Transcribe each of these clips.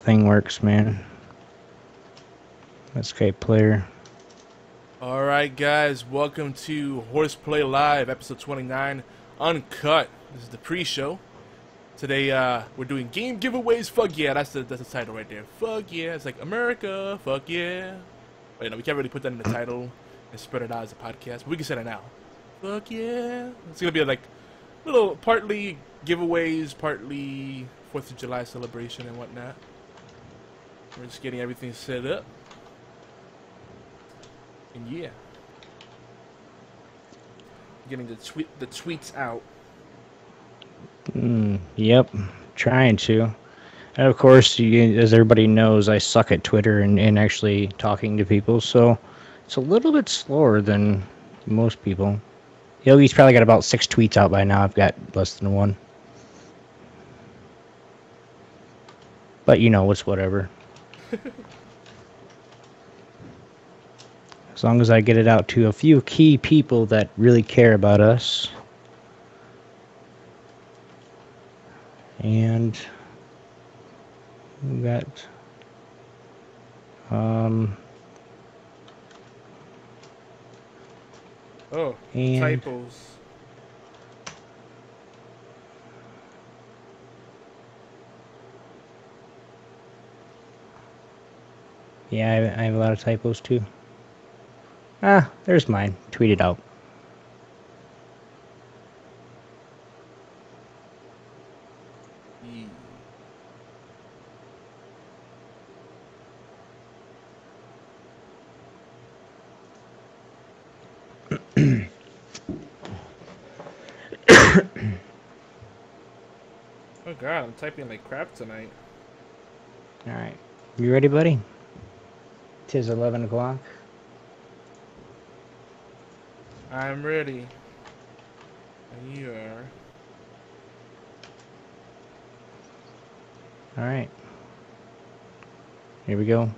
thing works, man. Escape player. All right, guys, welcome to HorsePLAY Live, episode 29, Uncut. This is the pre-show. Today, we're doing game giveaways. Fuck yeah, that's the title right there. Fuck yeah, it's like America. Fuck yeah. But, you know, we can't really put that in the title and spread it out as a podcast, but we can say that now. Fuck yeah. It's gonna be like little partly giveaways, partly 4th of July celebration and whatnot. We're just getting everything set up. And yeah, getting the tweets out. Yep, trying to. And of course, as everybody knows, I suck at Twitter and actually talking to people, so it's a little bit slower than most people. Yogi's probably got about 6 tweets out by now. I've got less than 1. But you know, it's whatever. As long as I get it out to a few key people that really care about us. And we got typos. Yeah, I have a lot of typos too. Ah, there's mine. Tweet it out. Oh god, I'm typing like crap tonight. Alright. You ready, buddy? 'Tis 11 o'clock. I'm ready. And you are. Alright. Here we go.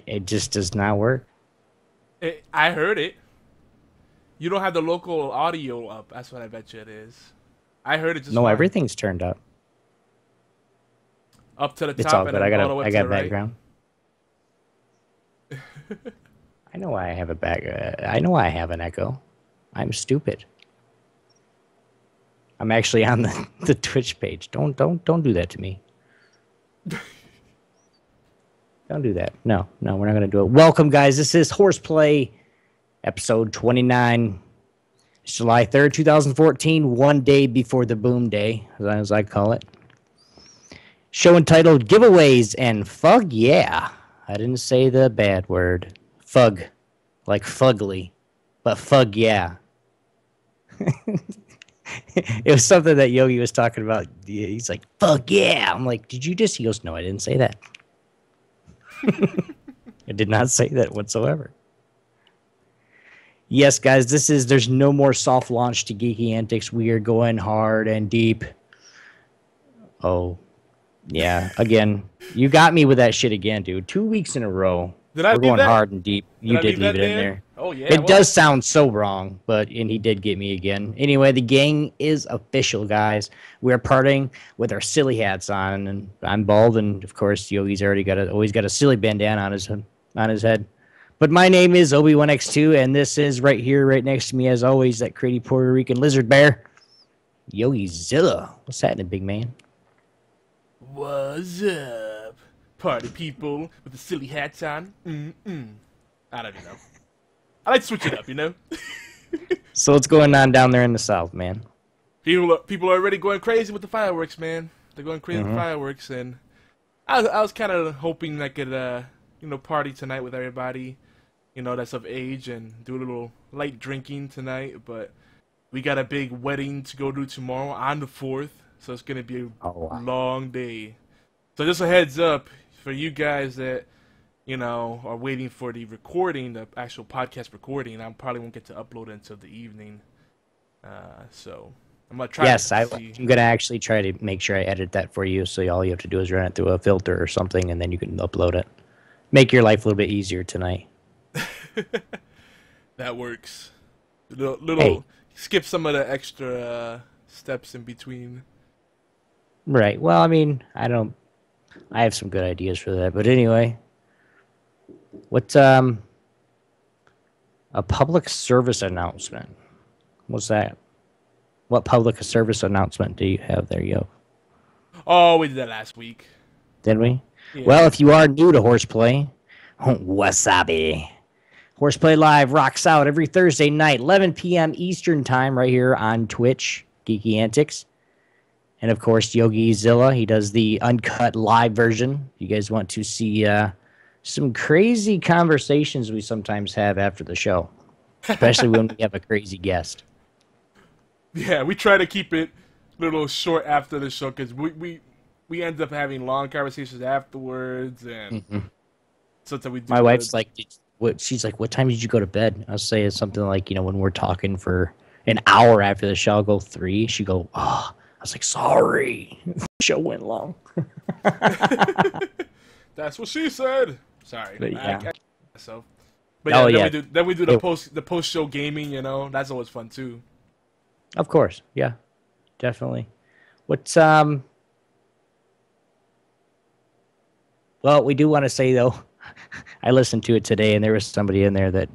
It just does not work. I heard it. You don't have the local audio up. That's what I bet you it is. I heard it just No, fine. everything's turned up. Up to the top. It's all and good. then I all the way got to the background. I know why I have I know why I have an echo. I'm stupid. I'm actually on the Twitch page. Don't do that to me. Don't do that. No, we're not gonna do it. Welcome, guys. This is HorsePLAY, episode 29. It's July 3rd, 2014, one day before the boom day, as I call it. Show entitled Giveaways and FUGG, yeah. I didn't say the bad word. FUGG, like fugly, but FUGG, yeah. It was something that Yogi was talking about. He's like, FUGG, yeah. I'm like, did you just? He goes, no, I didn't say that. I did not say that whatsoever. Yes, guys, there's no more soft launch to Geeky Antics. We are going hard and deep. Oh, yeah. Again, you got me with that shit again, dude. 2 weeks in a row. We're going hard and deep. You did leave it in there. Oh, yeah. It does sound so wrong, and he did get me again. Anyway, the gang is official, guys. We're parting with our silly hats on, and I'm bald, and of course, Yogi's always got a silly bandana on his head. But my name is Obi1X2, and this is right here, right next to me, as always, that crazy Puerto Rican lizard bear. Yogi Zilla. What's happening, big man? What's up, party people with the silly hats on? I don't even know. I like to switch it up, you know? So what's going on down there in the South, man? People are already going crazy with the fireworks, man. They're going crazy with fireworks, and I was kind of hoping I could, party tonight with everybody, that's of age, and do a little light drinking tonight, but we got a big wedding to go to tomorrow on the 4th, so it's going to be a long day. So just a heads up for you guys that, are waiting for the recording, the actual podcast recording. I probably won't get to upload it until the evening. So I'm going to try I'm going to actually try to make sure I edit that for you, so all you have to do is run it through a filter or something, and then you can upload it. Make your life a little bit easier tonight. That works. Hey. Skip some of the extra steps in between. Right. Well, I mean, I have some good ideas for that. But anyway, what's a public service announcement? What's that? What public service announcement do you have there, yo? Oh, we did that last week. Did we? Yeah. Well, if you are new to Horseplay, wasabi. Horseplay Live rocks out every Thursday night, 11 p.m. Eastern Time, right here on Twitch, Geeky Antics. And, of course, Yogi Zilla, he does the uncut live version. If you guys want to see some crazy conversations we sometimes have after the show, especially when we have a crazy guest. Yeah, we try to keep it a little short after the show because we end up having long conversations afterwards. And sometimes we do. My wife's like... She's like, what time did you go to bed? I'll say it's something like, when we're talking for an hour after the show, I'll go 3. She go, oh. I was like, sorry. The show went long. That's what she said. Sorry. But yeah. Then we do the post show gaming, That's always fun too. Of course. Yeah. Definitely. What's well, we do want to say though, I listened to it today, and there was somebody in there that,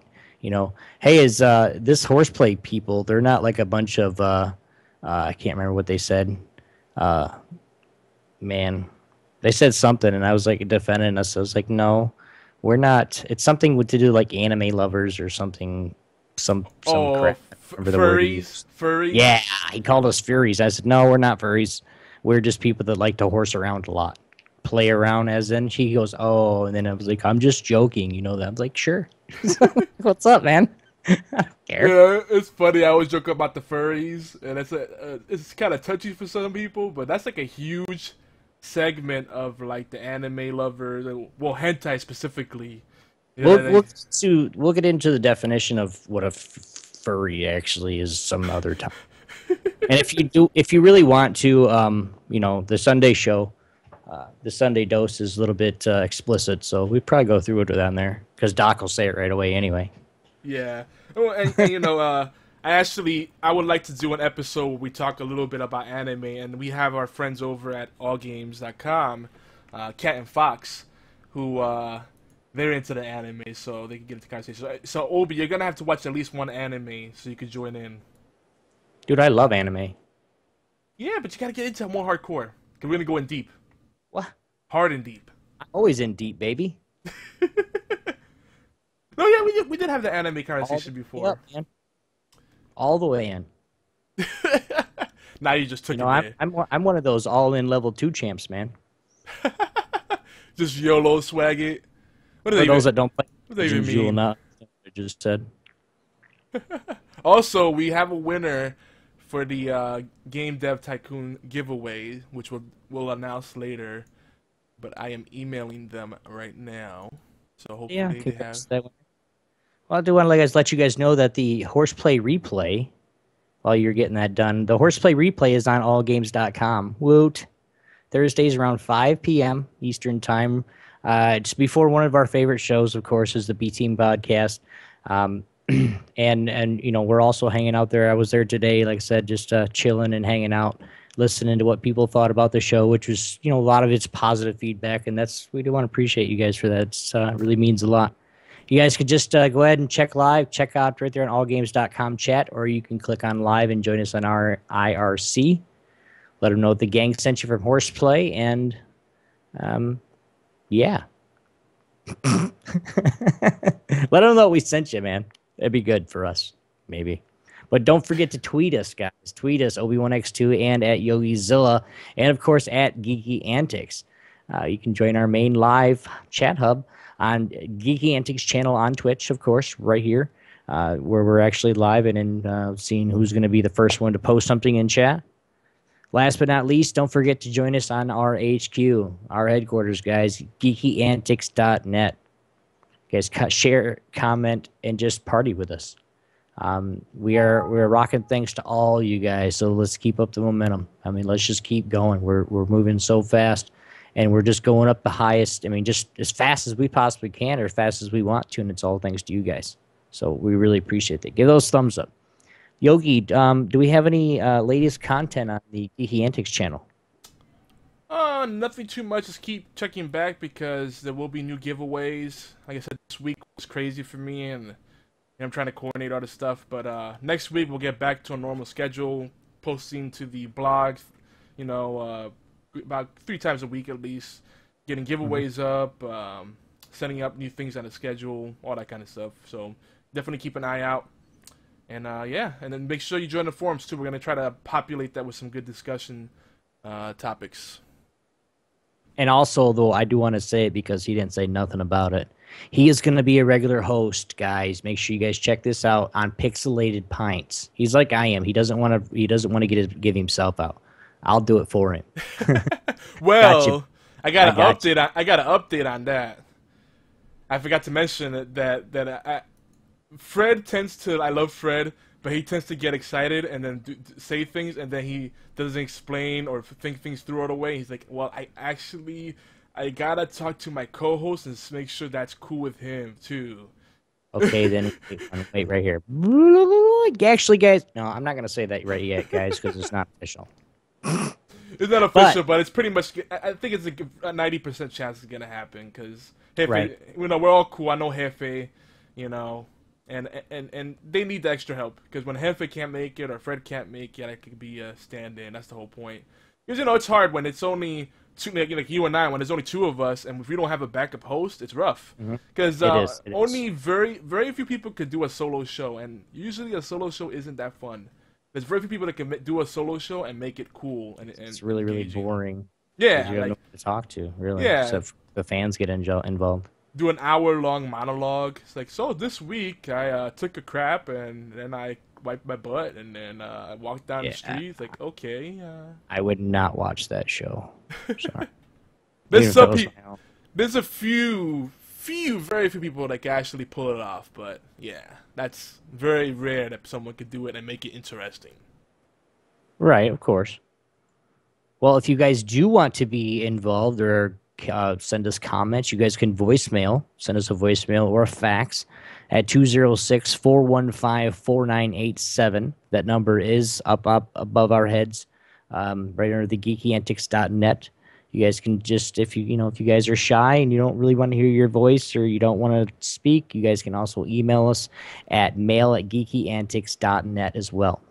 hey, is this Horseplay people? They're not like a bunch of, I can't remember what they said. Man, they said something, and I was like defending us. I was like, no, we're not. It's something to do like anime lovers or something. Some crap. Furries. Yeah, he called us furries. I said, no, we're not furries. We're just people that like to horse around a lot. Play around, as in. She goes, oh, and then I was like, I'm just joking, that. I was like, sure. What's up, man? I don't care. Yeah, it's funny. I always joke about the furries, and it's kind of touchy for some people, but that's like a huge segment of like the anime lovers, well, hentai specifically. We'll get into the definition of what a furry actually is some other time. And if you really want to, the Sunday show. The Sunday dose is a little bit explicit, so we probably go through it down there because Doc will say it right away anyway. Yeah, and I would like to do an episode where we talk a little bit about anime, and we have our friends over at allgames.com, Cat and Fox, who they're into the anime, so they can get into conversation. So Obi, you're gonna have to watch at least one anime so you can join in. Dude, I love anime. Yeah, but you gotta get into it more hardcore because we're gonna go in deep. What? Hard and deep. I'm always in deep, baby. No, yeah, we did have the anime conversation before. Up, man. All the way in. Now you just took it. I'm one of those all-in level 2 champs, man. Just YOLO swag it. What are those that don't play? What do they even mean? Not. I just said. Also, we have a winner for the Game Dev Tycoon giveaway, which we'll announce later. But I am emailing them right now, so hopefully they have. Well, I do want to let you guys know that the Horseplay replay, while you're getting that done, the Horseplay replay is on allgames.com. Woot! Thursdays around 5 p.m. Eastern Time. It's before one of our favorite shows, of course, is the B Team podcast. And we're also hanging out there. I was there today, like I said, just chilling and hanging out, listening to what people thought about the show, which was, a lot of it's positive feedback, and we do want to appreciate you guys for that. It really means a lot. You guys could just go ahead and check live. Check out right there on allgames.com chat, or you can click on live and join us on our IRC. Let them know the gang sent you from Horseplay, and yeah. Let them know we sent you, man. That'd be good for us, maybe. But don't forget to tweet us, guys. Tweet us, Obi1X2 and at YogiZilla, and of course at Geeky Antics. You can join our main live chat hub on Geeky Antics channel on Twitch, of course, right here, where we're actually live and seeing who's going to be the first one to post something in chat. Last but not least, don't forget to join us on our HQ, our headquarters, guys, geekyantics.net. Guys, share, comment, and just party with us. We're rocking thanks to all you guys, so let's keep up the momentum. I mean, let's just keep going. We're moving so fast, and we're just going up the highest. I mean, just as fast as we possibly can, or as fast as we want to, and it's all thanks to you guys. So we really appreciate that. Give those thumbs up. Yogi, do we have any latest content on the Geeky Antics channel? Nothing too much. Just keep checking back because there will be new giveaways. Like I said, this week was crazy for me, and I'm trying to coordinate all this stuff. But next week we'll get back to a normal schedule, posting to the blog, you know, about 3 times a week at least, getting giveaways up, setting up new things on the schedule, all that kind of stuff. So definitely keep an eye out. And yeah, and then make sure you join the forums too. We're gonna try to populate that with some good discussion topics. And also, though, I do want to say it because he didn't say nothing about it. He is going to be a regular host, guys. Make sure you guys check this out on Pixelated Pints. He's like I am. He doesn't want to. He doesn't want to give himself out. I'll do it for him. Well, I got an update. I got an update on that. I forgot to mention that Fred tends to. I love Fred, but he tends to get excited and then say things, and then he doesn't explain or think things through all the way. He's like, "Well, I gotta talk to my co-host and make sure that's cool with him too." Okay, then wait right here. Actually, guys, no, I'm not gonna say that right yet, guys, because it's not official. It's not official, but it's pretty much. I think it's a 90% chance it's gonna happen because right. You know, we're all cool. I know Jefe, you know. And they need the extra help because when Jefe can't make it or Fred can't make it, I could be a stand-in. That's the whole point. Because, you know, it's hard when it's only two, like you and I, when there's only 2 of us, and if we don't have a backup host, it's rough. Because only very few people could do a solo show, and usually a solo show isn't that fun. There's very few people that can do a solo show and make it cool. And it's really boring. Yeah. You don't know who to talk to, really. Yeah. Except the fans get involved. Do an hour-long monologue. It's like, so this week I took a crap and then I wiped my butt and then I walked down the street. It's like, okay. I would not watch that show. Sorry. There's a very few people that can actually pull it off, but yeah, that's very rare that someone could do it and make it interesting. Right, of course. Well, if you guys do want to be involved or send us comments, you guys can send us a voicemail or a fax at 206-415-4987. That number is up above our heads, right under the geekyantics.net. You guys can just, if you guys are shy and you don't really want to hear your voice or you don't want to speak, you guys can also email us at mail@geekyantics.net as well.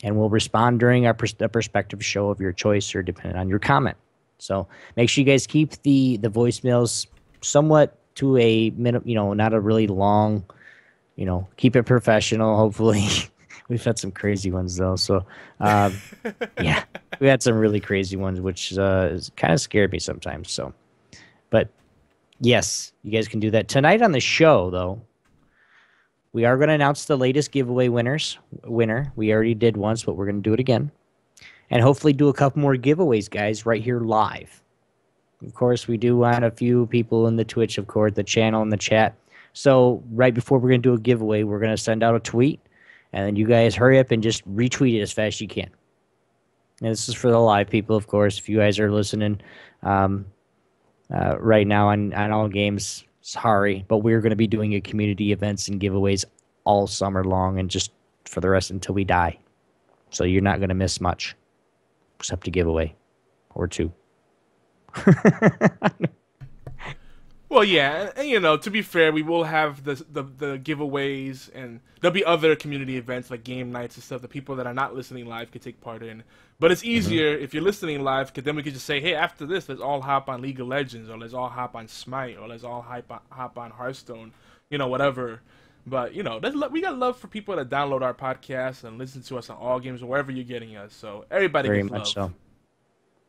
And we'll respond during our perspective show of your choice or depending on your comment. So make sure you guys keep the voicemails somewhat to a minimum, not a really long, keep it professional, hopefully. We've had some crazy ones, though. So, yeah, we had some really crazy ones, which kind of scared me sometimes. So, but yes, you guys can do that. Tonight on the show, though, we are going to announce the latest giveaway winner. We already did once, but we're going to do it again. And hopefully do a couple more giveaways, guys, right here live. Of course, we do want a few people in the Twitch, of course, the channel and the chat. So right before we're going to do a giveaway, we're going to send out a tweet. And then you guys hurry up and just retweet it as fast as you can. And this is for the live people, of course. If you guys are listening right now on all games, sorry. But we're going to be doing community events and giveaways all summer long and just for the rest until we die. So you're not going to miss much. Except a giveaway or 2. Well, yeah, and you know, to be fair, we will have the giveaways, and there'll be other community events like game nights and stuff that people that are not listening live could take part in. But it's easier if you're listening live, because then we could just say, hey, after this, let's all hop on League of Legends, or let's all hop on Smite, or let's all hop on Hearthstone, you know, whatever. But you know, we got love for people that download our podcast and listen to us on all games or wherever you're getting us. So everybody Very gets much love. so.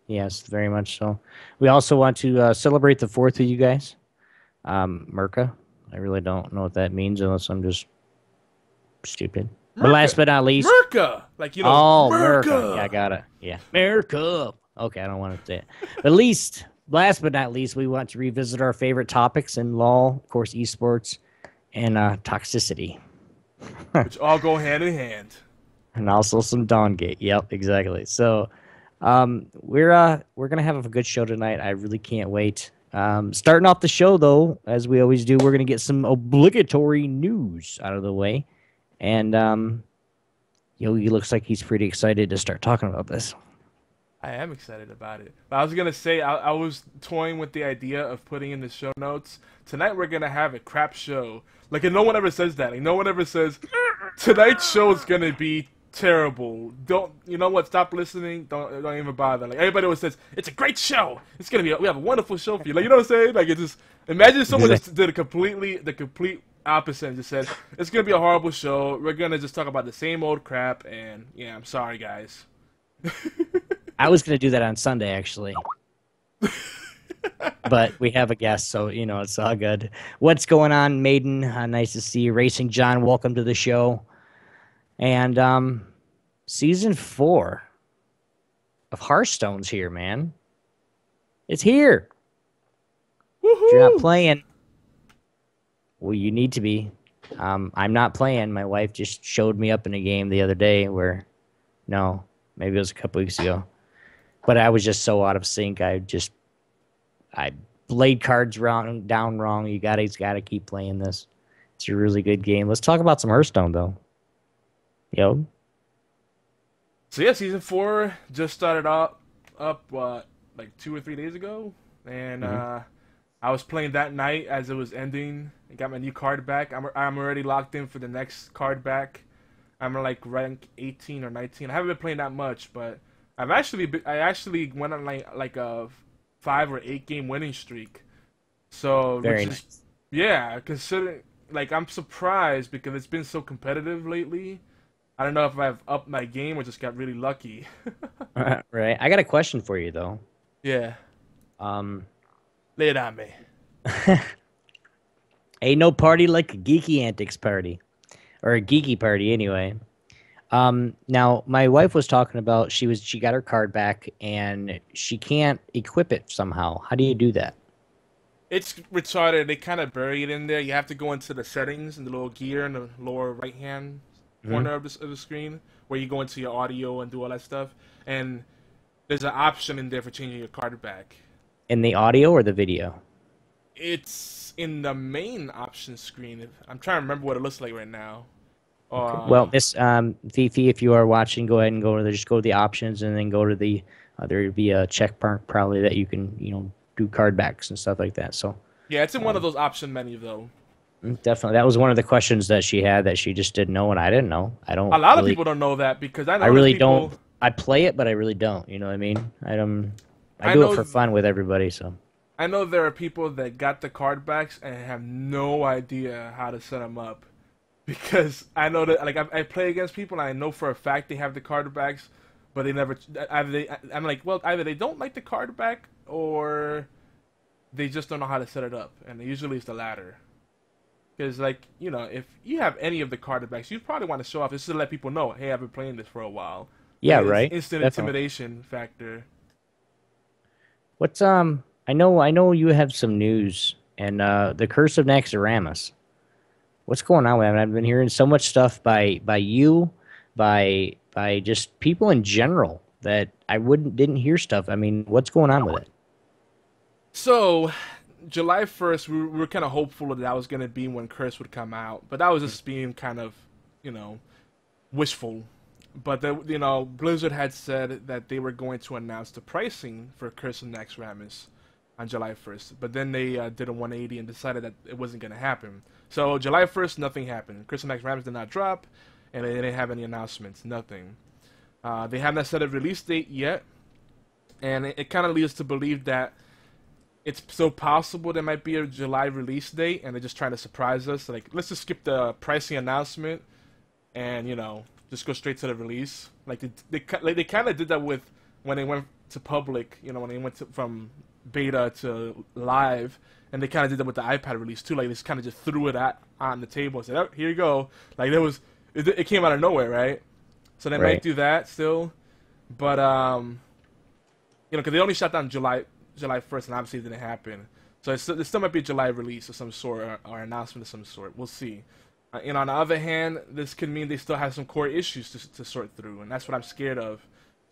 Yes, very much so. We also want to celebrate the 4th with you guys. Merca. I really don't know what that means unless I'm just stupid. But last but not least, Merca, like, you know, Merca. Yeah, I got it. Yeah, Merca. Okay, I don't want to say it. But last but not least, we want to revisit our favorite topics in LoL, of course, esports, and toxicity, which all go hand in hand. and also some Dawngate. Yep, exactly. So, we're gonna have a good show tonight. I really can't wait. Starting off the show, though, as we always do, we're going to get some obligatory news out of the way. And Yogi looks like he's pretty excited to start talking about this. I am excited about it. But I was going to say, I was toying with the idea of putting in the show notes. Tonight we're going to have a crap show. Like, and no one ever says that. Like, no one ever says, tonight's show is going to be terrible. Don't, you know what? Stop listening. Don't even bother. Like, everybody always says it's a great show. It's gonna be. We have a wonderful show for you. Like, you know what I'm saying? Like, it's just imagine if someone just did the complete opposite and just said it's gonna be a horrible show. We're gonna just talk about the same old crap. And yeah, I'm sorry, guys. I was gonna do that on Sunday actually, but we have a guest, so you know it's all good. What's going on, Maiden? Nice to see you, RacingJon. Welcome to the show. And season 4 of Hearthstone's here, man. It's here. If you're not playing, well, you need to be. I'm not playing. My wife just showed me up in a game the other day where, no, maybe it was a couple weeks ago. But I was just so out of sync. I played cards down wrong. You gotta keep playing this. It's a really good game. Let's talk about some Hearthstone, though. Yo. So yeah, season 4 just started up like 2 or 3 days ago, and I was playing that night as it was ending. I got my new card back. I'm already locked in for the next card back. I'm like rank 18 or 19. I haven't been playing that much, but I actually went on like a 5 or 8 game winning streak. So very nice. Yeah, considering, like, I'm surprised because it's been so competitive lately. I don't know if I've upped my game or just got really lucky. Right. I got a question for you, though. Yeah. Lay it on me. Ain't no party like a geeky antics party. Or a geeky party, anyway. Now, my wife was talking about she got her card back, and she can't equip it somehow. How do you do that? It's retarded. They kind of bury it in there. You have to go into the settings and the little gear in the lower right-hand corner of the screen where you go into your audio and do all that stuff. And there's an option in there for changing your card back. In the audio or the video? It's in the main option screen. I'm trying to remember what it looks like right now. Okay. Well, this Fifi, if you are watching, go ahead and just go to the options and then go to the there would be a check mark probably that you can do card backs and stuff like that. So yeah, it's in one of those option menus though. Definitely, that was one of the questions that she had that she just didn't know, and I didn't know. I don't. A lot of people don't know that because I really don't. I play it, but I really don't. You know what I mean? I do it for fun with everybody. So I know there are people that got the card backs and have no idea how to set them up, because I know that, like, I play against people and I know for a fact they have the card backs, but they never. I'm like, well, either they don't like the card back or they just don't know how to set it up, and usually it's the latter. Because, like, if you have any of the card backs, you probably want to show off just to let people know, hey, I've been playing this for a while. Yeah, right. Instant intimidation factor. What's I know you have some news and the Curse of Naxxramas. What's going on with that? I've been hearing so much stuff by you, by just people in general that I didn't hear stuff. I mean, what's going on with it? So, July 1st, we were kind of hopeful that was going to be when Curse would come out, but that was just being kind of, wishful. But Blizzard had said that they were going to announce the pricing for Curse of Naxxramas. on July 1st. But then they did a 180 and decided that it wasn't going to happen. So July 1st, nothing happened. Crimson Max Rams did not drop, and they didn't have any announcements. Nothing. They have not set a release date yet, and it kind of leads us to believe that it's so possible there might be a July release date, and they're just trying to surprise us. Like, let's just skip the pricing announcement, and just go straight to the release. Like they kind of did that with when they went to public. When they went from beta to live, and they kind of did that with the iPad release too. Like, they just kind of just threw it on the table and said, "Oh, here you go." Like, it came out of nowhere, right? So they might do that still, but because they only shut down July 1st, and obviously it didn't happen. So there still might be a July release of some sort, or announcement of some sort. We'll see. And on the other hand, this could mean they still have some core issues to sort through, and that's what I'm scared of.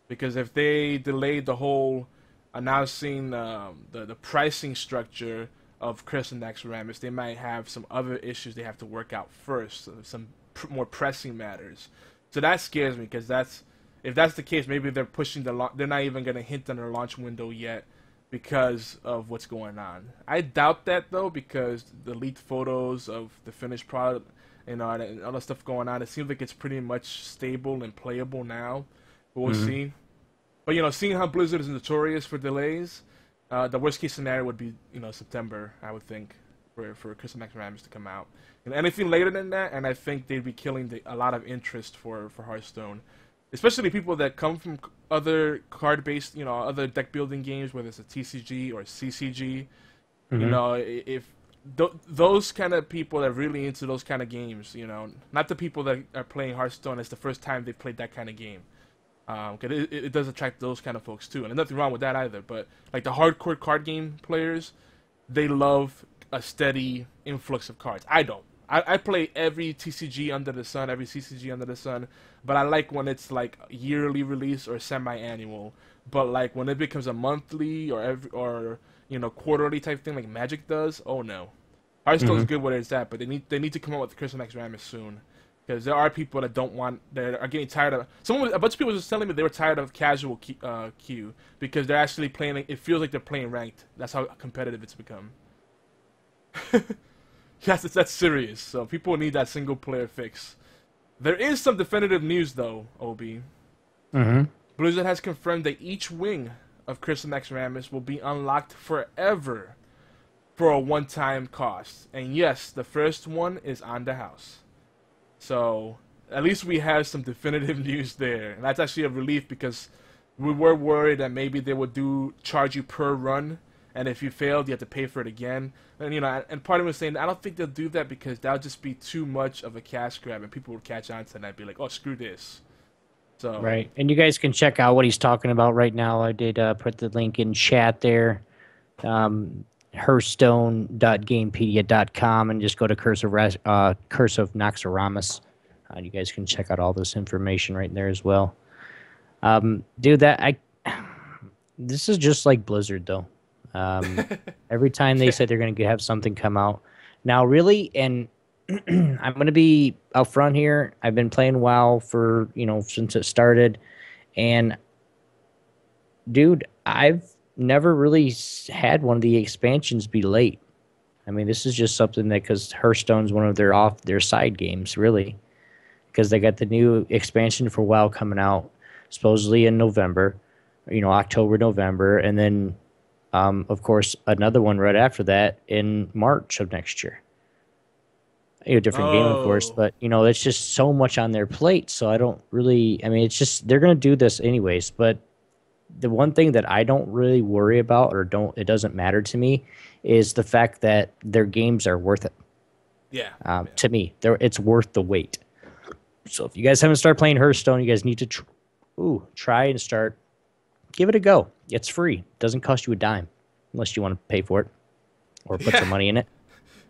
Because if they delayed the whole announcing the pricing structure of Crimson Max Rams, they might have some other issues they have to work out first, some more pressing matters. So that scares me, because if that's the case, maybe they're pushing they're not even going to hint on their launch window yet because of what's going on. I doubt that, though, because the leaked photos of the finished product, and all the stuff going on, it seems like it's pretty much stable and playable now. But we'll see. But seeing how Blizzard is notorious for delays, the worst case scenario would be September, I would think, for Crimson Max Rams to come out. Anything later than that, and I think they'd be killing a lot of interest for Hearthstone, especially people that come from other card-based, other deck-building games, whether it's a TCG or a CCG. If those kind of people that are really into those kind of games, not the people that are playing Hearthstone, it's the first time they've played that kind of game. It does attract those kind of folks too, and there's nothing wrong with that either. But like the hardcore card game players, they love a steady influx of cards. I don't. I play every TCG under the sun, every CCG under the sun, but I like when it's like yearly release or semi-annual. But like when it becomes a monthly or quarterly type thing like Magic does, oh no. Hearthstone's good where it's at, but they need to come up with the Crimson Max Rams soon. Because there are people that are getting tired of. A bunch of people were just telling me they were tired of casual queue because they're actually playing. It feels like they're playing ranked. That's how competitive it's become. Yes, that's serious. So people need that single player fix. There is some definitive news though, Obi. Blizzard has confirmed that each wing of Crimson Max Rams will be unlocked forever for a one-time cost. And yes, the first one is on the house. So at least we have some definitive news there, and that's actually a relief because we were worried that maybe they would charge you per run, and if you failed, you have to pay for it again. And and part of me was saying I don't think they'll do that because that would just be too much of a cash grab, and people would catch on to that and be like, "Oh, screw this." So right, and you guys can check out what he's talking about right now. I did put the link in chat there. Hearthstone.gamepedia.com and just go to Curse of Noxoramus. You guys can check out all this information right there as well. Dude, this is just like Blizzard though. Every time they said they're going to have something come out. Now, really, and I'm going to be upfront here. I've been playing WoW for since it started, and dude, I've never really had one of the expansions be late. I mean, this is just something that because Hearthstone's one of their side games, really, because they got the new expansion for WoW coming out supposedly in November, October, November, and then of course another one right after that in March of next year. Different game, of course, but it's just so much on their plate. So I don't really. I mean, it's just they're gonna do this anyways, but. The one thing that I don't really worry about it doesn't matter to me is the fact that their games are worth it. Yeah. To me, it's worth the wait. So if you guys haven't started playing Hearthstone, you guys need to try and start. Give it a go. It's free. It doesn't cost you a dime unless you want to pay for it or put some money in it.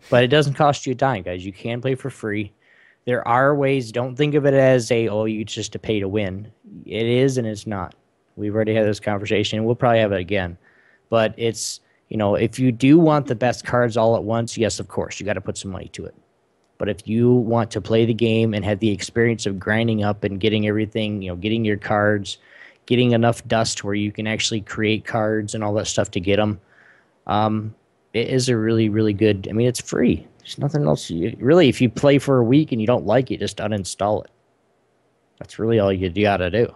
But it doesn't cost you a dime, guys. You can play for free. There are ways. Don't think of it as you just to pay to win. It is and it's not. We've already had this conversation. We'll probably have it again. But it's, if you do want the best cards all at once, yes, of course, you got to put some money to it. But if you want to play the game and have the experience of grinding up and getting everything, getting your cards, getting enough dust where you can actually create cards and all that stuff to get them, It is a really, really good. I mean, it's free. There's nothing else. Really, if you play for a week and you don't like it, just uninstall it. That's really all you gotta do.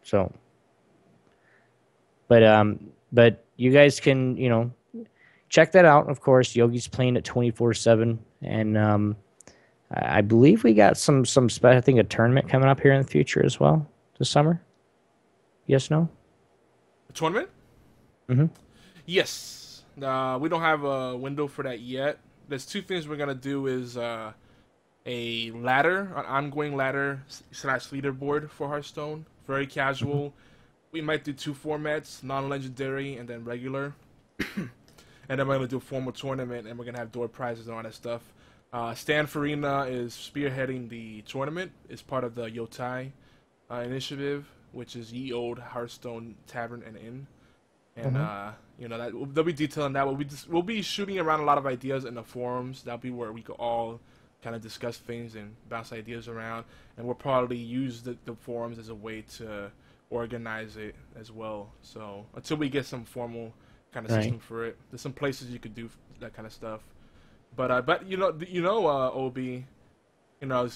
So, but you guys can, check that out. Of course, Yogi's playing at 24/7, and I believe we got some I think a tournament coming up here in the future as well this summer. Yes, no? A tournament? Mm-hmm. Yes. We don't have a window for that yet. There's two things we're gonna do is a ladder, an ongoing ladder / leaderboard for Hearthstone. Very casual. We might do 2 formats, non-legendary and then regular. And then we're going to do a formal tournament, and we're going to have door prizes and all that stuff. Stan Farina is spearheading the tournament. It's part of the Yotai initiative, which is Ye Old Hearthstone Tavern and Inn. And, they'll be detailing that. We'll be shooting around a lot of ideas in the forums. That'll be where we could all kind of discuss things and bounce ideas around. And we'll probably use the forums as a way to organize it as well. So until we get some formal kind of system for it, there's some places you could do that kind of stuff. But Ob, as you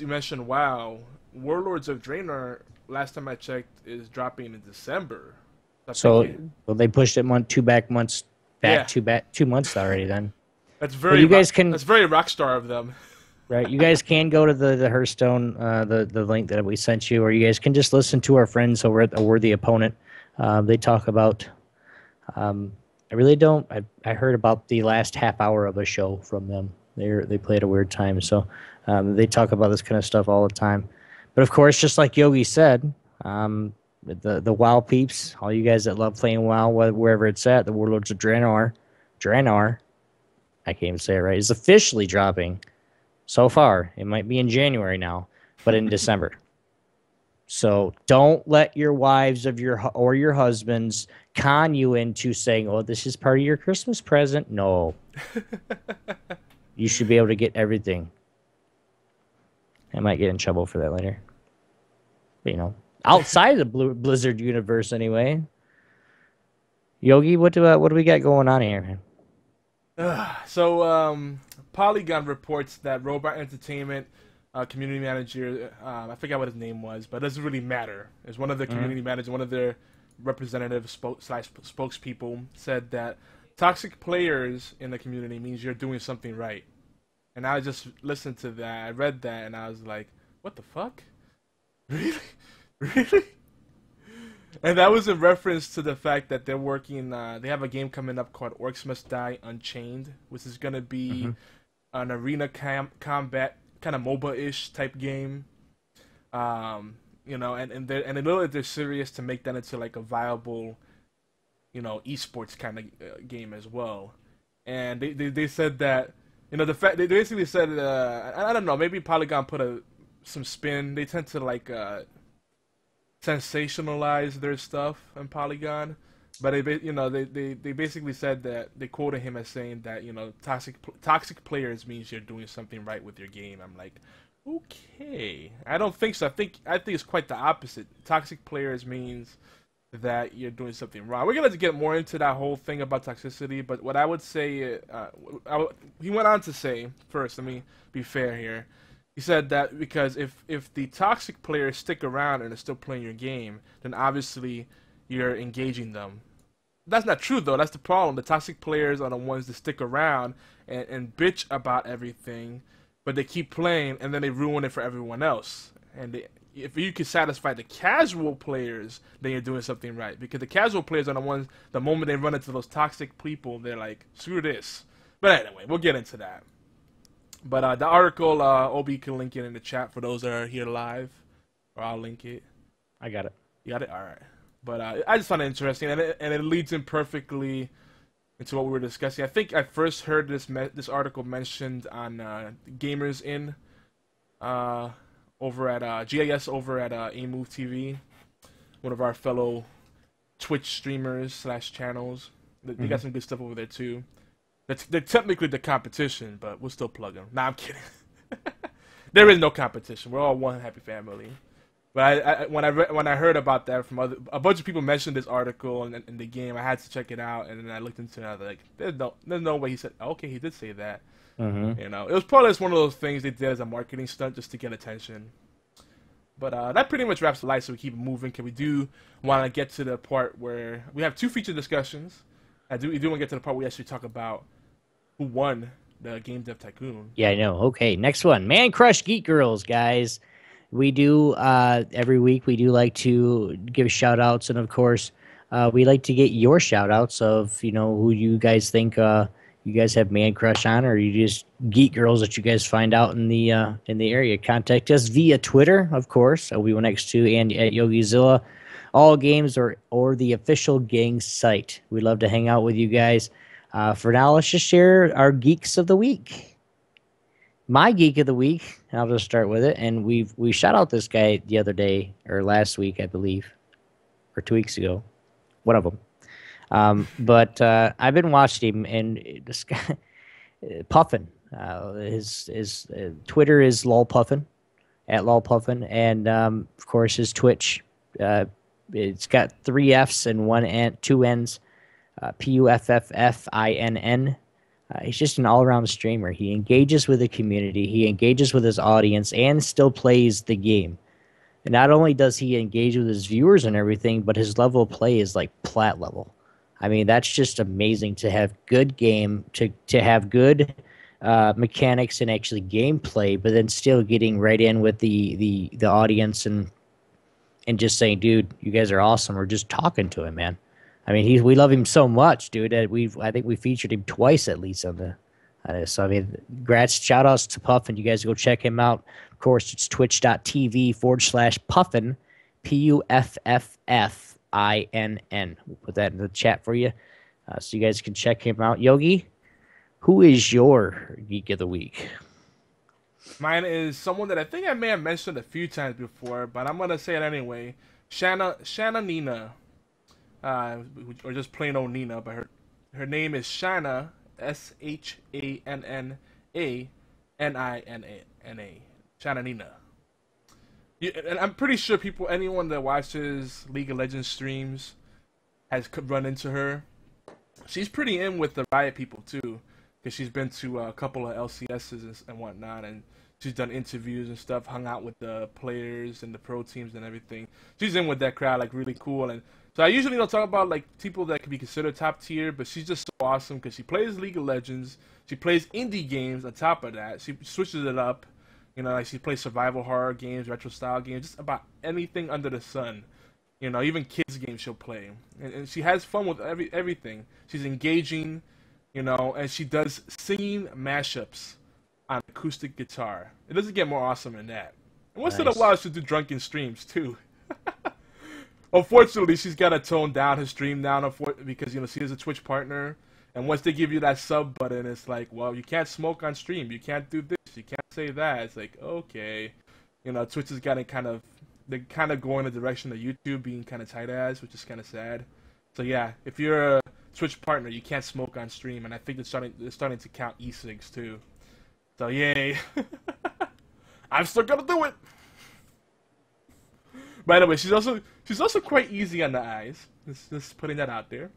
mentioned, WoW, Warlords of Draenor, last time I checked, is dropping in December. They pushed it 2 months back, 2 months already. Then that's very that's very Rockstar of them. Right, you guys can go to the Hearthstone, the link that we sent you, or you guys can just listen to our friends over at A Worthy Opponent. They talk about. I really don't. I heard about the last half hour of a show from them. They play at a weird time, so they talk about this kind of stuff all the time. But of course, just like Yogi said, the WoW peeps, all you guys that love playing WoW, wherever it's at, the Warlords of Draenor, I can't even say it right, is officially dropping. So far, it might be in January now, but in December. So don't let your wives or your husbands con you into saying, "Oh, this is part of your Christmas present." No, you should be able to get everything. I might get in trouble for that later. But, outside of the Blizzard universe, anyway. Yogi, what do we got going on here, man? Polygon reports that Robot Entertainment community manager, I forgot what his name was, but it doesn't really matter. It's one of their community managers, one of their representative spokespeople, said that toxic players in the community means you're doing something right. And I just listened to that, I read that, and I was like, what the fuck? Really? Really? And that was in reference to the fact that they're working, they have a game coming up called Orcs Must Die Unchained, which is going to be an arena combat, kind of MOBA-ish type game. And they know that they're serious to make that into like a viable, esports kind of game as well. And they said that, the fact, they basically said, I don't know, maybe Polygon put some spin. They tend to like sensationalize their stuff on Polygon, but they basically said that they quoted him as saying that toxic players means you're doing something right with your game. I'm like, okay, I don't think so. I think it's quite the opposite. Toxic players means that you're doing something wrong. We're gonna get more into that whole thing about toxicity, but what I would say, he went on to say first. Let me be fair here. He said that because if the toxic players stick around and are still playing your game, then obviously you're engaging them. That's not true, though. That's the problem. The toxic players are the ones that stick around and bitch about everything, but they keep playing, and then they ruin it for everyone else. And if you can satisfy the casual players, then you're doing something right. Because the casual players are the ones, the moment they run into those toxic people, they're like, screw this. But anyway, we'll get into that. But the article, Obi can link it in the chat for those that are here live, or I'll link it. I got it. You got it? All right. But I just found it interesting, and it leads in perfectly into what we were discussing. I think I first heard this article mentioned on Gamers Inn over at GIS over at A-Move TV, one of our fellow Twitch streamers / channels. They got some good stuff over there too. They're technically the competition, but we'll still plug them. Nah, I'm kidding. There is no competition. We're all one happy family. But when I heard about that from a bunch of people mentioned this article in the game, I had to check it out, and then I looked into it. And I was like, there's no way he said. Okay, he did say that. Mm-hmm. You know, it was probably just one of those things they did as a marketing stunt just to get attention. But that pretty much wraps the light, so we keep it moving. Cause we do want to get to the part where we have 2 feature discussions. We do want to get to the part where we actually talk about who won the Game Dev Tycoon. Yeah, I know. Okay, next one. Man Crush Geek Girls, guys. We do, every week, we do like to give shout-outs, and of course, we like to get your shout-outs of, you know, who you guys think you guys have man crush on, or you just geek girls that you guys find out in the area. Contact us via Twitter, of course. We will next to and at YogiZilla, all games or the official gang site. We'd love to hang out with you guys. For now, let's just share our geeks of the week. My geek of the week, I'll just start with it, and we shot out this guy the other day, or last week, I believe, or 2 weeks ago, one of them. But I've been watching him, and this guy, Puffin, his Twitter is lolpuffin, at lolpuffin, and of course his Twitch, it's got 3 F's and 2 N's, Puffffinn. He's just an all-around streamer. He engages with the community, he engages with his audience, and still plays the game. And not only does he engage with his viewers and everything, but his level of play is like plat level. I mean, that's just amazing to have good game, to have good mechanics and actually gameplay, but then still getting right in with the audience and just saying, dude, you guys are awesome, or just talking to him, man. I mean, we love him so much, dude, that I think we featured him twice at least on this. So, I mean, shout outs to Puffin. You guys go check him out. Of course, it's twitch.tv/Puffin, Puffffinn. We'll put that in the chat for you, so you guys can check him out. Yogi, who is your Geek of the Week? Mine is someone that I think I may have mentioned a few times before, but I'm going to say it anyway. Shanna Nina. Or just plain old Nina, but her name is Shanna, SHANNANINA. Shanna Nina. And I'm pretty sure anyone that watches League of Legends streams has run into her. She's pretty in with the Riot people too, because she's been to a couple of LCSs and whatnot, and she's done interviews and stuff, hung out with the players and the pro teams and everything. She's in with that crowd, like really cool. And so I usually don't talk about like people that could be considered top tier, but she's just so awesome because she plays League of Legends, she plays indie games. On top of that, she switches it up. You know, like she plays survival horror games, retro style games, just about anything under the sun. You know, even kids games she'll play, and she has fun with everything. She's engaging, you know, and she does singing mashups on acoustic guitar. It doesn't get more awesome than that. And once in a while, she'll do drunken streams too. Unfortunately, she's got to tone down her stream down because, you know, she is a Twitch partner. And once they give you that sub button, it's like, well, you can't smoke on stream. You can't do this. You can't say that. It's like, okay. You know, Twitch has gotten they're kind of going in the direction of YouTube being kind of tight ass, which is kind of sad. So yeah, if you're a Twitch partner, you can't smoke on stream. And I think they're starting to count e-cigs too. So yay. I'm still going to do it. By the way, she's also quite easy on the eyes. Just putting that out there.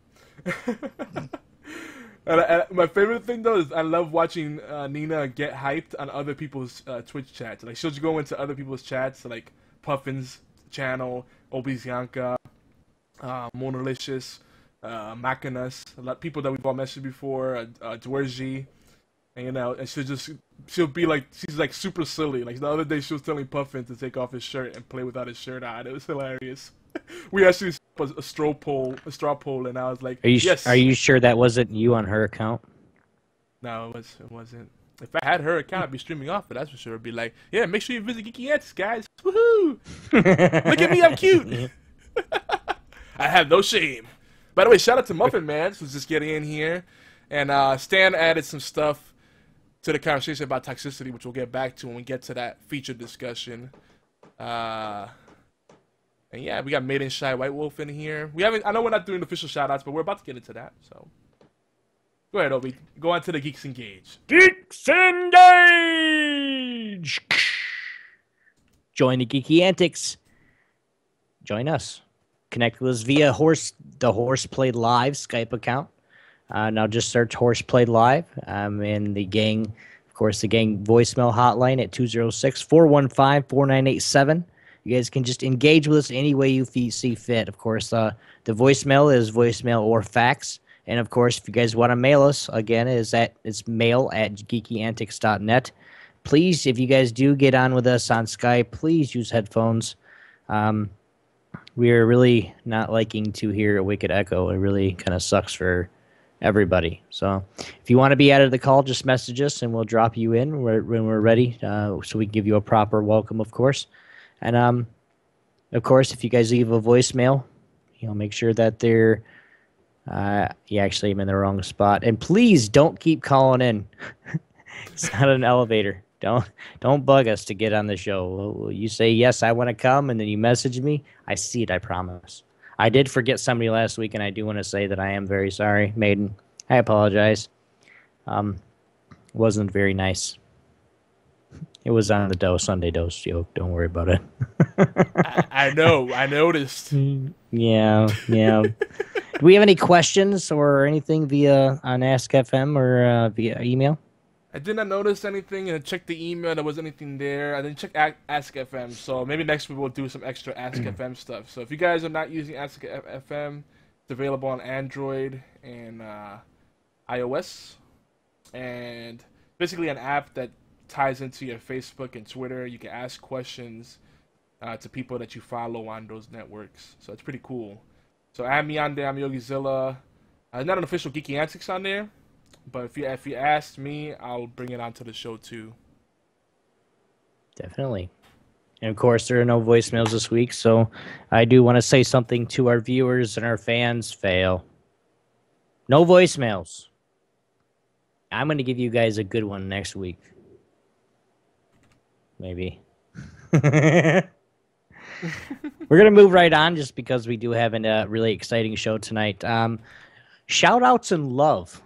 and my favorite thing though is I love watching Nina get hyped on other people's Twitch chats. Like she'll just go into other people's chats, like Puffin's channel, Obizianka, Monalicious, Machinas, a lot of people that we've all mentioned before, Dwergy. And, you know, and she'll be like, she's like super silly. Like the other day she was telling Puffin to take off his shirt and play without his shirt on. It was hilarious. We actually was a straw poll, and I was like, yes. Are you sure that wasn't you on her account? No, it wasn't. If I had her account, I'd be streaming off it, that's for sure. It'd be like, yeah, make sure you visit Geeky Antics, guys. Woohoo! Look at me, I'm cute. I have no shame. By the way, shout out to Muffin Man, who's just getting in here. And Stan added some stuff to the conversation about toxicity, which we'll get back to when we get to that feature discussion. And yeah, we got Maiden Shy White Wolf in here. I know we're not doing official shoutouts, but we're about to get into that. So go ahead, Obi. Go on to the Geeks Engage. Geeks Engage! Join the Geeky Antics. join us. Connect with us via the HorsePLAY Live Skype account. Now just search HorsePLAY Live. And the gang, of course, the gang voicemail hotline at 206-415-4987. You guys can just engage with us any way you see fit. Of course, the voicemail is voicemail or fax. And of course, if you guys want to mail us, again, it's mail@geekyantics.net. Please, if you guys do get on with us on Skype, please use headphones. We are really not liking to hear a wicked echo. It really kind of sucks for everybody. So if you want to be out of the call, just message us and we'll drop you in when we're ready, so we can give you a proper welcome, of course. And of course, if you guys leave a voicemail, make sure that they're actually I'm in the wrong spot. And please don't keep calling in. It's not an elevator. Don't bug us to get on the show. You say, yes, I want to come, and then you message me. I see it, I promise. I did forget somebody last week, and I do want to say that I am very sorry, Maiden. I apologize. Wasn't very nice. It was on the Sunday dose joke. Don't worry about it. I know. I noticed. Yeah. Do we have any questions or anything on Ask FM or via email? I did not notice anything, and I checked the email. There wasn't anything there. I didn't check Ask FM, so maybe next week we'll do some extra Ask FM stuff. So if you guys are not using Ask FM, it's available on Android and iOS, and basically an app that ties into your Facebook and Twitter. You can ask questions to people that you follow on those networks. So it's pretty cool. So add me on there. I'm YogiZilla. Not an official Geeky Antics on there. But if you ask me, I'll bring it onto the show too. Definitely. And of course, there are no voicemails this week, so I do want to say something to our viewers and our fans. Fail. No voicemails. I'm going to give you guys a good one next week. Maybe. We're going to move right on just because we do have a really exciting show tonight. Shout outs and love.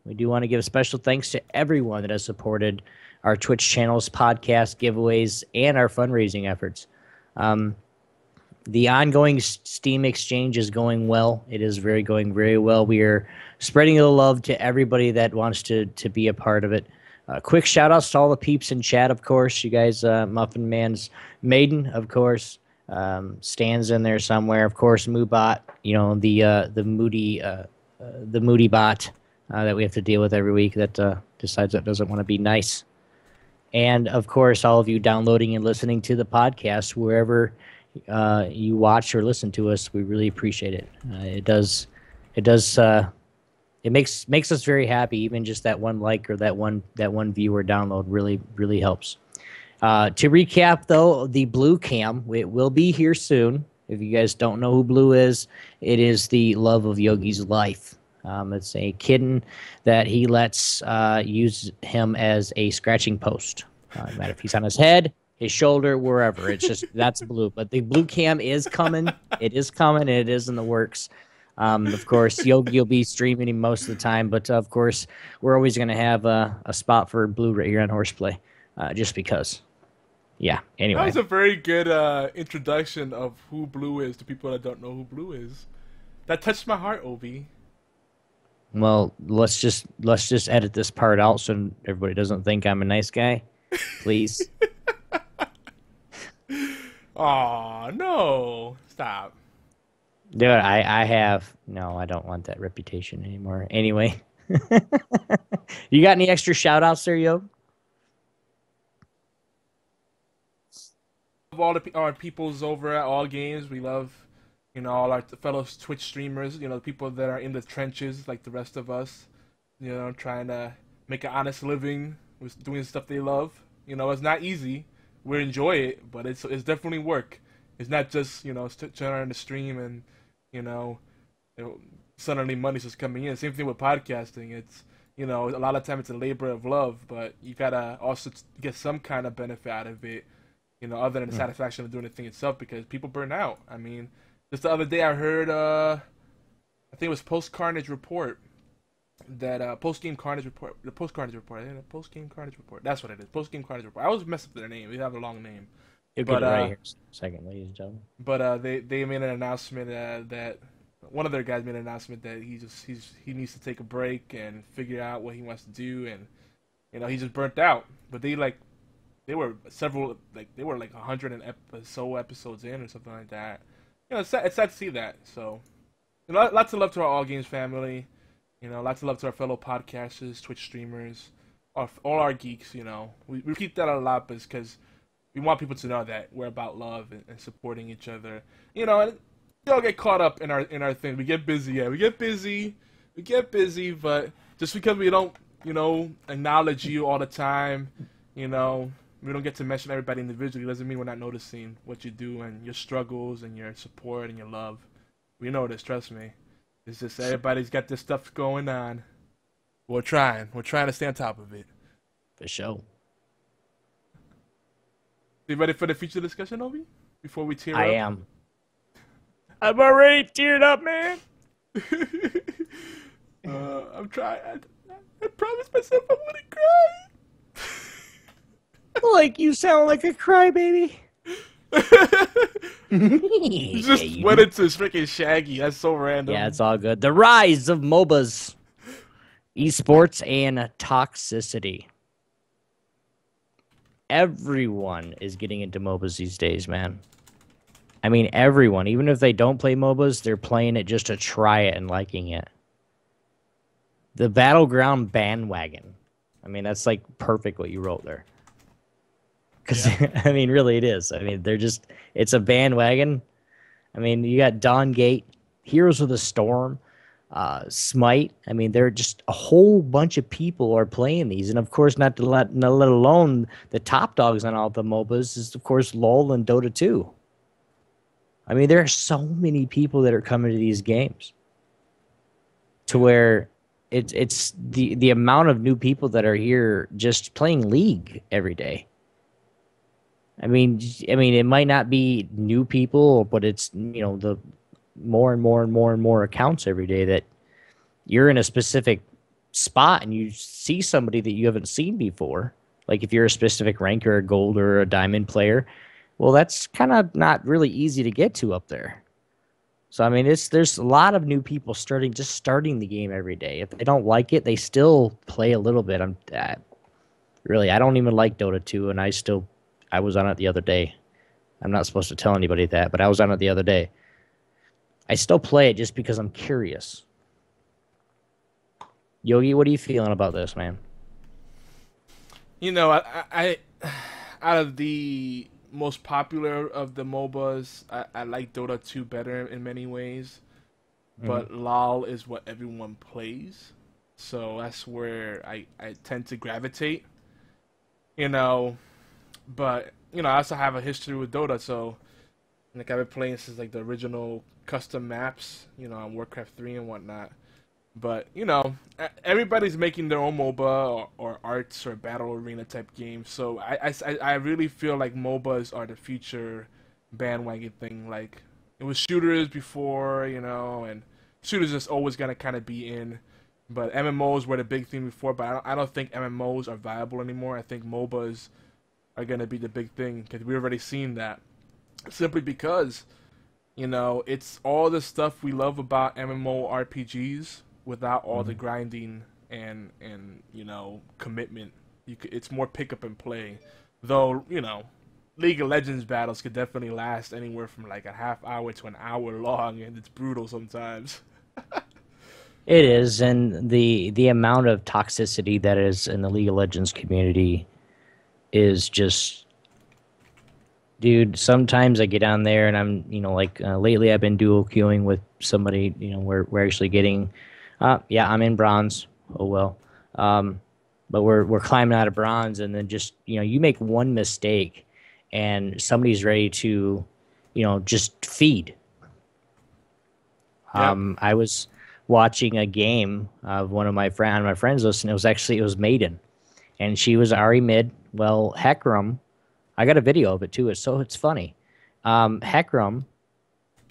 We do want to give special thanks to everyone that has supported our Twitch channels, podcast, giveaways, and our fundraising efforts. The ongoing Steam exchange is going well. It is going very well. We are spreading the love to everybody that wants to be a part of it. Quick shout outs to all the peeps in chat, of course. You guys, Muffin Man's Maiden, of course. Stan's in there somewhere. Of course, Moobot, the moody bot. That we have to deal with every week that decides it doesn't want to be nice. And, of course, all of you downloading and listening to the podcast, wherever you watch or listen to us, we really appreciate it. It makes us very happy. Even just that one like or that one view or download really helps. To recap, though, the Blue Cam, it will be here soon. If you guys don't know who Blue is, it is the love of Yogi's life. It's a kitten that he lets use him as a scratching post. No matter if he's on his head, his shoulder, wherever. It's just, that's Blue. But the Blue Cam is coming. It is coming. And it is in the works. Of course, Yogi will be streaming him most of the time. But, of course, we're always going to have a spot for Blue right here on HorsePLAY. Just because. Yeah, anyway. That was a very good introduction of who Blue is to people that don't know who Blue is. That touched my heart, Obi. Well, let's just edit this part out so everybody doesn't think I'm a nice guy, please. Aw, no. Stop. Dude, I don't want that reputation anymore. Anyway. You got any extra shout outs there, Yo? All our peoples over at All Games, we love all our fellow Twitch streamers, the people that are in the trenches like the rest of us, trying to make an honest living with doing stuff they love. It's not easy. We enjoy it, but it's definitely work. It's not just, turn on the stream and, suddenly money's just coming in. Same thing with podcasting. It's, a lot of time it's a labor of love, but you gotta also get some kind of benefit out of it, other than the satisfaction of doing the thing itself, because people burn out. I mean, just the other day I heard, I think it was Post-Carnage Report, that Post-Game Carnage Report, the Post-Carnage Report, Post-Game Carnage Report, that's what it is, Post-Game Carnage Report. I always mess up their name, they have a long name. You'll get But it right here in a second, ladies and gentlemen. they made an announcment that one of their guys made an announcement that he needs to take a break and figure out what he wants to do, and he's just burnt out. But they were they were like 100 and so episodes in or something like that. It's sad to see that. So lots of love to our All Games family. Lots of love to our fellow podcasters, Twitch streamers, all our geeks. We keep that a lot because we want people to know that we're about love and supporting each other. And we all get caught up in our thing. We get busy, we get busy, but just because we don't, acknowledge you all the time, we don't get to mention everybody individually, doesn't mean we're not noticing what you do and your struggles and your support and your love. We notice, trust me. It's just everybody's got this stuff going on. We're trying to stay on top of it. For sure. You ready for the feature discussion, Obi? Before we tear up? I am. I'm already teared up, man. I'm trying. I promised myself I wouldn't cry. Like you sound like a crybaby. You just went into freaking Shaggy. That's so random. Yeah, it's all good. The rise of MOBAs, esports, and toxicity. Everyone is getting into MOBAs these days, man. I mean, everyone. Even if they don't play MOBAs, they're playing it just to try it and liking it. The Battleground bandwagon. I mean, that's like perfect what you wrote there. Because, yeah. I mean, really it is. I mean, it's a bandwagon. I mean, you got Dawn Gate, Heroes of the Storm, Smite. I mean, there are just a whole bunch of people are playing these. And, of course, not let alone the top dogs on all the MOBAs is, of course, LoL and Dota 2. I mean, there are so many people that are coming to these games to where it's the amount of new people that are here just playing League every day. I mean, it might not be new people, but it's, the more and more accounts every day that you're in a specific spot and you see somebody that you haven't seen before. Like if you're a specific rank or a gold or a diamond player, well, that's kind of not really easy to get to up there. So, I mean, there's a lot of new people starting the game every day. If they don't like it, they still play a little bit. I don't even like Dota 2, and I was on it the other day. I'm not supposed to tell anybody that, but I was on it the other day. I still play it just because I'm curious. Yogi, what are you feeling about this, man? I out of the most popular of the MOBAs, I like Dota 2 better in many ways. But LoL is what everyone plays. So that's where I tend to gravitate. But, I also have a history with Dota, so I've been playing since like the original custom maps, on Warcraft 3 and whatnot. But, everybody's making their own MOBA or arts or battle arena type games. So I really feel like MOBAs are the future bandwagon thing. Like, it was shooters before, and shooters is always going to kind of be in. But MMOs were the big thing before, but I don't think MMOs are viable anymore. I think MOBAs are going to be the big thing because we've already seen that. Simply because, it's all the stuff we love about MMORPGs without all the grinding and commitment. It's more pick up and play. Though, League of Legends battles could definitely last anywhere from like a half hour to an hour long, and it's brutal sometimes. It is, and the amount of toxicity that is in the League of Legends community is just, dude, sometimes I get on there and I'm, lately I've been dual queuing with somebody, we're actually getting, I'm in bronze. Oh, well. But we're climbing out of bronze, and then just, you make one mistake and somebody's ready to, just feed. Yep. I was watching a game of one of my friends listening. It was Maiden, and she was Ari mid. Well, Heckram, I got a video of it too. It's funny. Heckram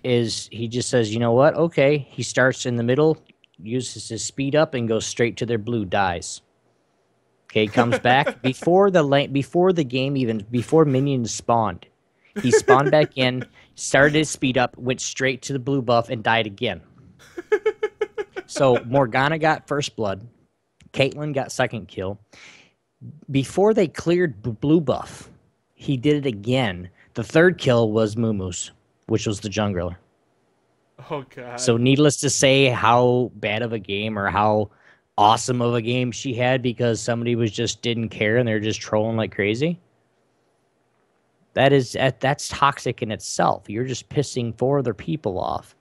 he just says, you know what? Okay. He starts in the middle, uses his speed up, and goes straight to their blue, dies. Okay, comes back before the game before minions spawned. He spawned back in, started his speed up, went straight to the blue buff, and died again. So Morgana got first blood. Caitlyn got second kill. Before they cleared blue buff, he did it again. The third kill was Mumu's, which was the jungler. Oh, God. So needless to say how bad of a game or how awesome of a game she had because somebody just didn't care and they're just trolling like crazy. That's toxic in itself. You're just pissing four other people off.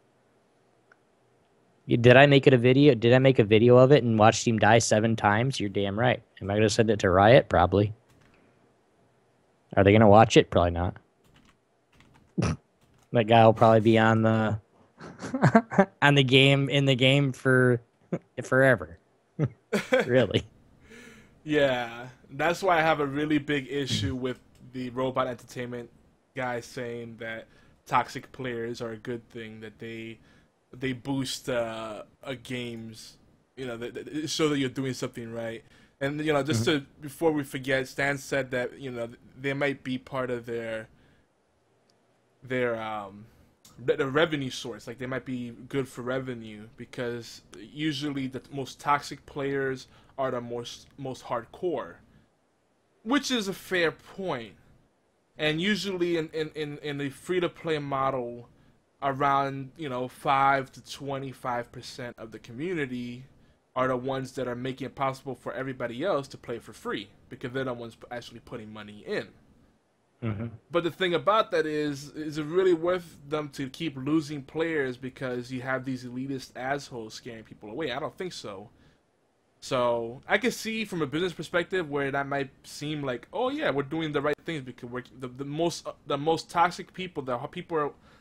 Did I make it a video? Did I make a video of it and watch him die 7 times? You're damn right. Am I going to send it to Riot? Probably. Are they going to watch it? Probably not. That guy will probably be on the on the game in the game for forever. Really. Yeah, that's why I have a really big issue with the Robot Entertainment guys saying that toxic players are a good thing, that they boost a game's, show that you're doing something right. And just to before we forget, Stan said that they might be part of their revenue source, like they might be good for revenue, because usually the most toxic players are the most hardcore, which is a fair point. And usually in the free-to-play model, around 5 to 25% of the community are the ones that are making it possible for everybody else to play for free, because they're the ones actually putting money in. But the thing about that is it really worth them to keep losing players because you have these elitist assholes scaring people away? I don't think so. So I can see from a business perspective where that might seem like, oh yeah, we're doing the right things because we're the most toxic people, that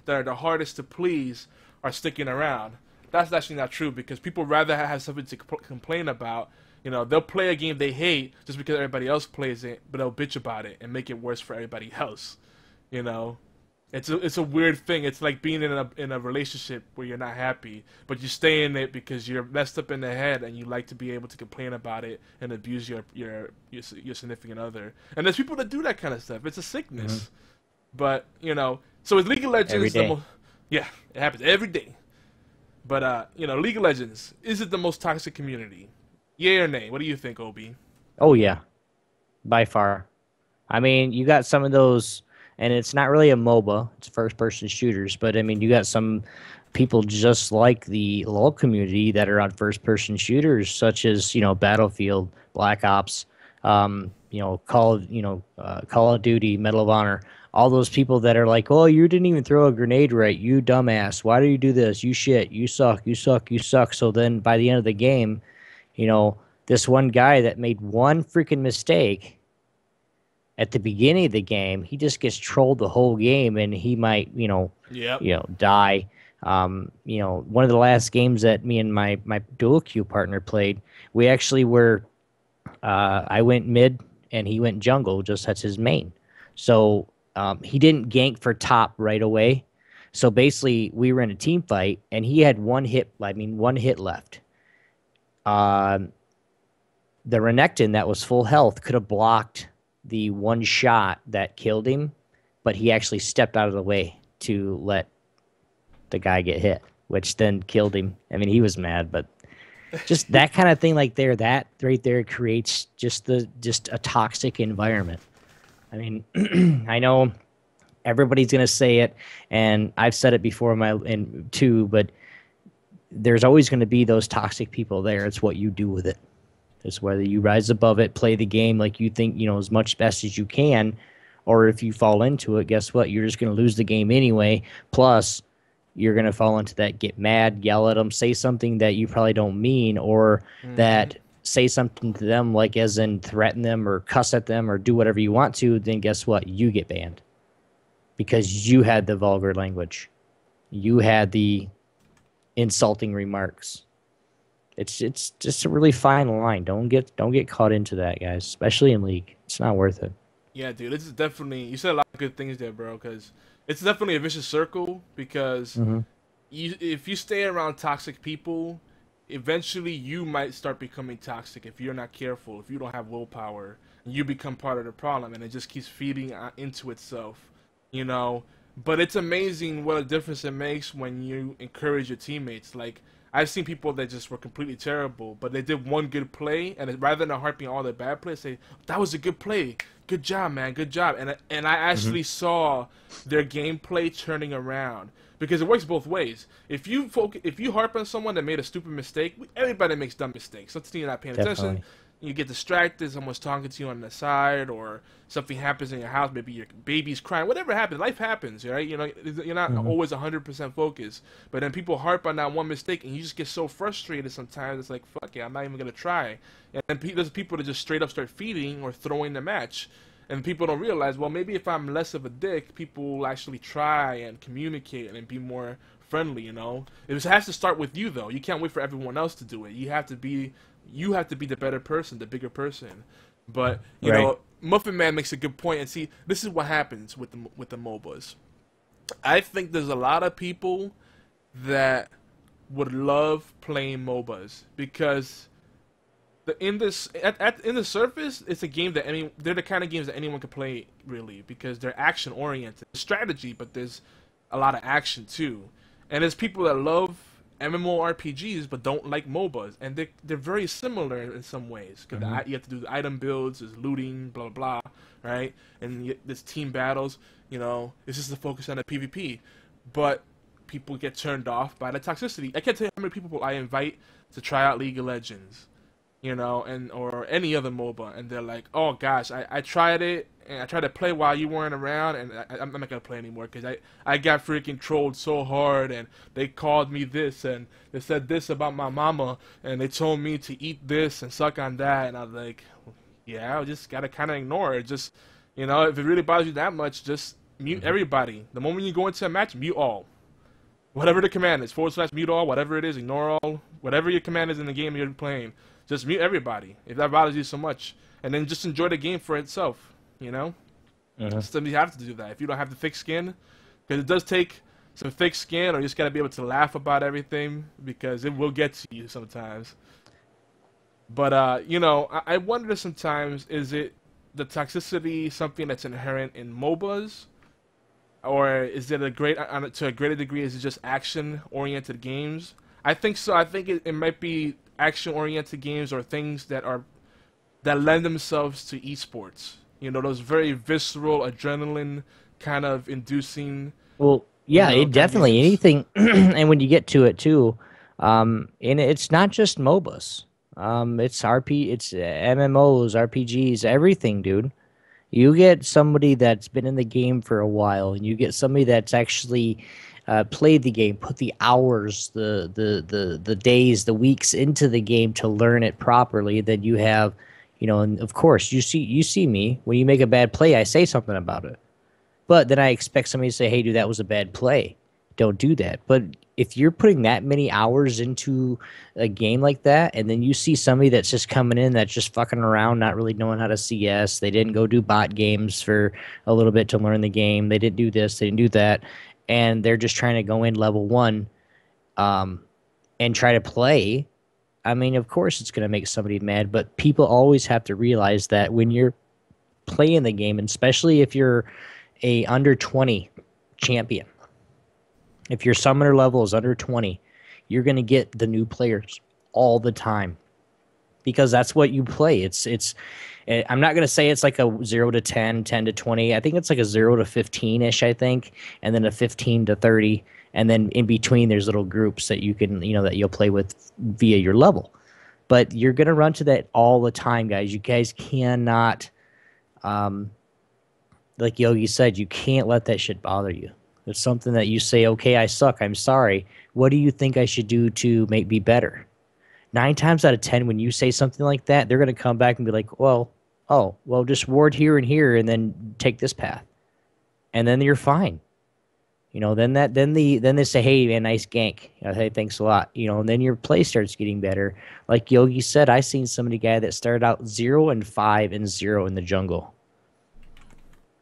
are the hardest to please, are sticking around. That's actually not true, because people rather have something to complain about. They'll play a game they hate just because everybody else plays it, but they'll bitch about it and make it worse for everybody else. It's a weird thing. It's like being in a relationship where you're not happy, but you stay in it because you're messed up in the head and you like to be able to complain about it and abuse your significant other. And there's people that do that kind of stuff. It's a sickness. But so is League of Legends yeah, it happens every day. But League of Legends, is it the most toxic community? Yay or nay? What do you think, Obi? Oh, yeah. By far. I mean, you got some of those, and it's not really a MOBA. It's first-person shooters. But, I mean, you got some people just like the LoL community that are on first-person shooters, such as, Battlefield, Black Ops, Call of Duty, Medal of Honor. All those people that are like, oh, you didn't even throw a grenade right, you dumbass. Why do you do this? You shit. You suck. You suck. You suck. So then by the end of the game, this one guy that made one freaking mistake at the beginning of the game, he just gets trolled the whole game, and he might, die. One of the last games that me and my dual queue partner played, we actually were, I went mid and he went jungle, just that's his main. So he didn't gank for top right away. So basically, we were in a team fight, and he had one hit left. The Renekton that was full health could have blocked the one shot that killed him, but he actually stepped out of the way to let the guy get hit, which then killed him. I mean, he was mad, but just that kind of thing that right there creates just a toxic environment. I mean, I know everybody's going to say it, and I've said it before too, but there's always going to be those toxic people there. It's what you do with it. It's whether you rise above it, play the game like you think, as much best as you can, or if you fall into it, guess what? You're just going to lose the game anyway. Plus, you're going to fall into that, get mad, yell at them, say something that you probably don't mean, or that say something to them like as in threaten them or cuss at them or do whatever you want to, then guess what? You get banned because you had the vulgar language. You had the insulting remarks. It's just a really fine line. Don't get caught into that, guys, especially in League. It's not worth it. Yeah, dude, this is definitely, you said a lot of good things there, bro, because it's definitely a vicious circle, because if you stay around toxic people, eventually you might start becoming toxic if you're not careful, if you don't have willpower, and you become part of the problem, and it just keeps feeding into itself you know. But it's amazing what a difference it makes when you encourage your teammates. Like, I've seen people that just were completely terrible, but they did one good play, and rather than harping all their bad plays, say, "That was a good play, good job, man, good job." And I actually saw their gameplay turning around, because it works both ways. If you harp on someone that made a stupid mistake, everybody makes dumb mistakes. Let's say you're not paying attention. You get distracted, someone's talking to you on the side, or something happens in your house, maybe your baby's crying, whatever happens, life happens, right? You know, you're not always 100% focused, but then people harp on that one mistake, and you just get so frustrated sometimes, it's like, fuck it, I'm not even going to try. And then there's people that just straight up start feeding or throwing the match, and people don't realize, well, maybe if I'm less of a dick, people will actually try and communicate and be more friendly, you know? It has to start with you, though. You can't wait for everyone else to do it. You have to be the better person, the bigger person. But you know, Muffin Man makes a good point. And see, this is what happens with the MOBAs. I think there's a lot of people that would love playing MOBAs because in the surface, it's a game that they're the kind of games that anyone can play, really, because they're action oriented. Strategy, but there's a lot of action too. And there's people that love MMORPGs but don't like MOBAs, and they're very similar in some ways, because you have to do the item builds, there's looting, blah blah blah, right? And there's team battles, you know. It's just the focus on the PvP, but people get turned off by the toxicity. I can't tell you how many people I invite to try out League of Legends, you know, or any other MOBA, and they're like, oh gosh, I tried it, and I tried to play while you weren't around, and I'm not gonna play anymore because I got freaking trolled so hard, and they called me this, and they said this about my mama, and they told me to eat this and suck on that, and I was like, yeah, I just gotta kind of ignore it. Just, you know, if it really bothers you that much, just mute everybody. The moment you go into a match, mute all. Whatever the command is, / mute all, whatever it is, ignore all, whatever your command is in the game you're playing, just mute everybody if that bothers you so much, and then just enjoy the game for itself. You know, sometimes you have to do that if you don't have the thick skin, because it does take some thick skin, or you just gotta be able to laugh about everything, because it will get to you sometimes. But you know, I wonder sometimes, is it the toxicity something that's inherent in MOBAs, or is it to a greater degree, is it just action-oriented games? I think so. I think it might be action-oriented games, or things that lend themselves to esports. You know, those very visceral, adrenaline kind of inducing. Well, yeah, it definitely anything. And when you get to it too, and it's not just MOBAs. It's it's MMOs, RPGs, everything, dude. You get somebody that's been in the game for a while, and you get somebody that's actually played the game, put the hours, the days, the weeks into the game to learn it properly. Then you have, you know, and of course you see me when you make a bad play, I say something about it. But then I expect somebody to say, "Hey, dude, that was a bad play. Don't do that." But if you're putting that many hours into a game like that, and then you see somebody that's just coming in, that's just fucking around, not really knowing how to CS, they didn't go do bot games for a little bit to learn the game, they didn't do this, they didn't do that, and they're just trying to go in level 1 and try to play, I mean, of course it's going to make somebody mad, but people always have to realize that when you're playing the game, and especially if you're a under 20 champion, if your summoner level is under 20, you're going to get the new players all the time, because that's what you play. I'm not going to say it's like a 0 to 10, 10 to 20. I think it's like a 0 to 15-ish, I think, and then a 15 to 30. And then in between, there's little groups that you can, you know, that you'll play with via your level. But you're going to run to that all the time, guys. You guys cannot, like Yogi said, you can't let that shit bother you. It's something that you say, okay, I suck, I'm sorry. What do you think I should do to make me better? 9 times out of 10, when you say something like that, they're going to come back and be like, well, just ward here and here, and then take this path, and then you're fine. You know, then they say, hey, man, nice gank. Hey, thanks a lot. You know, and then your play starts getting better. Like Yogi said, I seen somebody guy that started out 0 and 5 and 0 in the jungle.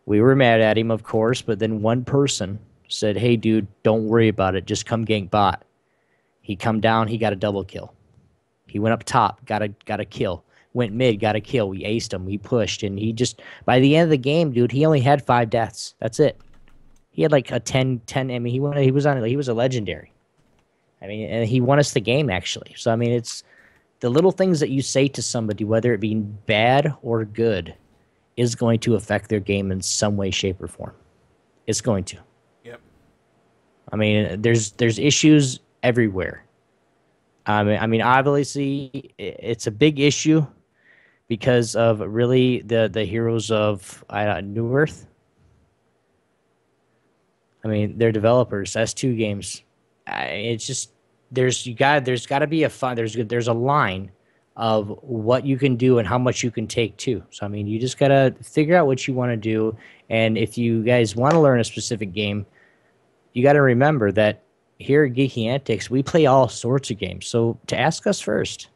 We were mad at him, of course, but then one person said, hey, dude, don't worry about it. Just come gank bot. He come down, he got a double kill. He went up top, got a kill. Went mid, got a kill. We aced him. We pushed, and he just, by the end of the game, dude, he only had 5 deaths. That's it. He had like a 10. I mean, he was a legendary. I mean, and he won us the game actually. So I mean, it's the little things that you say to somebody, whether it be bad or good, is going to affect their game in some way, shape, or form. It's going to. Yep. I mean, there's issues everywhere. I mean, obviously, it's a big issue because of really the heroes of New Earth. I mean, they're developers. S2 games. It's just there's got to be a fun. There's a line of what you can do and how much you can take too. So I mean, you just gotta figure out what you want to do, and if you guys want to learn a specific game, you got to remember that here at Geeky Antics, we play all sorts of games. So to ask us first.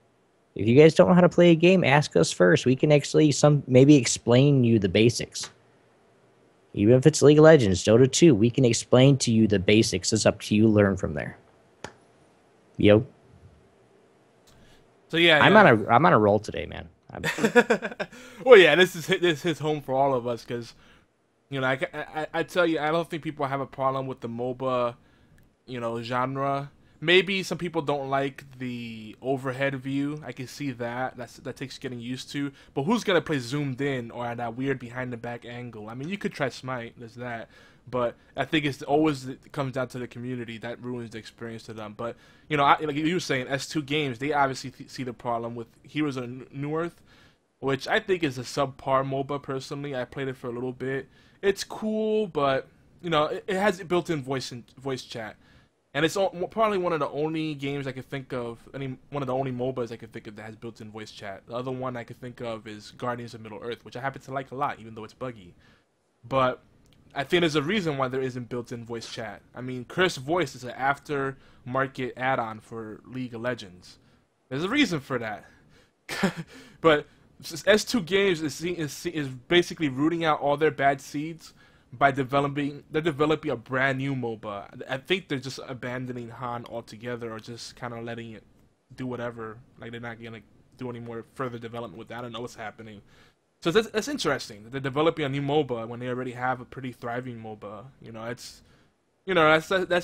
If you guys don't know how to play a game, ask us first. We can actually maybe explain you the basics. Even if it's League of Legends, Dota 2, we can explain to you the basics. It's up to you. Learn from there. Yo. So yeah, I'm on a roll today, man. Well, yeah, this is home for all of us because, you know, I tell you, I don't think people have a problem with the MOBA, you know, genre. Maybe some people don't like the overhead view. I can see that. That takes getting used to. But who's gonna play zoomed in or at that weird behind the back angle? I mean, you could try Smite. There's that. But I think it comes down to the community that ruins the experience to them. But you know, like you were saying, S2 games, they obviously see the problem with Heroes of New Earth, which I think is a subpar MOBA. Personally, I played it for a little bit. It's cool, but you know, it has built-in voice chat. And it's probably one of the only games I could think of, one of the only MOBAs I could think of that has built-in voice chat. The other one I could think of is Guardians of Middle-earth, which I happen to like a lot, even though it's buggy. But I think there's a reason why there isn't built-in voice chat. I mean, Curse Voice is an after-market add-on for League of Legends. There's a reason for that. But S2 Games is basically rooting out all their bad seeds by developing a brand new MOBA. I think they're just abandoning Han altogether, or just kind of letting it do whatever. Like they're not gonna do any more further development with that. I don't know what's happening. So that's interesting. They're developing a new MOBA when they already have a pretty thriving MOBA. That's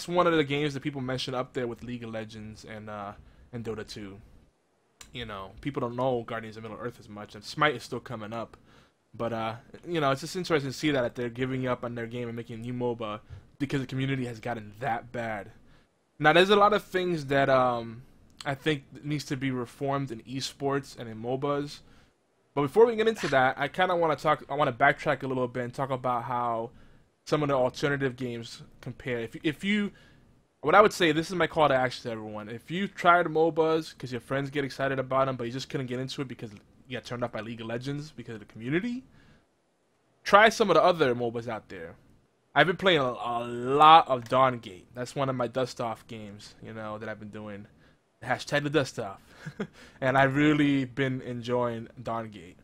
one of the games that people mention up there with League of Legends and Dota 2. You know, people don't know Guardians of Middle-earth as much, and Smite is still coming up. But, you know, it's just interesting to see that they're giving up on their game and making a new MOBA because the community has gotten that bad. Now, there's a lot of things that I think needs to be reformed in esports and in MOBAs. But before we get into that, I kind of want to backtrack a little bit and talk about how some of the alternative games compare. What I would say, this is my call to action to everyone. If you tried MOBAs because your friends get excited about them, but you just couldn't get into it because you got turned off by League of Legends because of the community, try some of the other MOBAs out there. I've been playing a lot of Dawngate. That's one of my dust-off games, you know, that I've been doing. Hashtag the dust-off. And I've really been enjoying Dawngate.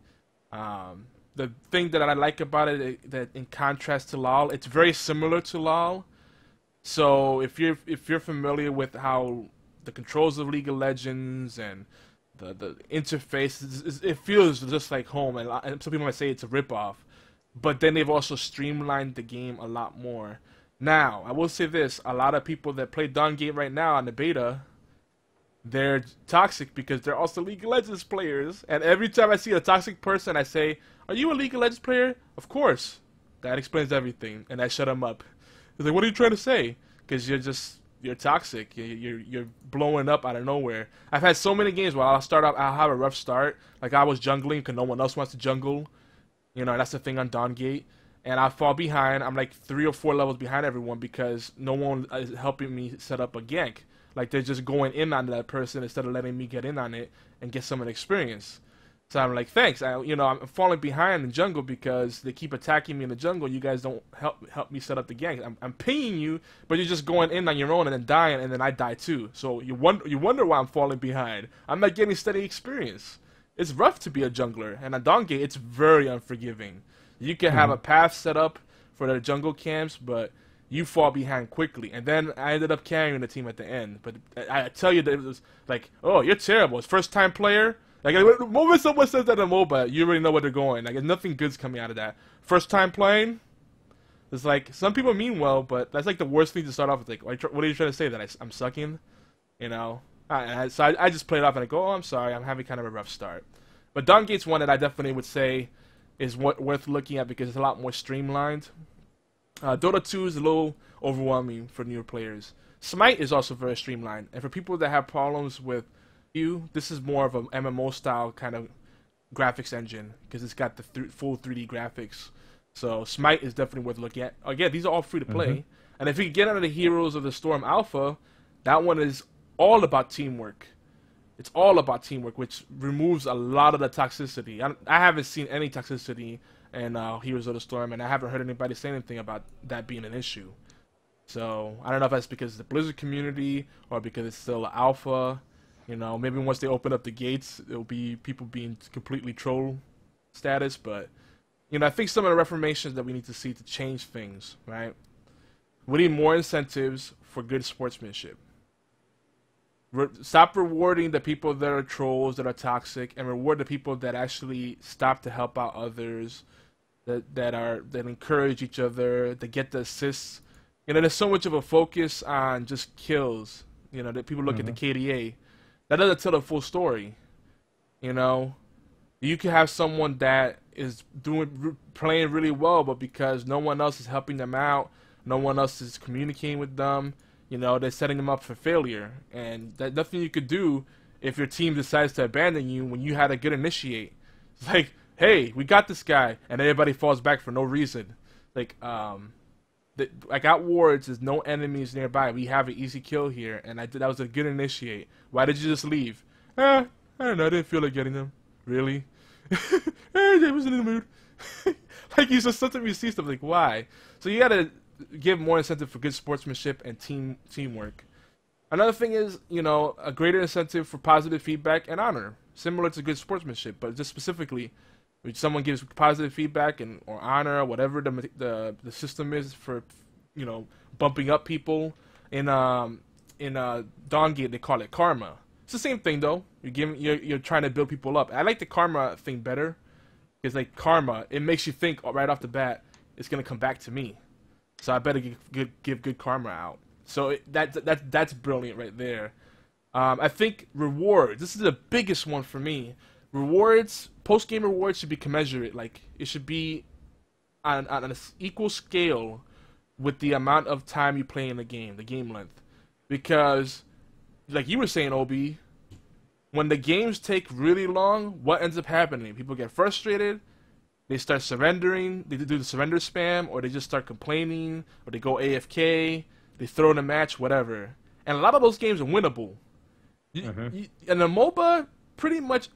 The thing that I like about it, that in contrast to LoL, it's very similar to LoL. So if you're familiar with how the controls of League of Legends and the interface, it feels just like home, and some people might say it's a ripoff, but then they've also streamlined the game a lot more. Now, I will say this, a lot of people that play Dawngate right now on the beta, they're toxic because they're also League of Legends players, and every time I see a toxic person, I say, are you a League of Legends player? Of course. That explains everything, and I shut them up. They're like, what are you trying to say? Because you're toxic. You're blowing up out of nowhere. I've had so many games where I'll have a rough start. Like I was jungling because no one else wants to jungle. You know, that's the thing on Dawngate. And I fall behind. I'm like 3 or 4 levels behind everyone because no one is helping me set up a gank. Like they're just going in on that person instead of letting me get in on it and get some of the experience. So I'm like, thanks. I'm falling behind in jungle because they keep attacking me in the jungle. You guys don't help me set up the gank. I'm pinging you, but you're just going in on your own and then dying, and then I die too. So you wonder why I'm falling behind. I'm not getting steady experience. It's rough to be a jungler, and on Dawngate, it's very unforgiving. You can have a path set up for the jungle camps, but you fall behind quickly. And then I ended up carrying the team at the end. But I tell you that it was like, oh, you're terrible. It's first-time player. Like, the moment someone says that in MOBA, you already know where they're going. Like, nothing good's coming out of that. First time playing, It's like some people mean well, but that's like the worst thing to start off with. Like, what are you trying to say, that I'm sucking? You know. So I just play it off and I go, oh, I'm sorry, I'm having kind of a rough start. But Dawn Gate's one that I definitely would say is worth looking at because it's a lot more streamlined. Dota 2 is a little overwhelming for newer players. Smite is also very streamlined, and for people that have problems with this is more of an MMO style kind of graphics engine because it's got the full 3D graphics. So Smite is definitely worth looking at. Again, these are all free to play, and if you get into the Heroes of the Storm Alpha, that one is all about teamwork. It's all about teamwork, which removes a lot of the toxicity. I haven't seen any toxicity in Heroes of the Storm, and I haven't heard anybody say anything about that being an issue. So I don't know if that's because it's the Blizzard community or because it's still an alpha. You know, maybe once they open up the gates, it'll be people being completely troll status. But, you know, I think some of the reformations that we need to see to change things, right? We need more incentives for good sportsmanship. Stop rewarding the people that are trolls, that are toxic, and reward the people that actually stop to help out others, that encourage each other, that get the assists. You know, there's so much of a focus on just kills. You know, that people look at the KDA. That doesn't tell the full story. You know, you can have someone that is playing really well, but because no one else is helping them out, no one else is communicating with them, you know, they're setting them up for failure. And there's nothing you could do if your team decides to abandon you when you had a good initiate. It's like, hey, we got this guy, and everybody falls back for no reason. Like, like at Wards, there's no enemies nearby. We have an easy kill here, and that was a good initiate. Why did you just leave? I don't know. I didn't feel like getting them. Really? I wasn't in the mood. Like, you just sometimes see stuff like, why? So you gotta give more incentive for good sportsmanship and teamwork. Another thing is, you know, a greater incentive for positive feedback and honor, similar to good sportsmanship, but just specifically, if someone gives positive feedback or honor, or whatever the system is for, you know, bumping up people. In Dawn Gate, they call it karma. It's the same thing though. You're trying to build people up. I like the karma thing better because, like, karma, it makes you think right off the bat it's gonna come back to me. So I better give good karma out. So that's brilliant right there. I think rewards. This is the biggest one for me. Rewards, post-game rewards should be commensurate. Like, it should be on an equal scale with the amount of time you play in the game length. Because, like you were saying, Obi, when the games take really long, what ends up happening? People get frustrated. They start surrendering, they do the surrender spam, or they just start complaining, or they go AFK, they throw in a match, whatever. And a lot of those games are winnable. And a MOBA, pretty much,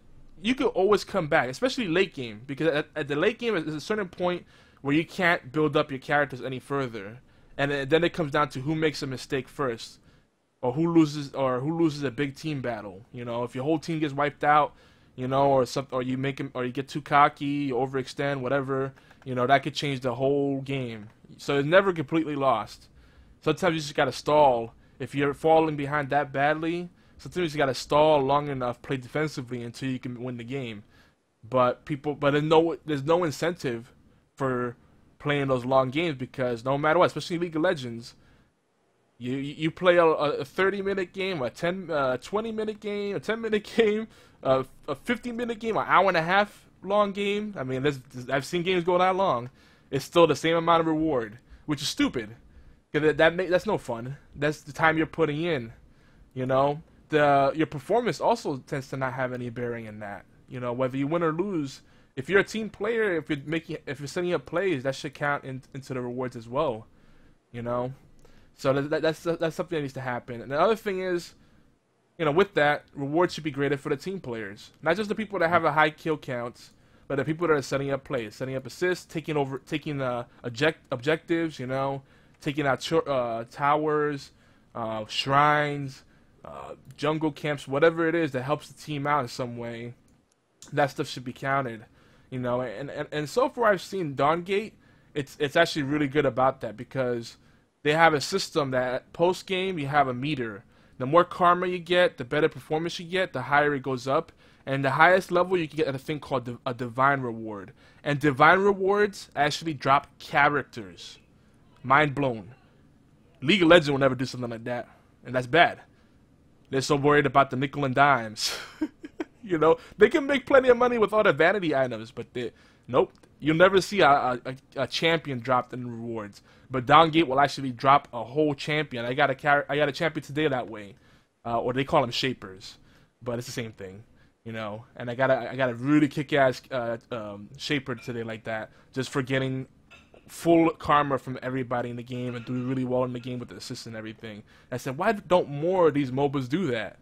you could always come back, especially late game, because at the late game, there's a certain point where you can't build up your characters any further. And then it comes down to who makes a mistake first, or who loses a big team battle. You know, if your whole team gets wiped out, you know, or you get too cocky, you overextend, whatever, you know, that could change the whole game. So it's never completely lost. Sometimes you just gotta stall. If you're falling behind that badly, sometimes you gotta stall long enough, play defensively until you can win the game. But there's no incentive for playing those long games because no matter what, especially League of Legends, you play a 30-minute game, a 20-minute game, a 10-minute game, a 15-minute game, an hour and a half long game. I mean, I've seen games go that long. It's still the same amount of reward, which is stupid. Because that's no fun. That's the time you're putting in. You know, your performance also tends to not have any bearing in that. You know, whether you win or lose, if you're a team player, if you're setting up plays, that should count into the rewards as well. You know. So that's something that needs to happen. And the other thing is, you know, with that, rewards should be graded for the team players. Not just the people that have a high kill counts, but the people that are setting up plays, setting up assists, taking objectives, you know, taking out towers, shrines, jungle camps, whatever it is that helps the team out in some way. That stuff should be counted. You know, and so far I've seen Dawn Gate, it's actually really good about that because they have a system that post-game you have a meter. The more karma you get, the better performance you get, the higher it goes up. And the highest level you can get a thing called a divine reward. And divine rewards actually drop characters. mind blown. League of Legends will never do something like that, and that's bad. They're so worried about the nickel and dimes. You know, they can make plenty of money with all the vanity items, but nope. You'll never see a champion dropped in rewards. But Downgate will actually drop a whole champion. I got a champion today that way, or they call them shapers, but it's the same thing, you know. And I got a really kick-ass shaper today like that, just for getting full karma from everybody in the game and doing really well in the game with the assists and everything. I said, why don't more of these MOBAs do that?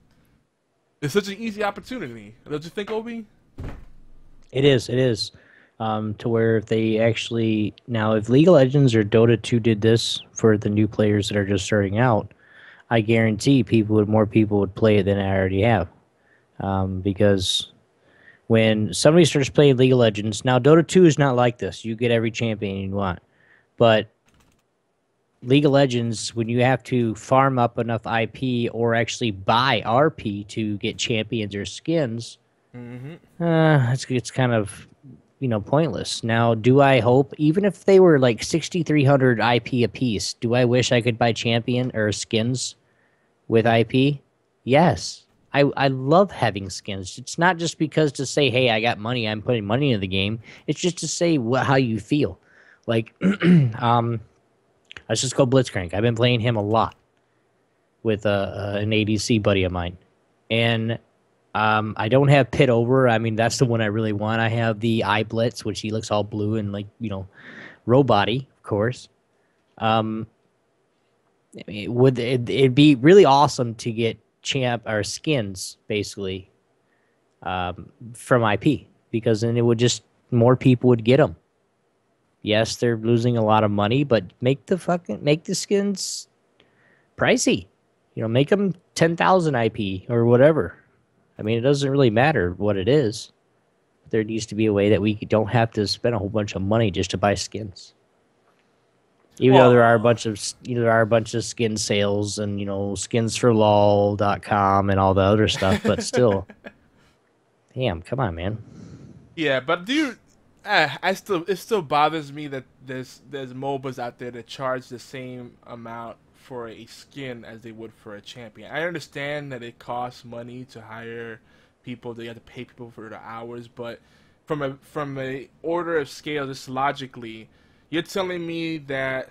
It's such an easy opportunity. Don't you think, Obi? It is. It is. To where if they actually now, if League of Legends or Dota 2 did this for the new players that are just starting out, I guarantee more people would play it than I already have. Because when somebody starts playing League of Legends, now Dota 2 is not like this. You get every champion you want, but League of Legends, when you have to farm up enough IP or actually buy RP to get champions or skins, it's kind of, you know, pointless. Now, do I hope, even if they were like 6,300 IP apiece, do I wish I could buy champion or skins with IP? Yes. I love having skins. It's not just because to say, hey, I got money, I'm putting money into the game. It's just to say how you feel. Like, let's just go Blitzcrank. I've been playing him a lot with an ADC buddy of mine. And I don't have Pit Over. I mean, that's the one I really want. I have the Eye Blitz, which he looks all blue and, like, you know, robot-y, of course. It'd be really awesome to get champ or skins, basically, from IP, because then it would just, more people would get them. Yes, they're losing a lot of money, but make the skins pricey. You know, make them 10,000 IP or whatever. I mean, it doesn't really matter what it is. There needs to be a way that we don't have to spend a whole bunch of money just to buy skins. Even though there are a bunch of skin sales and, you know, skinsforlol.com and all the other stuff, but still, damn, come on, man. Yeah, but dude, it still bothers me that there's MOBAs out there that charge the same amount for a skin as they would for a champion. I understand that it costs money to hire people, that you have to pay people for the hours, but from a order of scale, just logically, you're telling me that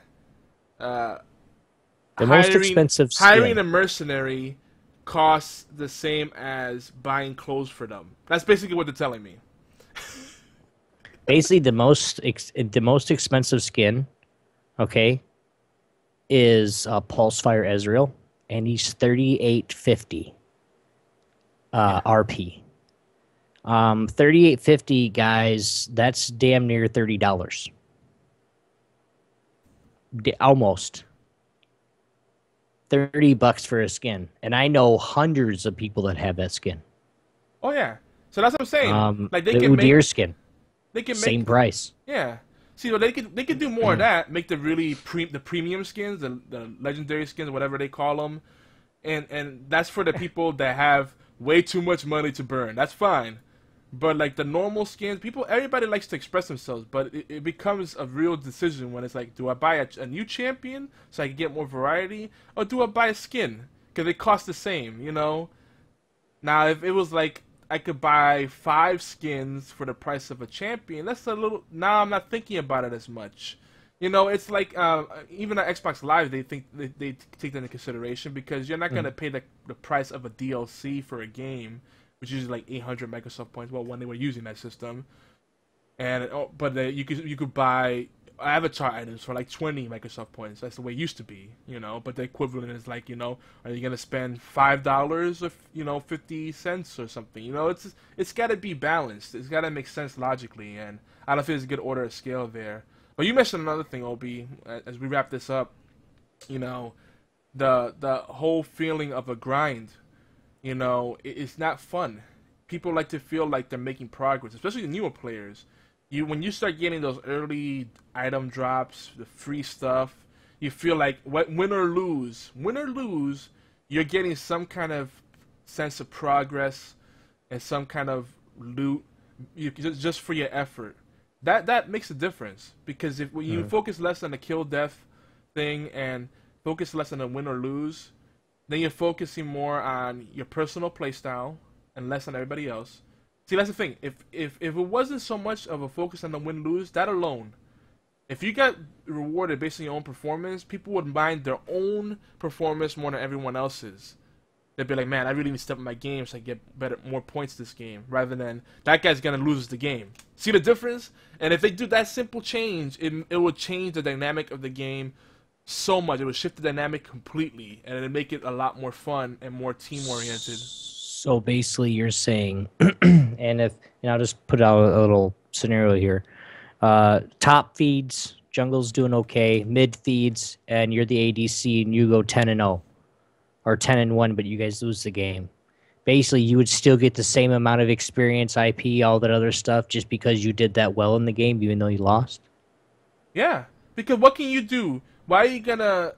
most expensive skin. Hiring a mercenary costs the same as buying clothes for them. That's basically what they're telling me. Basically, the most expensive skin, okay, is Pulsefire Ezreal, and he's 3850 RP. 3850, guys. That's damn near $30. Almost $30 for a skin, and I know hundreds of people that have that skin. Oh yeah, so that's what I'm saying. Like they the can Udyr make skin. They can same make, price. Yeah. See, well, they could do more of that. Make the really the premium skins, the legendary skins, whatever they call them, and that's for the people that have way too much money to burn. That's fine. But like the normal skins, everybody likes to express themselves, but it becomes a real decision when it's like, do I buy a new champion so I can get more variety, or do I buy a skin because it costs the same, you know? Now, if it was like I could buy 5 skins for the price of a champion, that's a little. Now I'm not thinking about it as much. You know, it's like even on Xbox Live, they think they take that into consideration because you're not gonna pay the price of a DLC for a game, which is like 800 Microsoft points. Well, when they were using that system, and you could buy avatar items for like 20 Microsoft points. That's the way it used to be, you know. But the equivalent is like, you know, are you gonna spend $5 or, you know, 50 cents or something? You know, it's got to be balanced. It's got to make sense logically, and I don't feel there's a good order of scale there. But you mentioned another thing, Obi, as we wrap this up. You know, the whole feeling of a grind. You know, it's not fun. People like to feel like they're making progress, especially the newer players. When you start getting those early item drops, the free stuff, you feel like win or lose, you're getting some kind of sense of progress and some kind of loot just for your effort. That makes a difference, because when you focus less on the kill death thing and focus less on a win or lose, then you're focusing more on your personal play style and less on everybody else. See, that's the thing. If it wasn't so much of a focus on the win lose, that alone, if you got rewarded based on your own performance, people would mind their own performance more than everyone else's. They'd be like, man, I really need to step up my game so I get more points this game, rather than that guy's gonna lose the game. See the difference? And if they do that simple change, it will change the dynamic of the game so much. It would shift the dynamic completely, and it'd make it a lot more fun and more team oriented. So basically, you're saying, and I'll just put out a little scenario here. Top feeds, jungle's doing okay. Mid feeds, and you're the ADC, and you go 10-0, or 10-1, but you guys lose the game. Basically, you would still get the same amount of experience, IP, all that other stuff, just because you did that well in the game, even though you lost. Yeah, because what can you do? Why are you gonna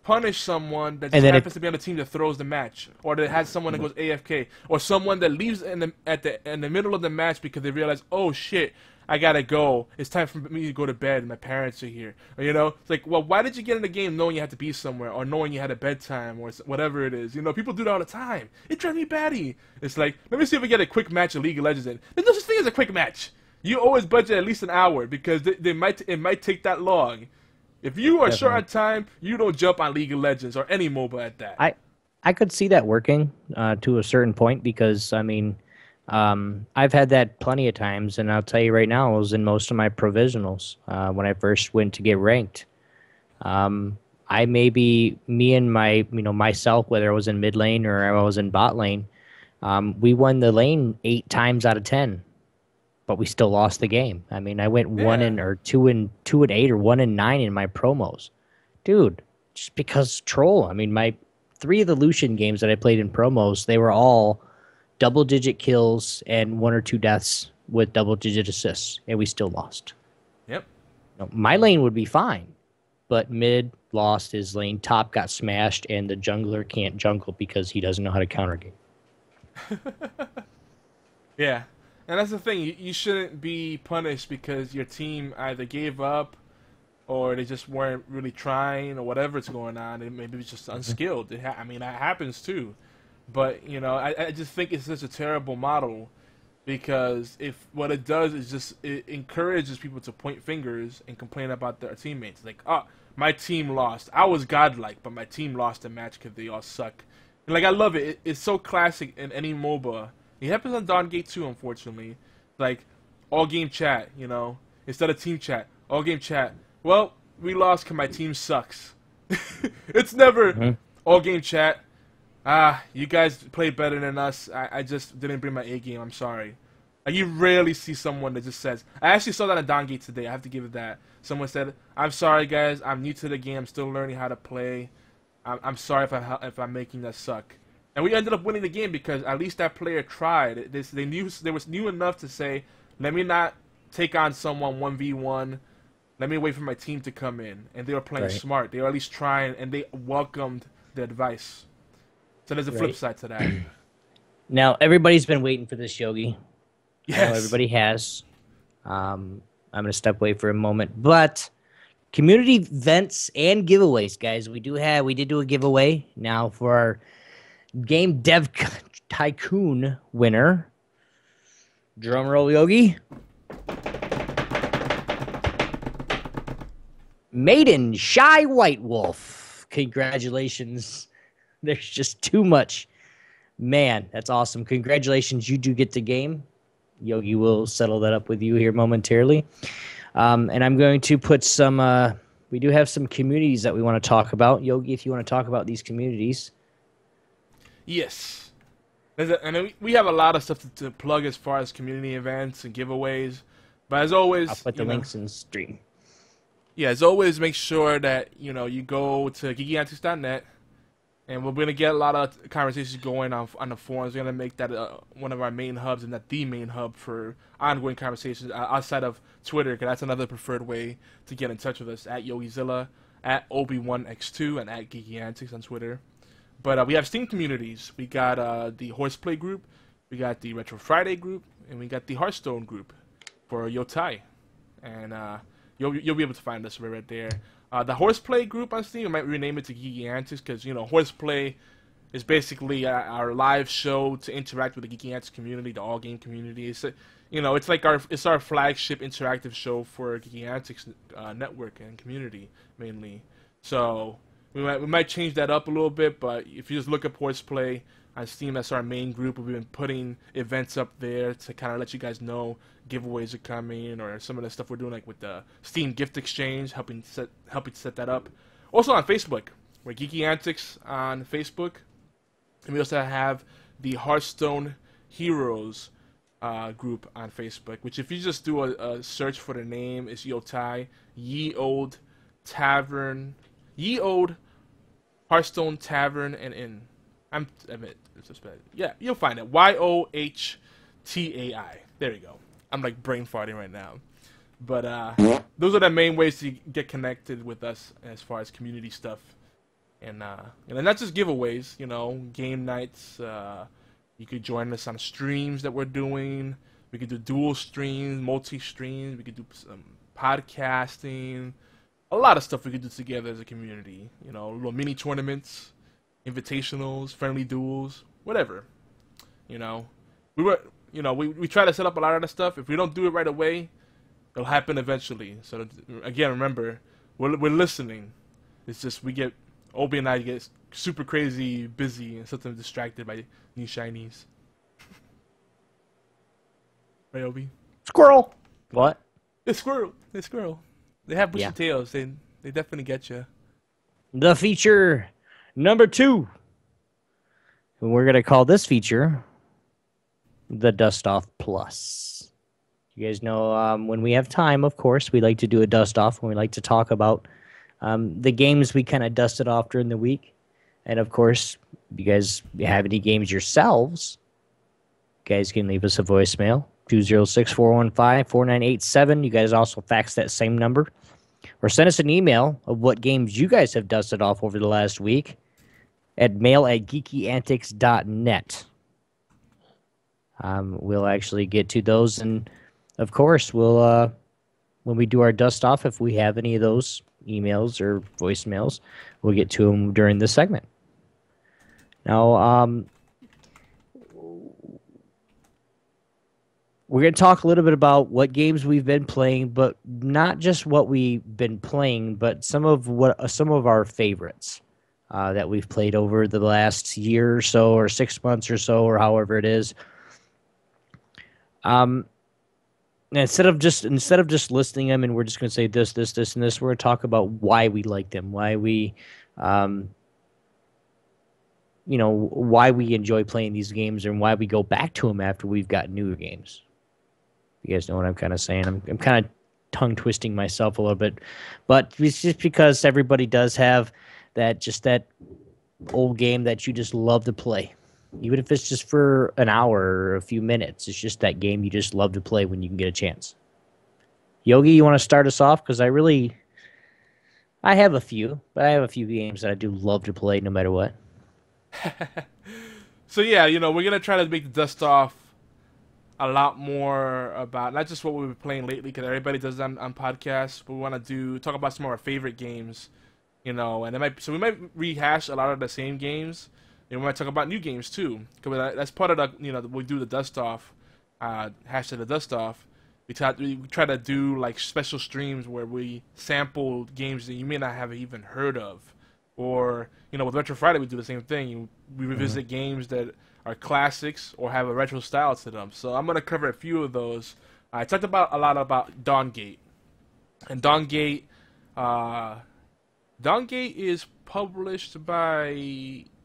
punish someone that just happens to be on the team that throws the match, or that has someone that goes AFK, or someone that leaves in the middle of the match because they realize, oh shit, I gotta go. It's time for me to go to bed. My parents are here. Or, it's like, well, why did you get in the game knowing you had to be somewhere, or knowing you had a bedtime, or whatever it is? People do that all the time. It drives me batty. It's like, let me see if we get a quick match of League of Legends in. There's no such thing as a quick match. You always budget at least an hour because it might take that long. If you are short on time, you don't jump on League of Legends or any MOBA at that. I could see that working to a certain point because, I've had that plenty of times, and I'll tell you right now, I was in most of my provisionals when I first went to get ranked. I maybe, me and myself, whether I was in mid lane or I was in bot lane, we won the lane 8 times out of 10. But we still lost the game. I went 2-8 or 1-9 in my promos. Dude, just because troll. My 3 of the Lucian games that I played in promos, they were all double-digit kills and 1 or 2 deaths with double-digit assists, and we still lost. Yep. My lane would be fine, but mid lost his lane, top got smashed, and the jungler can't jungle because he doesn't know how to counter game. Yeah. And that's the thing, you shouldn't be punished because your team either gave up or they just weren't really trying or whatever's going on. Maybe it's just unskilled. That happens too. But, I just think it's such a terrible model because if what it does is just it encourages people to point fingers and complain about their teammates. Like, oh, my team lost. I was godlike, but my team lost the match because they all suck. And, I love it. It's so classic in any MOBA. It happens on Dawn Gate too, unfortunately. Like, all game chat, instead of team chat, all game chat. Well, we lost because my team sucks. It's never all game chat. You guys played better than us. I just didn't bring my A game. I'm sorry. You rarely see someone that just says. I actually saw that on Dawn Gate today. I have to give it that. Someone said, "I'm sorry, guys. I'm new to the game. I'm still learning how to play. I'm sorry if I'm making that suck." And we ended up winning the game because at least that player tried. They knew they was new enough to say, "Let me not take on someone 1v1. Let me wait for my team to come in." And they were playing smart. They were at least trying, and they welcomed the advice. So there's a flip side to that. Now everybody's been waiting for this, Yogi. Yes, I know everybody has. I'm gonna step away for a moment, but community events and giveaways, guys. We did do a giveaway now for our Game Dev Tycoon winner. Drum roll, Yogi. Maiden Shy White Wolf. Congratulations. There's just too much. Man, that's awesome. Congratulations. You do get the game. Yogi will settle that up with you here momentarily. And I'm going to put some, we do have some communities that we want to talk about. Yogi, if you want to talk about these communities. Yes. And we have a lot of stuff to plug as far as community events and giveaways. But as always, I'll put the links in the stream. Yeah, as always, make sure that you go to geekyantics.net, and we're gonna get a lot of conversations going on the forums. We're gonna make that one of our main hubs, and not the main hub for ongoing conversations outside of Twitter, because that's another preferred way to get in touch with us at Yogizilla, at Obi1X2, and at geekyantics on Twitter. But we have Steam communities. We got the HorsePLAY group, we got the Retro Friday group, and we got the Hearthstone group for Yotai. And you'll be able to find us right there. The Horseplay group on Steam, I might rename it to Geeky Antics because, you know, Horseplay is basically our live show to interact with the Geeky Antics community, the all game community. It's, you know, it's like it's our flagship interactive show for Geeky Antics network and community mainly. So we might change that up a little bit, but if you just look up Horseplay on Steam, that's our main group. We've been putting events up there to kind of let you guys know giveaways are coming, or some of the stuff we're doing, like with the Steam gift exchange, helping set that up. Also on Facebook, we're Geeky Antics on Facebook, and we also have the Hearthstone Heroes group on Facebook. Which, if you just do a search for the name, is Ye Old Tavern, Ye Old Hearthstone Tavern and Inn. Yeah, you'll find it. YOHTAI. There you go. I'm like brain farting right now. But those are the main ways to get connected with us as far as community stuff. And not just giveaways, you know, game nights. You could join us on streams that we're doing. We could do dual streams, multi-streams. We could do some podcasting. A lot of stuff we could do together as a community. You know, little mini tournaments, invitationals, friendly duels, whatever. You know, we try to set up a lot of that stuff. If we don't do it right away, it'll happen eventually. So again, remember, we're listening. It's just Obi and I get super crazy busy and sometimes distracted by new shinies. Right, Obi? Squirrel. What? It's squirrel. It's squirrel. They have bushy tails. They definitely get you. The feature number 2. And we're gonna call this feature the Dust Off Plus. You guys know when we have time, of course, we like to do a dust off when we like to talk about the games we kind of dusted off during the week. And of course, if you guys have any games yourselves, you guys can leave us a voicemail, 206-415-4987. You guys also fax that same number. Or send us an email of what games you guys have dusted off over the last week at mail@geekyantics.net. We'll actually get to those, and of course, we'll when we do our dust off, if we have any of those emails or voicemails, we'll get to them during this segment. Now, we're going to talk a little bit about what games we've been playing, but not just what we've been playing, but some of our favorites that we've played over the last year or so, or 6 months or so, or however it is. Instead of just listing them, and we're just going to say this, and this, we're going to talk about why we like them, why we, why we enjoy playing these games, and why we go back to them after we've got newer games. You guys know what I'm kind of saying. I'm kind of tongue twisting myself a little bit, but it's just because everybody does have that old game that you just love to play. Even if it's just for an hour or a few minutes, it's just that game you just love to play when you can get a chance. Yogi, you want to start us off? Because I have a few, but I have a few games that I do love to play no matter what. So yeah, we're going to try to make the dust off a lot more about not just what we've been playing lately, because everybody does that on podcasts, but we want to talk about some of our favorite games, and we might rehash a lot of the same games. And we might talk about new games too, because that's part of the we do the dust off, hashtag the dust off. We try to do like special streams where we sample games that you may not have even heard of, or with Retro Friday we do the same thing. We revisit games that are classics or have a retro style to them. So I'm gonna cover a few of those. I talked a lot about Dawngate, and Dawngate is published by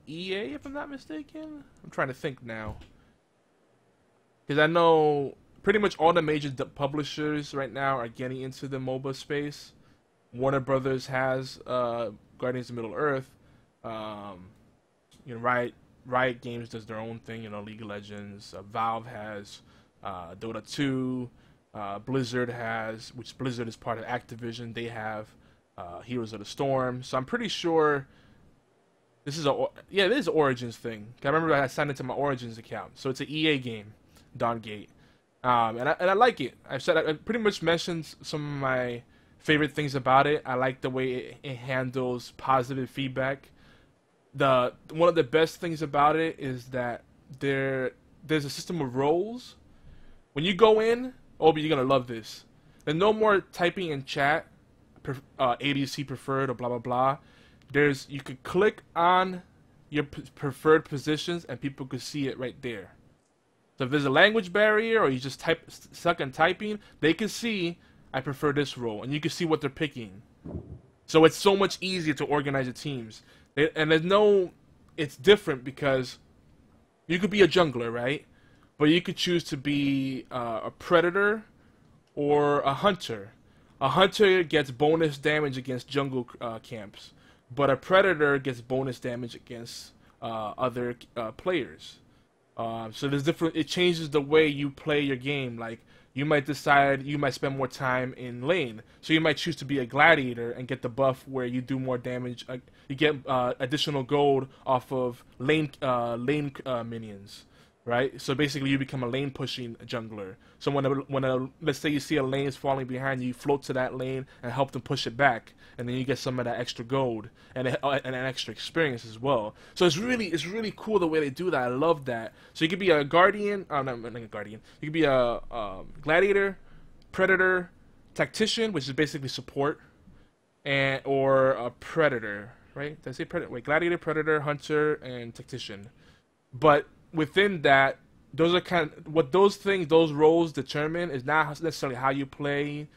EA, if I'm not mistaken. I'm trying to think now, because I know pretty much all the major publishers right now are getting into the MOBA space. Warner Brothers has Guardians of Middle Earth. Riot Games does their own thing. League of Legends. Valve has Dota 2. Blizzard has, which Blizzard is part of Activision. They have Heroes of the Storm. So I'm pretty sure. This is it is an Origins thing. I remember I signed into my Origins account, so it's an EA game, Dawngate, and I like it. I pretty much mentioned some of my favorite things about it. I like the way it handles positive feedback. One of the best things about it is that there's a system of roles. When you go in, Obi, you're gonna love this. There's no more typing in chat, ABC preferred or blah blah blah. You could click on your preferred positions and people could see it right there. So if there's a language barrier or you just stuck on typing, they can see I prefer this role, and you can see what they're picking. So it's so much easier to organize the teams. It's different because you could be a jungler, right? But you could choose to be a predator or a hunter. A hunter gets bonus damage against jungle camps, but a predator gets bonus damage against other players. So there's different. It changes the way you play your game. Like you might decide you might spend more time in lane, so you might choose to be a gladiator and get the buff where you do more damage. You get additional gold off of lane minions. Right, so basically you become a lane pushing jungler. So let's say you see a lane is falling behind you, float to that lane and help them push it back, and then you get some of that extra gold and an extra experience as well. So it's really cool the way they do that. I love that. So you could be a guardian, not a guardian. You could be a gladiator, predator, tactician, which is basically support, or a predator. Right? Did I say predator? Wait, gladiator, predator, hunter, and tactician. But within that, those are what those roles determine is not necessarily how you play,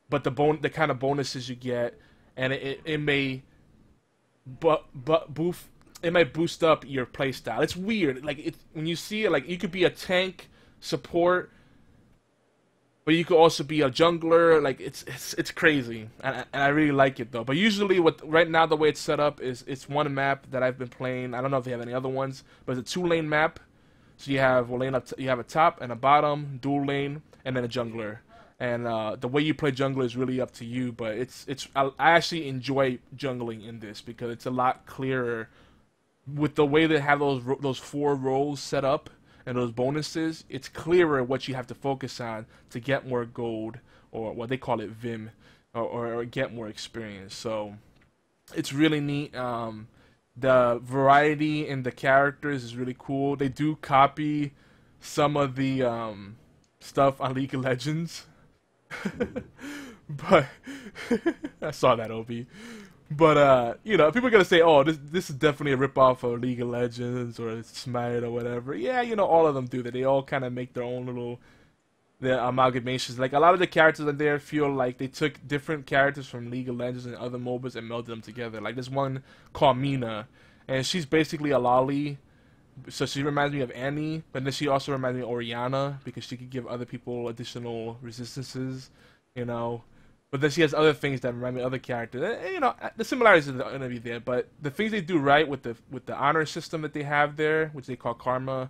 but the kind of bonuses you get, and it may boost up your play style. It's weird, like when you see it, like you could be a tank, support, but you could also be a jungler. Like it's crazy, and I really like it though. But usually, right now the way it's set up is it's one map that I've been playing. I don't know if they have any other ones, but it's a 2-lane map. So you have you have a top and a bottom, dual lane, and then a jungler. And the way you play jungler is really up to you. But I actually enjoy jungling in this because it's a lot clearer with the way they have those 4 roles set up. And those bonuses, it's clearer what you have to focus on to get more gold, or what they call it Vim, or get more experience. So it's really neat. The variety in the characters is really cool. They do copy some of the stuff on League of Legends. But I saw that, Obi. But people are gonna say, "Oh, this is definitely a ripoff of League of Legends or Smite or whatever." Yeah, all of them do that. They all kind of make their own little amalgamations. Like a lot of the characters in there feel like they took different characters from League of Legends and other MOBAs and melded them together. Like this one called Mina, and she's basically a lolly. So she reminds me of Annie, but then she also reminds me of Orianna because she could give other people additional resistances, But then she has other things that remind me of other characters. The similarities are going to be there, but the things they do right with the honor system that they have there, which they call karma,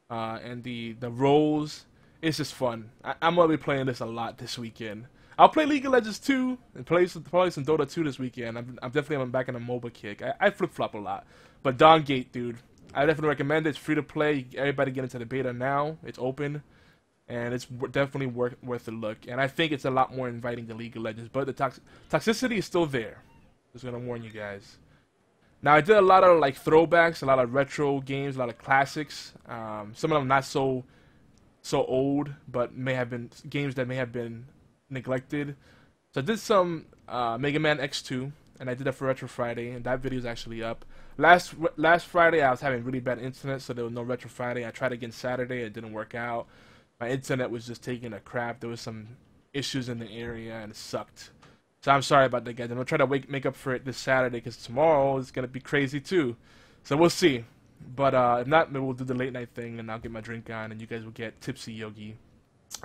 and the roles, it's just fun. I'm going to be playing this a lot this weekend. I'll play League of Legends 2 and probably some Dota 2 this weekend. I'm definitely back in a MOBA kick. I flip-flop a lot. But Dawn Gate, dude, I definitely recommend it. It's free to play. Everybody get into the beta now. It's open. And it's definitely worth a look. And I think it's a lot more inviting than League of Legends. But the toxicity is still there. Just going to warn you guys. Now, I did a lot of throwbacks, a lot of retro games, a lot of classics. Some of them not so old, but may have been games that may have been neglected. So I did some Mega Man X2, and I did that for Retro Friday, and that video is actually up. Last Friday, I was having really bad internet, so there was no Retro Friday. I tried again Saturday. It didn't work out. My internet was just taking a crap. There was some issues in the area, and it sucked. So I'm sorry about that, guys. I'm going to try to make up for it this Saturday, because tomorrow is going to be crazy, too. So we'll see. But if not, maybe we'll do the late night thing, and I'll get my drink on, and you guys will get Tipsy Yogi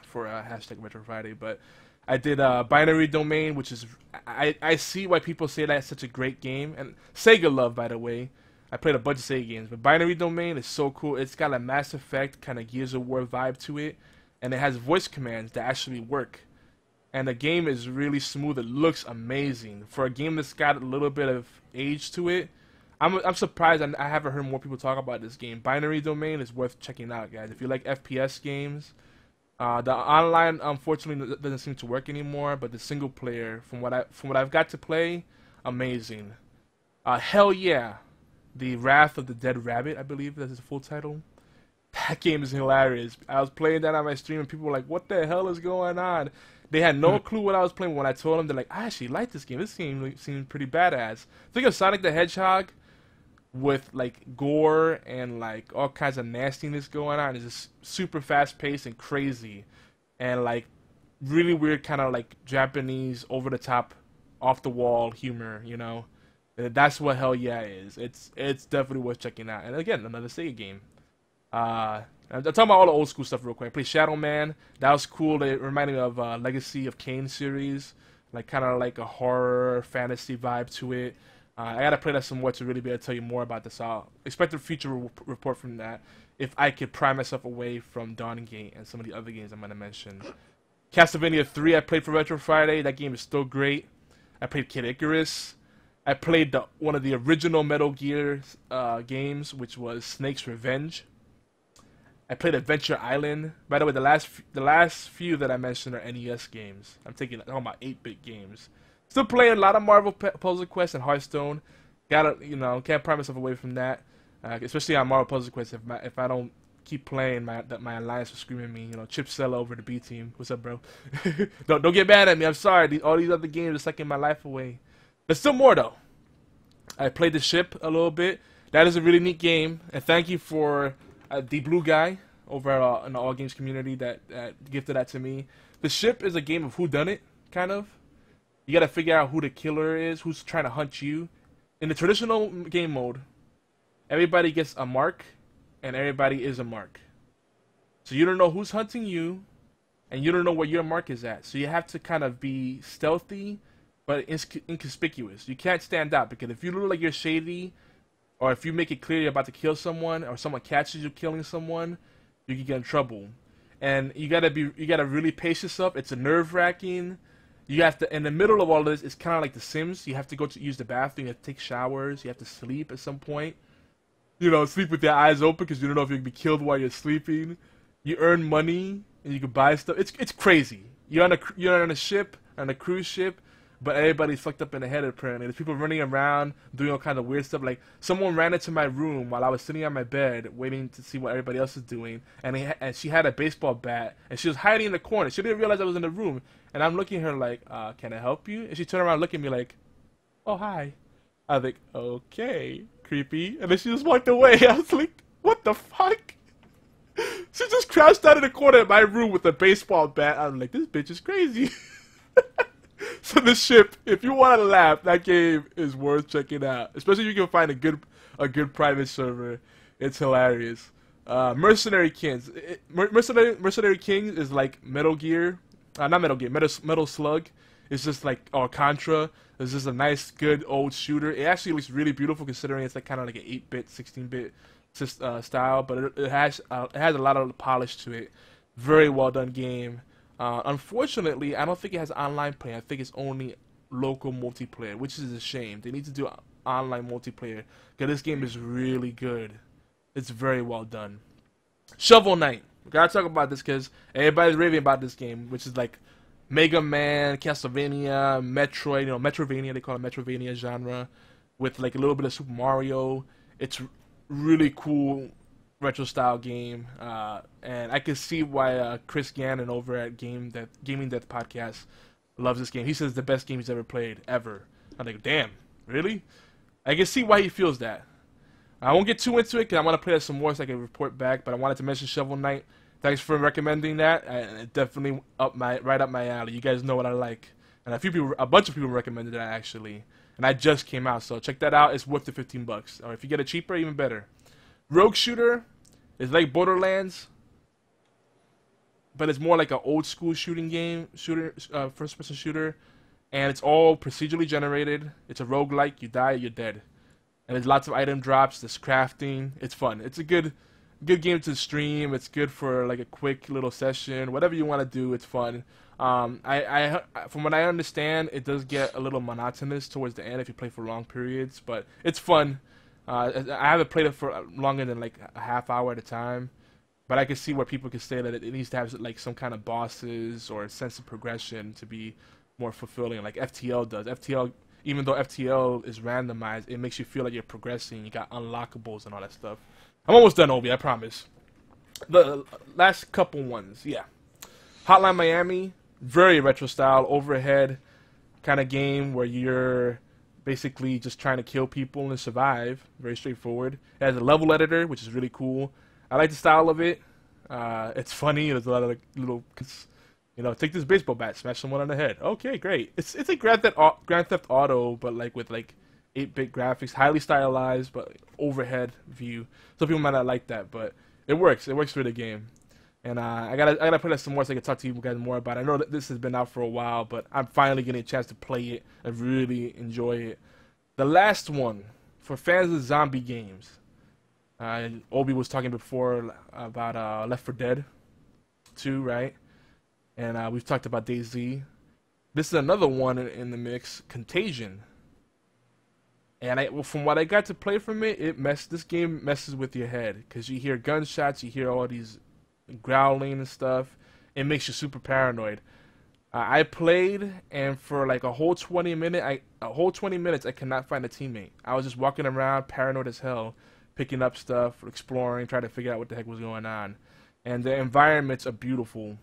for hashtag Retro Friday. But I did Binary Domain, which is... I see why people say that's such a great game. And Sega Love, by the way. I played a bunch of Sega games, but Binary Domain is so cool. It's got a Mass Effect kind of Gears of War vibe to it, and it has voice commands that actually work. And the game is really smooth. It looks amazing for a game that's got a little bit of age to it. I'm surprised I haven't heard more people talk about this game. Binary Domain is worth checking out, guys. If you like FPS games, The online, unfortunately, doesn't seem to work anymore. But the single player, from what I've got to play, amazing. Hell yeah, the Wrath of the Dead Rabbit, I believe that's the full title. That game is hilarious. I was playing that on my stream, and people were like, "What the hell is going on?" They had no clue what I was playing. When I told them, they're like, "I actually like this game. This game seemed pretty badass." Think of Sonic the Hedgehog with like gore and like all kinds of nastiness going on. It's just super fast paced and crazy, and like really weird kind of like Japanese over the top, off the wall humor. You know, that's what Hell Yeah is. It's definitely worth checking out. And again, another Sega game. I'm talking about all the old school stuff real quick. I played Shadow Man. That was cool. It reminded me of Legacy of Kain series, like kind of like a horror fantasy vibe to it. I gotta play that some more to really be able to tell you more about this. I'll expect a future report from that if I could pry myself away from Dawn Gate and some of the other games I'm gonna mention. Castlevania 3 I played for Retro Friday. That game is still great. I played Kid Icarus. I played one of the original Metal Gear games, which was Snake's Revenge. I played Adventure Island. By the way, the last few that I mentioned are NES games. I'm talking about 8-bit games. Still playing a lot of Marvel Puzzle Quest and Hearthstone. Can't pry myself away from that. Especially on Marvel Puzzle Quest. If I don't keep playing, my alliance will scream at me. Chip Sella over the B team. What's up, bro? don't get mad at me. I'm sorry. All these other games are sucking my life away. There's still more though. I played The Ship a little bit. That is a really neat game. And thank you for the blue guy over in the All Games community that gifted that to me. The Ship is a game of whodunit, kind of. You gotta figure out who the killer is, who's trying to hunt you. In the traditional game mode, everybody gets a mark, and everybody is a mark. So you don't know who's hunting you, and you don't know where your mark is at. So you have to kind of be stealthy, but inconspicuous. You can't stand out, because if you look like you're shady, or if you make it clear you're about to kill someone, or someone catches you killing someone, you can get in trouble. And you gotta really pace yourself. It's a nerve-wracking. You have to, in the middle of all of this, it's kind of like The Sims. You have to go to use the bathroom. You have to take showers. You have to sleep at some point. Sleep with your eyes open because you don't know if you're gonna be killed while you're sleeping. You earn money and you can buy stuff. It's crazy. You're on a ship, on a cruise ship, but everybody's fucked up in the head apparently. There's people running around doing all kinds of weird stuff. Like someone ran into my room while I was sitting on my bed waiting to see what everybody else is doing, and she had a baseball bat and she was hiding in the corner. She didn't realize I was in the room, and I'm looking at her like, "Can I help you?" And she turned around, looking at me like, "Oh hi." I was like, "Okay, creepy," and then she just walked away. I was like, "What the fuck?" She just crouched out in the corner of my room with a baseball bat. I was like, "This bitch is crazy." So The Ship, if you want to laugh, that game is worth checking out. Especially if you can find a good private server. It's hilarious. Mercenary Kings. Mercenary Kings is like Metal Gear. Not Metal Gear. Metal Slug. It's just like Contra. It's just a nice, good old shooter. It actually looks really beautiful considering it's like kind of like an 8-bit, 16-bit style. But it has a lot of polish to it. Very well done game. Unfortunately, I don't think it has online play. I think it's only local multiplayer, which is a shame. They need to do online multiplayer because this game is really good. It's very well done. Shovel Knight. We gotta talk about this because everybody's raving about this game, which is like Mega Man, Castlevania, Metroid. Metrovania. They call it Metrovania genre, with like a little bit of Super Mario. It's really cool. Retro style game, and I can see why Chris Gannon over at Gaming Death Podcast loves this game. He says it's the best game he's ever played ever. I'm like, damn, really? I can see why he feels that. I won't get too into it because I want to play that some more so I can report back. But I wanted to mention Shovel Knight. Thanks for recommending that. It definitely right up my alley. You guys know what I like, and a bunch of people recommended that actually. And I just came out, so check that out. It's worth the $15, or if you get it cheaper, even better. Rogue Shooter is like Borderlands, but it's more like an old school first person shooter, and it's all procedurally generated. It's a roguelike. You die, you're dead, and there's lots of item drops. There's crafting. It's fun. It's a good game to stream. It's good for like a quick little session. Whatever you want to do, it's fun. From what I understand, it does get a little monotonous towards the end if you play for long periods, but it's fun. I haven't played it for longer than like a half hour at a time, But I can see where people could say that it needs to have like some kind of bosses or a sense of progression to be more fulfilling, like FTL does. FTL, even though FTL is randomized, it makes you feel like you're progressing. You got unlockables and all that stuff. I'm almost done, Obi, I promise. The last couple ones, yeah. Hotline Miami, very retro style, overhead kind of game where you're basically just trying to kill people and survive. Very straightforward. It has a level editor, which is really cool. I like the style of it. It's funny. There's a lot of like, little, take this baseball bat, smash someone on the head. Okay, great. It's like Grand Theft Auto, but like with like 8-bit graphics, highly stylized, but overhead view. Some people might not like that, but it works. It works for the game. And I gotta put out some more so I can talk to you guys more about it. I know that this has been out for a while, but I'm finally getting a chance to play it and really enjoy it. The last one, for fans of zombie games, Obi was talking before about Left 4 Dead 2, right? And we've talked about DayZ. This is another one in the mix, Contagion. And from what I got to play from it, this game messes with your head because you hear gunshots, you hear all these growling and stuff. It makes you super paranoid. I played, and for like a whole 20 minutes, I cannot find a teammate. I was just walking around, paranoid as hell, picking up stuff, exploring, trying to figure out what the heck was going on. And the environments are beautiful.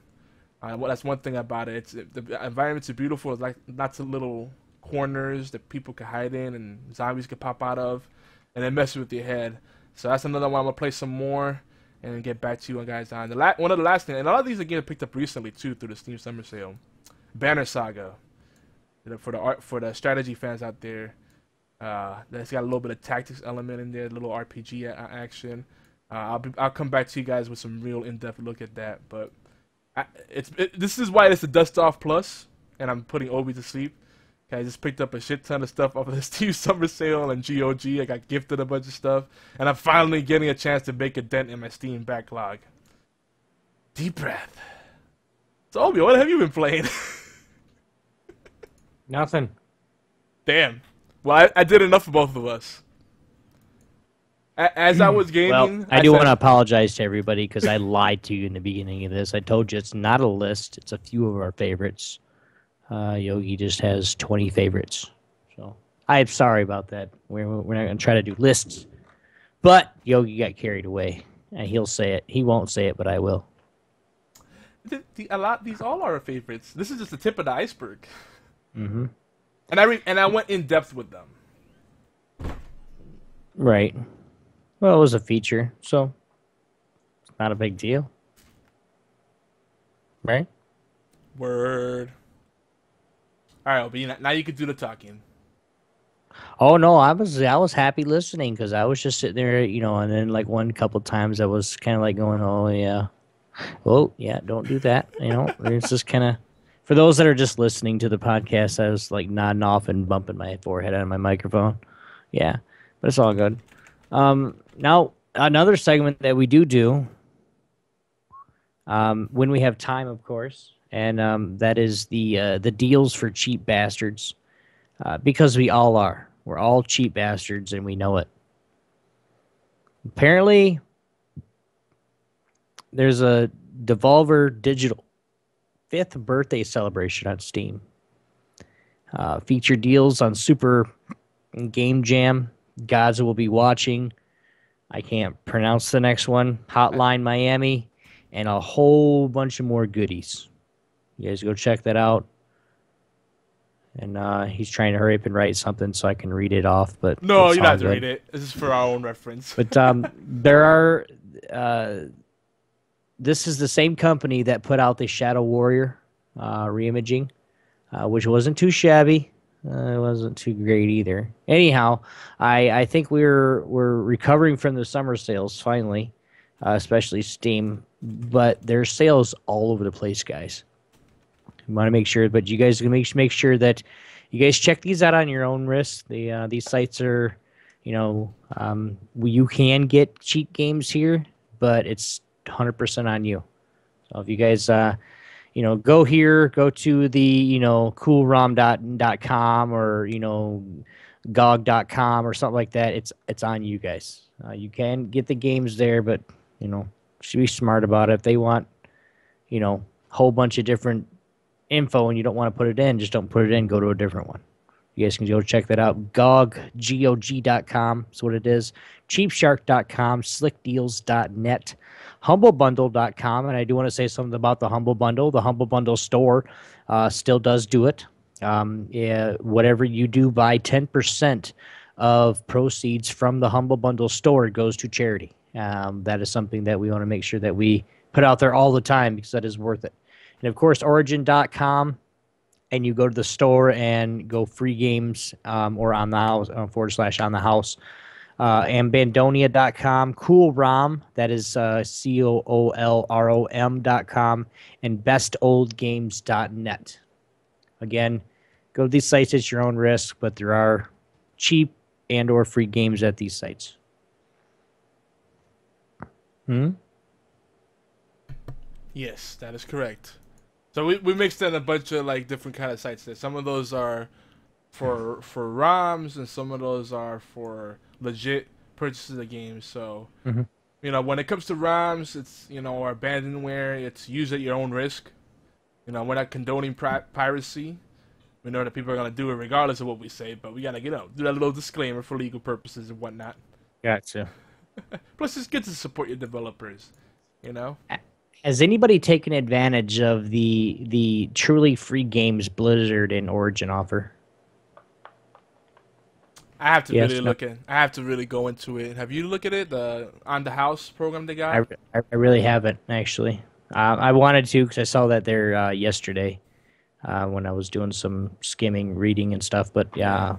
That's one thing about it. The environments are beautiful. It's like lots of little corners that people can hide in and zombies can pop out of, and it messes with your head. So that's another one. I'm gonna play some more and get back to you guys on one of the last things. And a lot of these are getting picked up recently too through the Steam Summer Sale. Banner Saga, for the strategy fans out there. That's got a little bit of tactics element in there, a little RPG action. I'll come back to you guys with some real in-depth look at that. But this is why it's a Dust Off Plus, and I'm putting Obi to sleep. I just picked up a shit ton of stuff off of the Steam Summer Sale and GOG. I got gifted a bunch of stuff, and I'm finally getting a chance to make a dent in my Steam backlog. Deep breath. So Obi, what have you been playing? Nothing. Damn. Well, I did enough for both of us. As I was gaming... Well, I do want to apologize to everybody because I lied to you in the beginning of this. I told you it's not a list. It's a few of our favorites. Yogi just has 20 favorites. So I'm sorry about that. We're not going to try to do lists. But Yogi got carried away. And he'll say it. He won't say it, but I will. These all are our favorites. This is just the tip of the iceberg. Mm-hmm. And I went in depth with them. Right. Well, it was a feature, so it's not a big deal. Right? Word. All right, Obi, now you can do the talking. Oh no, I was happy listening because I was just sitting there, and then like one couple times I was kind of like going, oh yeah, don't do that, It's just kind of, for those that are just listening to the podcast, I was like nodding off and bumping my forehead on my microphone. Yeah, but it's all good. Now another segment that we do, when we have time, of course. And that is the deals for cheap bastards, because we all are. We're all cheap bastards, and we know it. Apparently, there's a Devolver Digital 5th birthday celebration on Steam. Feature deals on Super Game Jam, Gods Will Be Watching, I can't pronounce the next one, Hotline Miami, and a whole bunch of more goodies. You guys go check that out. And he's trying to hurry up and write something so I can read it off. But no, you don't have to read it. This is for our own reference. But there are... this is the same company that put out the Shadow Warrior reimaging, which wasn't too shabby. It wasn't too great either. Anyhow, I think we're recovering from the summer sales finally, especially Steam. But there's sales all over the place, guys. You want to make sure, but you guys can make sure that you guys check these out on your own risk. These sites are, you can get cheap games here, but it's 100% on you. So if you guys, go here, go to the, coolrom.com or, GOG.com or something like that. It's on you guys. You can get the games there, but, Should be smart about it. If they want, a whole bunch of different info and you don't want to put it in, just don't put it in. Go to a different one. You guys can go check that out. GOG.com is what it is. Cheapshark.com, slickdeals.net, humblebundle.com. And I do want to say something about the Humble Bundle. The Humble Bundle store still does do it. Whatever you do, buy 10% of proceeds from the Humble Bundle store goes to charity. That is something that we want to make sure that we put out there all the time because that is worth it. And of course, Origin.com. And you go to the store and go free games or on the house / on the house. And Bandonia.com, Cool ROM, that is COOLROM.com, and bestoldgames.net. Again, go to these sites at your own risk, but there are cheap and or free games at these sites. Yes, that is correct. So we mixed in a bunch of like different kind of sites there. Some of those are for ROMs, and some of those are for legit purchases of games. So when it comes to ROMs, it's or abandonware, it's used at your own risk. We're not condoning piracy. We know that people are gonna do it regardless of what we say, but we gotta do that little disclaimer for legal purposes and whatnot. Gotcha. Plus, it's good to support your developers. Has anybody taken advantage of the truly free games Blizzard and Origin offer? I have to really look at. I have to really go into it. Have you looked at it? The on the house program they got. I really haven't actually. I wanted to because I saw that there yesterday when I was doing some skimming, reading and stuff. But yeah,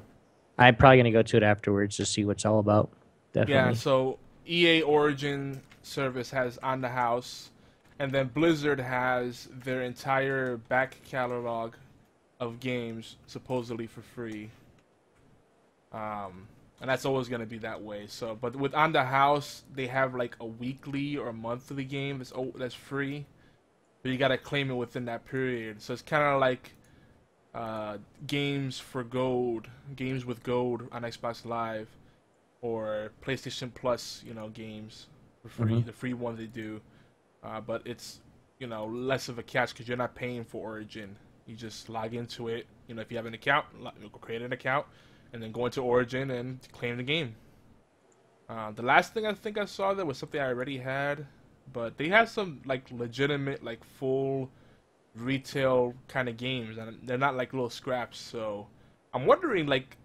I'm probably gonna go to it afterwards to see what it's all about. Definitely. Yeah. So EA Origin service has on the house. And then Blizzard has their entire back catalog of games supposedly for free. And that's always going to be that way. So, but with On the House, they have like a weekly or a monthly game that's free. But you got to claim it within that period. So it's kind of like games for gold, games with gold on Xbox Live or PlayStation Plus, games for free, the free ones they do. But it's, less of a catch because you're not paying for Origin. You just log into it. If you have an account, create an account, and then go into Origin and claim the game. The last thing I think I saw there was something I already had, but they have some like legitimate, like full retail kind of games, and they're not like little scraps. So I'm wondering like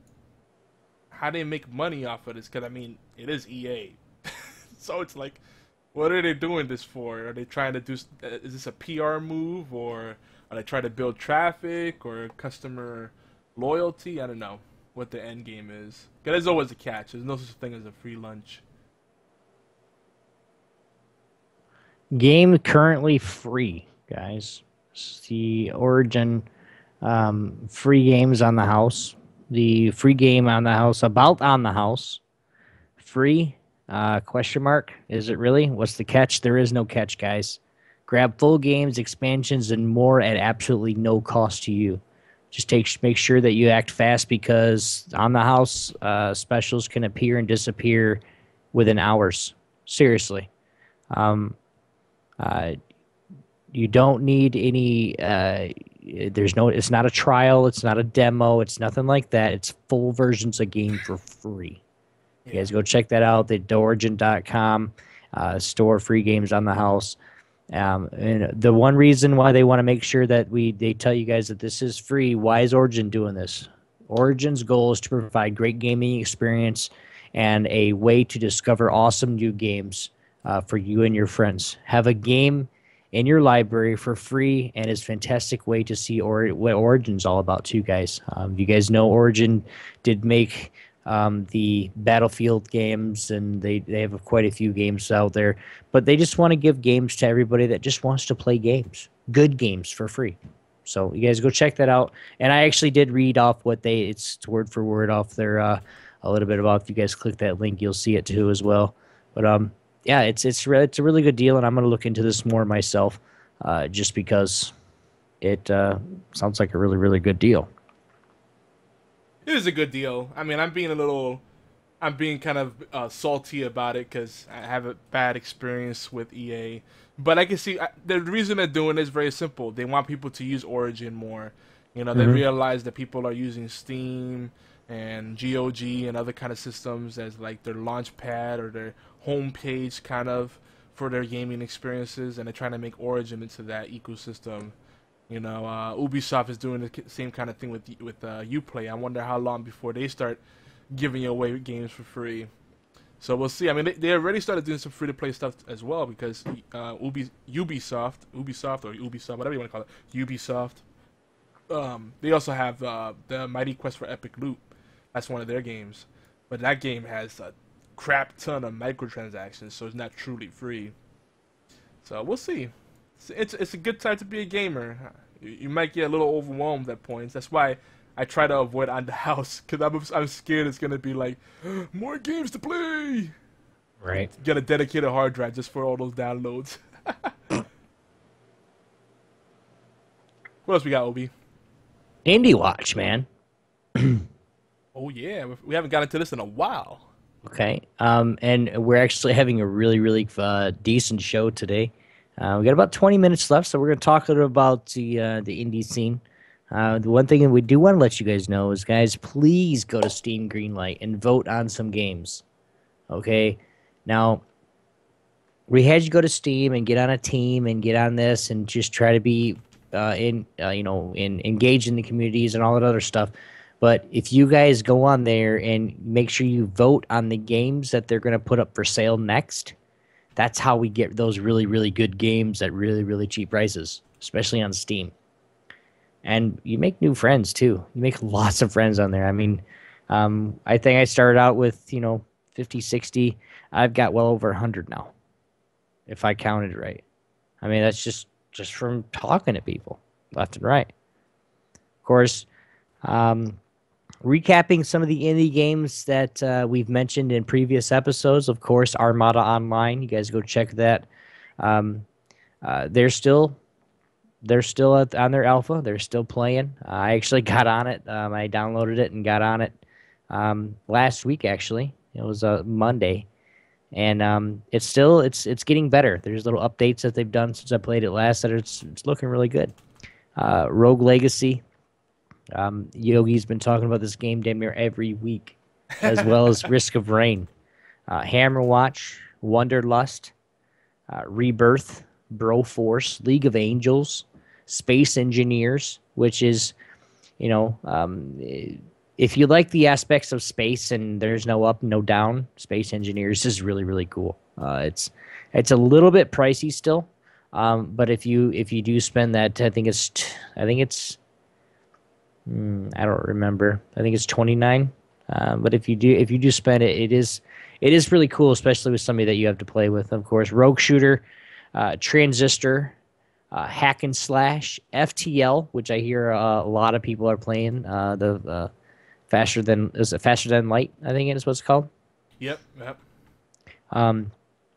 how they make money off of this, because it is EA, so it's like. What are they doing this for? Are they trying to do? Is this a PR move, or are they trying to build traffic or customer loyalty? I don't know what the end game is. Because there's always a catch. There's no such thing as a free lunch. Game currently free, guys. It's the Origin free games on the house. The free game on the house, about on the house, free. Question mark. Is it really? What's the catch? There is no catch, guys. Grab full games, expansions, and more at absolutely no cost to you. Just make sure that you act fast because on the house specials can appear and disappear within hours. Seriously. You don't need any. It's not a trial. It's not a demo. It's nothing like that. It's full versions of game for free. You guys go check that out. The Origin.com store free games on the house. And the one reason why they want to make sure that they tell you guys that this is free. Why is Origin doing this? Origin's goal is to provide great gaming experience and a way to discover awesome new games for you and your friends. Have a game in your library for free, and it's a fantastic way to see what Origin's all about too, guys. You guys know Origin did make the Battlefield games, and they have quite a few games out there, but they just want to give games to everybody that just wants to play games, good games for free. So you guys go check that out. And I actually did read off it's word for word off there a little bit about. If you guys click that link, you'll see it too as well. But yeah, it's a really good deal, and I'm going to look into this more myself, just because it sounds like a really, really good deal. It is a good deal. I'm being a little I'm being kind of salty about it because I have a bad experience with EA. But I can see the reason they're doing it is very simple. They want people to use Origin more. You know, they Hmm. realize that people are using Steam and GOG and other kind of systems as like their launch pad or their home page kind of for their gaming experiences, and they're trying to make Origin into that ecosystem. You know, Ubisoft is doing the same kind of thing with UPlay. I wonder how long before they start giving away games for free. So we'll see. I mean, they already started doing some free-to-play stuff as well because Ubisoft or Ubisoft, whatever you want to call it, Ubisoft. They also have the Mighty Quest for Epic Loot. That's one of their games, but that game has a crap ton of microtransactions, so it's not truly free. So we'll see. It's a good time to be a gamer. You might get a little overwhelmed at points. That's why I try to avoid on the house because I'm scared it's gonna be like more games to play. Right. Get a dedicated hard drive just for all those downloads. What else we got, Obi? Indie Watch, man. Oh yeah, we haven't gotten to this in a while. Okay. And we're actually having a really, really decent show today. We got about 20 minutes left, so we're going to talk a little about the indie scene. The one thing that we do want to let you guys know is, guys, please go to Steam Greenlight and vote on some games. Okay. Now, we had you go to Steam and get on a team and get on this and just try to be engaged in the communities and all that other stuff. But if you guys go on there and make sure you vote on the games that they're going to put up for sale next, that's how we get those really, really good games at really, really cheap prices, especially on Steam. And you make new friends too. You make lots of friends on there. I mean, I think I started out with 50, 60. I've got well over 100 now, if I counted right. I mean, that's just from talking to people left and right. Of course, recapping some of the indie games that we've mentioned in previous episodes. Of course, Armada Online. You guys go check that. They're still on their alpha. They're still playing. I actually got on it. I downloaded it and got on it last week. Actually, it was a Monday. And it's getting better. There's little updates that they've done since I played it last that it's looking really good. Rogue Legacy. Yogi's been talking about this game damn near every week, as well as Risk of Rain. Hammer Watch, Wanderlust, Rebirth, Broforce, League of Angels, Space Engineers, which is, if you like the aspects of space and there's no up, no down, Space Engineers is really, really cool. It's a little bit pricey still, but if you do spend that, I think it's I don't remember. I think it's 29. But if you do spend it, it is really cool, especially with somebody that you have to play with. Of course, Rogue Shooter, Transistor, Hack and Slash, FTL, which I hear a lot of people are playing. Faster than light, I think it is what it's called. Yep.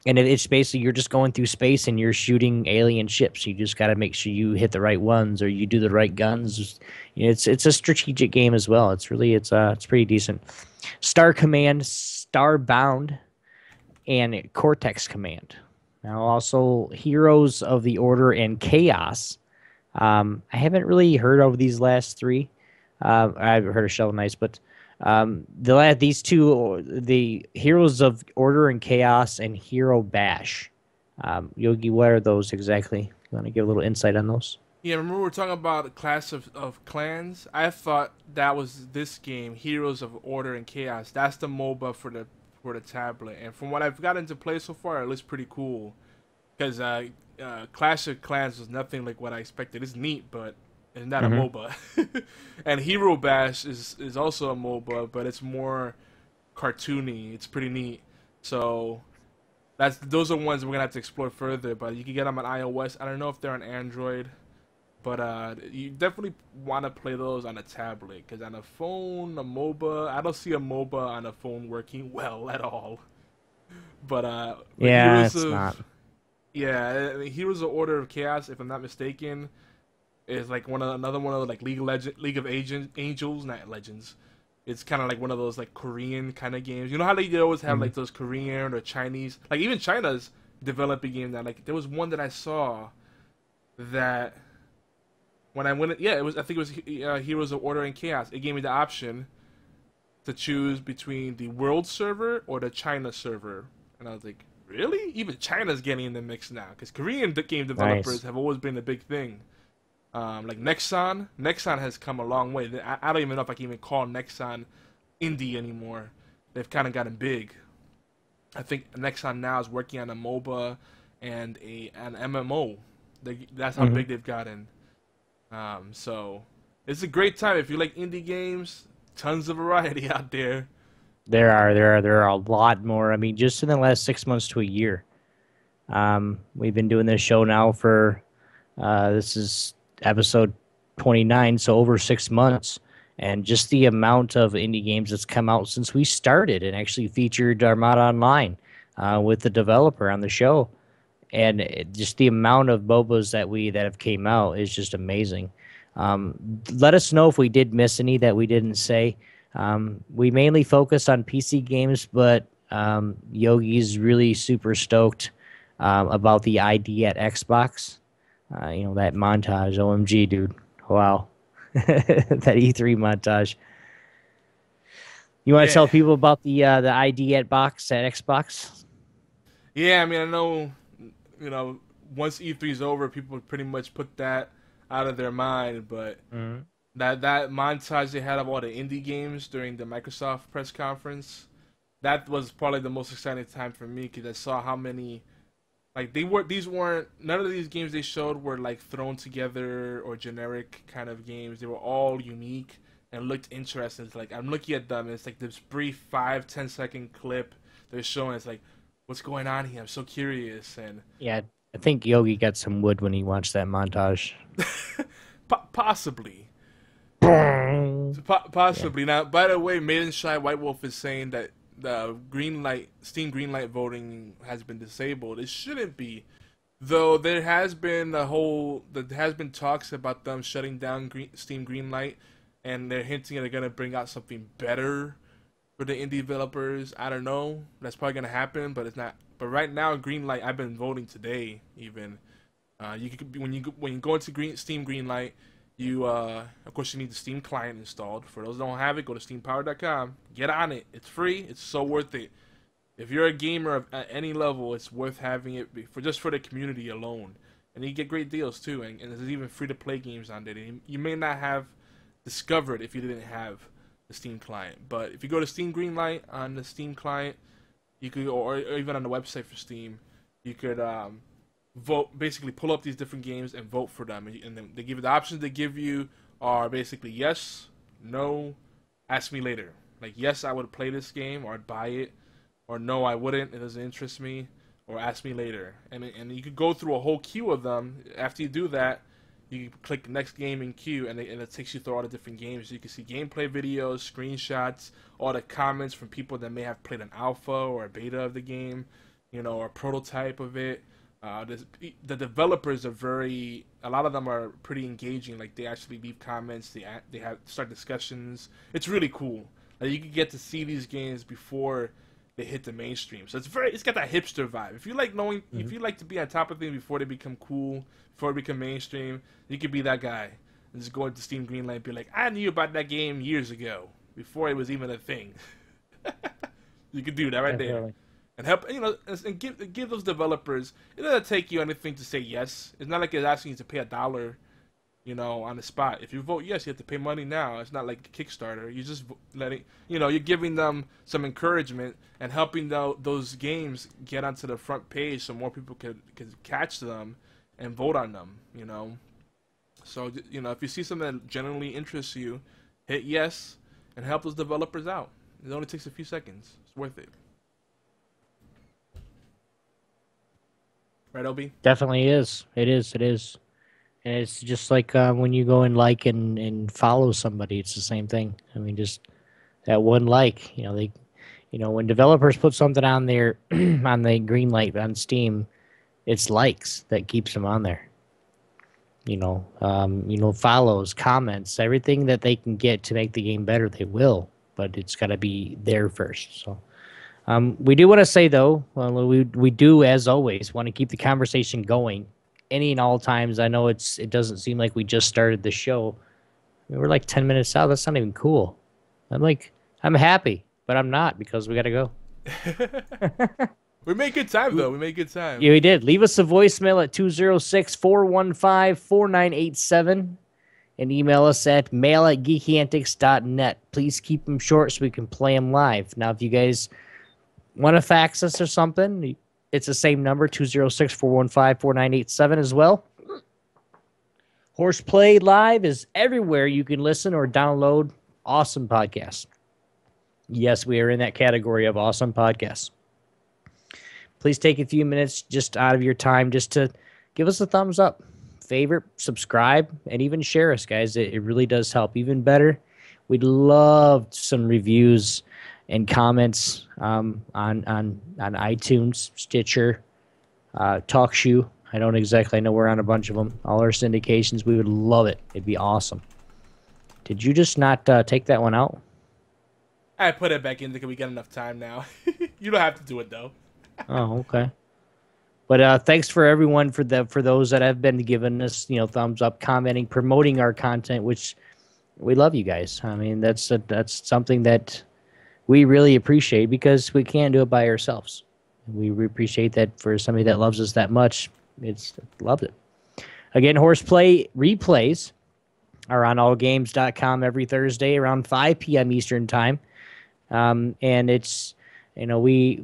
And it's basically you're just going through space and you're shooting alien ships. You just got to make sure you hit the right ones or you do the right guns. It's a strategic game as well. It's pretty decent. Star Command, Starbound, and Cortex Command. Now also Heroes of the Order and Chaos. I haven't really heard of these last three. I've heard of Shovel Knights, but these two, the Heroes of Order and Chaos and Hero Bash. Yogi, what are those exactly? You want to give a little insight on those? Yeah, remember we were talking about a Clash of Clans? I thought that was this game, Heroes of Order and Chaos. That's the MOBA for the tablet, and from what I've gotten to play so far, it looks pretty cool. Because Clash of Clans was nothing like what I expected. It's neat, but it's not a MOBA. And Hero Bash is also a MOBA, but it's more cartoony. It's pretty neat. So those are ones we're gonna have to explore further. But you can get them on iOS. I don't know if they're on Android, but you definitely want to play those on a tablet. Because on a phone, a MOBA, I don't see a MOBA on a phone working well at all. But yeah, it's not. Yeah, Heroes of Order of Chaos, if I'm not mistaken, is like another one of like League of Angels, not Legends. It's kind of like one of those like Korean kind of games. You know how they always have like those Korean or Chinese, like even China's developing game that like there was one that I saw that when I went, yeah, it was I think it was Heroes of Order and Chaos. It gave me the option to choose between the world server or the China server, and I was like, really? Even China's getting in the mix now because Korean game developers have always been a big thing. Like Nexon has come a long way. I don't even know if I can even call Nexon indie anymore. They've kind of gotten big. I think Nexon now is working on a MOBA and an MMO. That's how big they've gotten. So it's a great time if you like indie games. Tons of variety out there. There are a lot more. I mean, just in the last 6 months to a year. We've been doing this show now for this is episode 29, so over 6 months, and just the amount of indie games that's come out since we started and actually featured Armada Online with the developer on the show, and just the amount of MOBAs that have came out is just amazing. Let us know if we did miss any that we didn't say. We mainly focus on PC games, but Yogi's really super stoked about the ID at Xbox. That montage, OMG, dude. Wow. That E3 montage. You want to tell people about the ID at Xbox? Yeah, I mean, I know, once E3's over, people pretty much put that out of their mind, but that montage they had of all the indie games during the Microsoft press conference, that was probably the most exciting time for me because I saw how many, like none of these games they showed were like thrown together or generic kind of games. They were all unique and looked interesting. It's like I'm looking at them and it's like this brief 5-10 second clip they're showing. It's like, what's going on here? I'm so curious. And yeah, I think Yogi got some wood when he watched that montage. Possibly. Possibly. Now, by the way, Maiden Shy White Wolf is saying that the Steam Greenlight voting has been disabled. It shouldn't be, though. There has been talks about them shutting down Steam Greenlight, and they're hinting they're gonna bring out something better for the indie developers. I don't know. That's probably gonna happen, but it's not. But right now, Greenlight, I've been voting today. Even you could when you go into Steam Greenlight, you of course you need the Steam client installed. For those who don't have it, go to steampower.com. Get on it. It's free. It's so worth it. If you're a gamer at any level, it's worth having it just for the community alone. And you get great deals too. And there's even free to play games on there. You may not have discovered if you didn't have the Steam client. But if you go to Steam Greenlight on the Steam client, you could, or even on the website for Steam, you could vote. Basically, pull up these different games and vote for them. And then they give you the options they give you are basically yes, no, ask me later. Like yes, I would play this game or I'd buy it, or no, I wouldn't. It doesn't interest me, or ask me later. And you could go through a whole queue of them. After you do that, you click next game in queue, and it takes you through all the different games. So you can see gameplay videos, screenshots, all the comments from people that may have played an alpha or a beta of the game, or a prototype of it. The developers are a lot of them are pretty engaging. Like they actually leave comments, they have start discussions. It's really cool. Like you can get to see these games before they hit the mainstream. So it's got that hipster vibe. If you like if you like to be on top of things before they become cool, before they become mainstream, you could be that guy and just go into Steam Greenlight and be like, I knew about that game years ago before it was even a thing. You could do that right there. And help, and give those developers. It doesn't take you anything to say yes. It's not like it's asking you to pay $1, on the spot. If you vote yes, you have to pay money now. It's not like Kickstarter. You just you're giving them some encouragement and helping those games get onto the front page so more people could catch them and vote on them. So if you see something that genuinely interests you, hit yes and help those developers out. It only takes a few seconds. It's worth it. Right, LB? Definitely is. It is. And it's just like when you go and like and follow somebody, it's the same thing. I mean, just that one like, when developers put something on there on the green light on Steam, it's likes that keeps them on there. Follows, comments, everything that they can get to make the game better, they will. but it's got to be there first. So we do want to say, though, we do, as always, want to keep the conversation going any and all times. I know it doesn't seem like we just started the show. I mean, we're like 10 minutes out. That's not even cool. I'm happy, but I'm not because we got to go. We made good time, though. We made good time. Yeah, we did. Leave us a voicemail at 206-415-4987 and email us at mail@geekyantics.net. Please keep them short so we can play them live. Now, if you guys want to fax us or something, it's the same number, 206-415-4987 as well. HorsePLAY Live is everywhere you can listen or download awesome podcasts. Yes, we are in that category of awesome podcasts. Please take a few minutes just out of your time just to give us a thumbs up, favorite, subscribe, and even share us, guys. It really does help. Even better, we'd love some reviews and comments on iTunes, Stitcher, TalkShoe. I don't exactly know. We're on a bunch of them. All our syndications, we would love it. It'd be awesome. Did you just not take that one out? I put it back in because we got enough time now. You don't have to do it, though. Oh, okay. But thanks for everyone for those that have been giving us, thumbs up, commenting, promoting our content, which we love you guys. I mean, that's something that we really appreciate because we can't do it by ourselves. We appreciate that for somebody that loves us that much. Loved it. Again, HorsePLAY replays are on allgames.com every Thursday around 5 p.m. Eastern time. And it's, we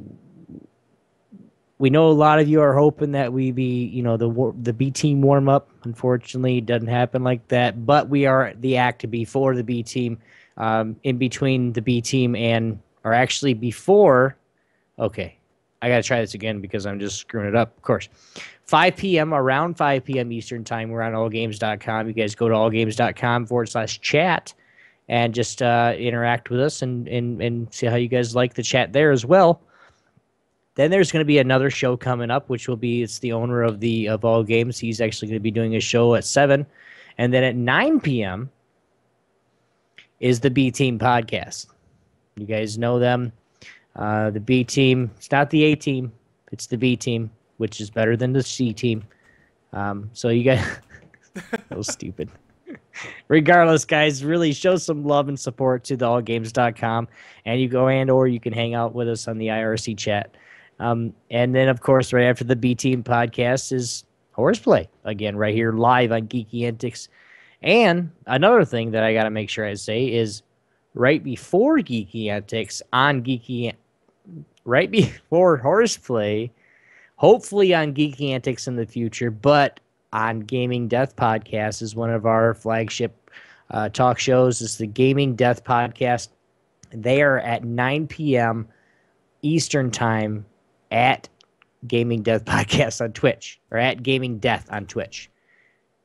know a lot of you are hoping that we be, the B team warm up. Unfortunately, it doesn't happen like that. But we are the act before the B team, in between the B team or actually before. Okay, I got to try this again because I'm just screwing it up. Of course, 5 p.m. around 5 p.m. Eastern time. We're on allgames.com. You guys go to allgames.com/chat and just interact with us and see how you guys like the chat there as well. Then there's going to be another show coming up, which will be, it's the owner of All Games. He's actually going to be doing a show at 7. And then at 9 p.m. is the B Team podcast. You guys know them. The B Team, it's not the A Team. It's the B Team, which is better than the C Team. So you guys, that was stupid. Regardless, guys, really show some love and support to the allgames.com. And you go or you can hang out with us on the IRC chat. And then, of course, right after the B Team podcast is HorsePLAY. Again, right here live on Geeky Antics. And another thing that I got to make sure I say is right before Geeky Antics on right before HorsePLAY, hopefully on Geeky Antics in the future, but on Gaming Death Podcast is one of our flagship talk shows. It's the Gaming Death Podcast. They are at 9 p.m. Eastern Time at Gaming Death Podcast on Twitch, or at Gaming Death on Twitch.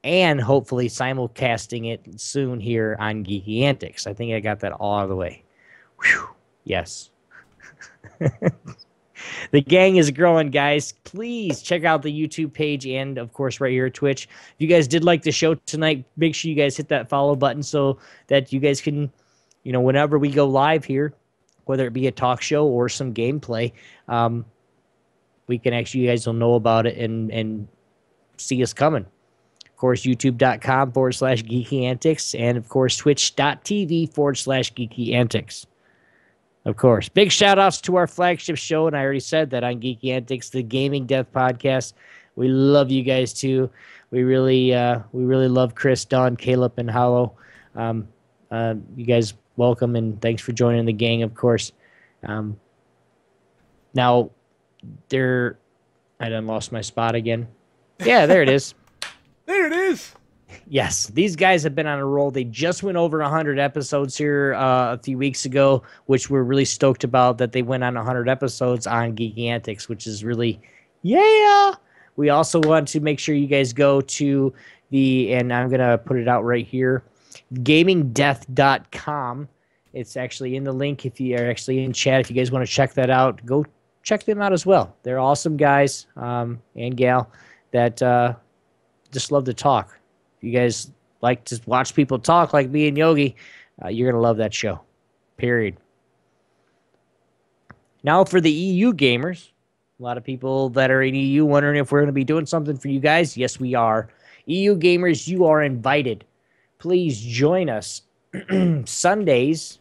And hopefully simulcasting it soon here on Geeky Antics. I think I got that all out of the way. Whew. Yes. The gang is growing, guys. Please check out the YouTube page and, of course, right here at Twitch. If you guys did like the show tonight, make sure you guys hit that follow button so that you guys can, whenever we go live here, whether it be a talk show or some gameplay, we can actually, you guys will know about it and see us coming. Of course, youtube.com/Geeky Antics and, of course, twitch.tv/Geeky Antics. Of course, big shout outs to our flagship show, and I already said that on Geeky Antics, the Gaming Death Podcast. We love you guys too. We really love Chris, Don, Caleb, and Hollow. You guys welcome and thanks for joining the gang, of course. Now, I done lost my spot again. Yeah, there it is. There it is. Yes, these guys have been on a roll. They just went over 100 episodes here a few weeks ago, which we're really stoked about that they went on 100 episodes on Geeky Antics, which is really, yeah. We also want to make sure you guys go to and I'm going to put it out right here, gamingdeath.com. It's actually in the link if you are actually in chat. If you guys want to check that out, go check them out as well. They're awesome guys and gal that just love to talk. If you guys like to watch people talk like me and Yogi, you're going to love that show. Period. Now for the EU gamers, a lot of people that are in EU wondering if we're going to be doing something for you guys. Yes, we are. EU gamers, you are invited. Please join us Sundays.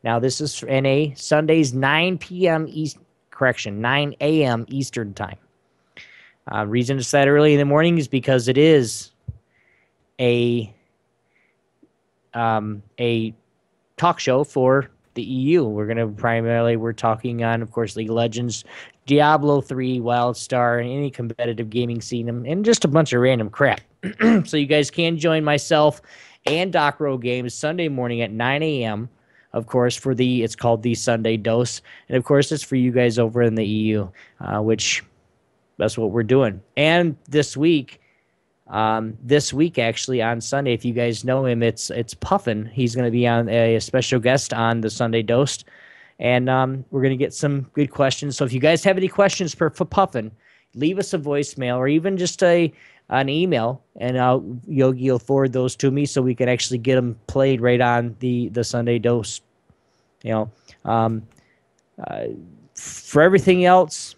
Now this is for NA. Sundays 9 p.m. 9 a.m. Eastern time. Reason it's that early in the morning is because it is a talk show for the EU. We're talking on, of course, League of Legends, Diablo 3, WildStar, and any competitive gaming scene, and just a bunch of random crap. So you guys can join myself and Doc Row Games Sunday morning at 9 a.m., of course, it's called the Sunday Dose. And, of course, it's for you guys over in the EU, which that's what we're doing. And this week, actually, on Sunday, if you guys know him, it's Puffin. He's going to be on a special guest on the Sunday Dose. And we're going to get some good questions. So if you guys have any questions for Puffin, leave us a voicemail or even just an email, and Yogi will forward those to me so we can actually get them played right on the Sunday Dose. For everything else,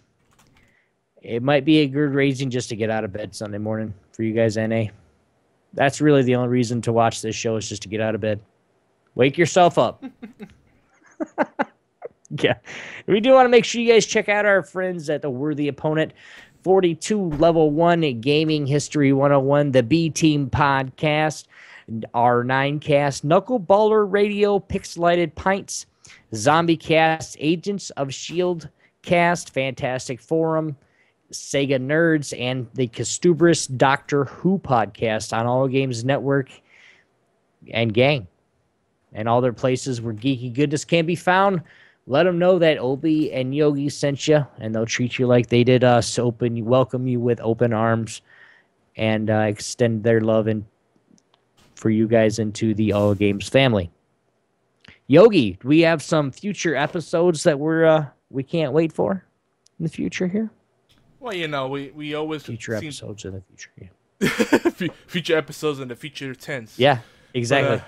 it might be a good reason just to get out of bed Sunday morning for you guys, NA. That's really the only reason to watch this show, is just to get out of bed. Wake yourself up. Yeah. We do want to make sure you guys check out our friends at the Worthy Opponent 42 Level 1 Gaming History 101, the B Team Podcast, R9 Cast, Knuckleballer Radio, Pixelated Pints, Zombie Cast, Agents of S.H.I.E.L.D. Cast, Fantastic Forum, Sega Nerds, and the Costubrous Doctor Who podcast on All Games Network and Gang. And all their places where geeky goodness can be found. Let them know that Obi and Yogi sent you, and they'll treat you like they did us, welcome you with open arms, and extend their love for you guys into the All Games family. Yogi, do we have some future episodes that we can't wait for in the future here? Well, we always future episodes in the future. Yeah. Future episodes in the future tense. Yeah, exactly.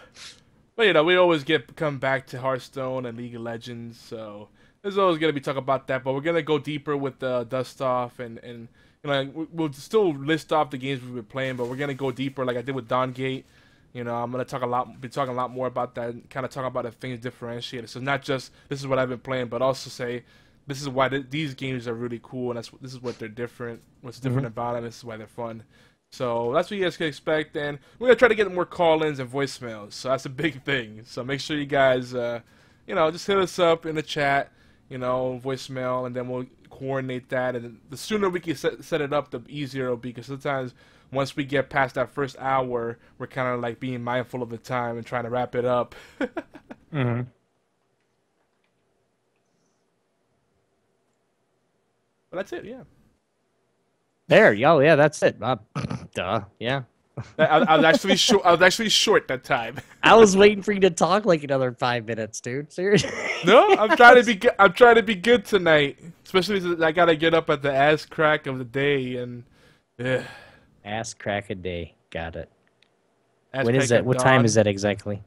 But we always come back to Hearthstone and League of Legends, so there's always gonna be talk about that. But we're gonna go deeper with the Dust Off, and we'll still list off the games we've been playing, but we're gonna go deeper, like I did with Dawn Gate. I'm gonna be talking a lot more about that, and kind of talk about the things differentiated. So not just this is what I've been playing, but also say this is why these games are really cool, and this is what they're different. What's different about them? This is why they're fun. So that's what you guys can expect, and we're gonna try to get more call-ins and voicemails. So that's a big thing. So make sure you guys, just hit us up in the chat, voicemail, and then we'll coordinate that. And the sooner we can set it up, the easier it'll be. Because sometimes once we get past that first hour, we're kind of like being mindful of the time and trying to wrap it up. Mm-hmm. But that's it, yeah. There, yeah, that's it. Duh, yeah. I was actually short. I was actually short that time. I was waiting for you to talk like another 5 minutes, dude. Seriously. No, I'm trying to be good. I'm trying to be good tonight, especially since I gotta get up at the ass crack of the day and. Ass crack a day. Got it. Ass when is it? What time is that exactly?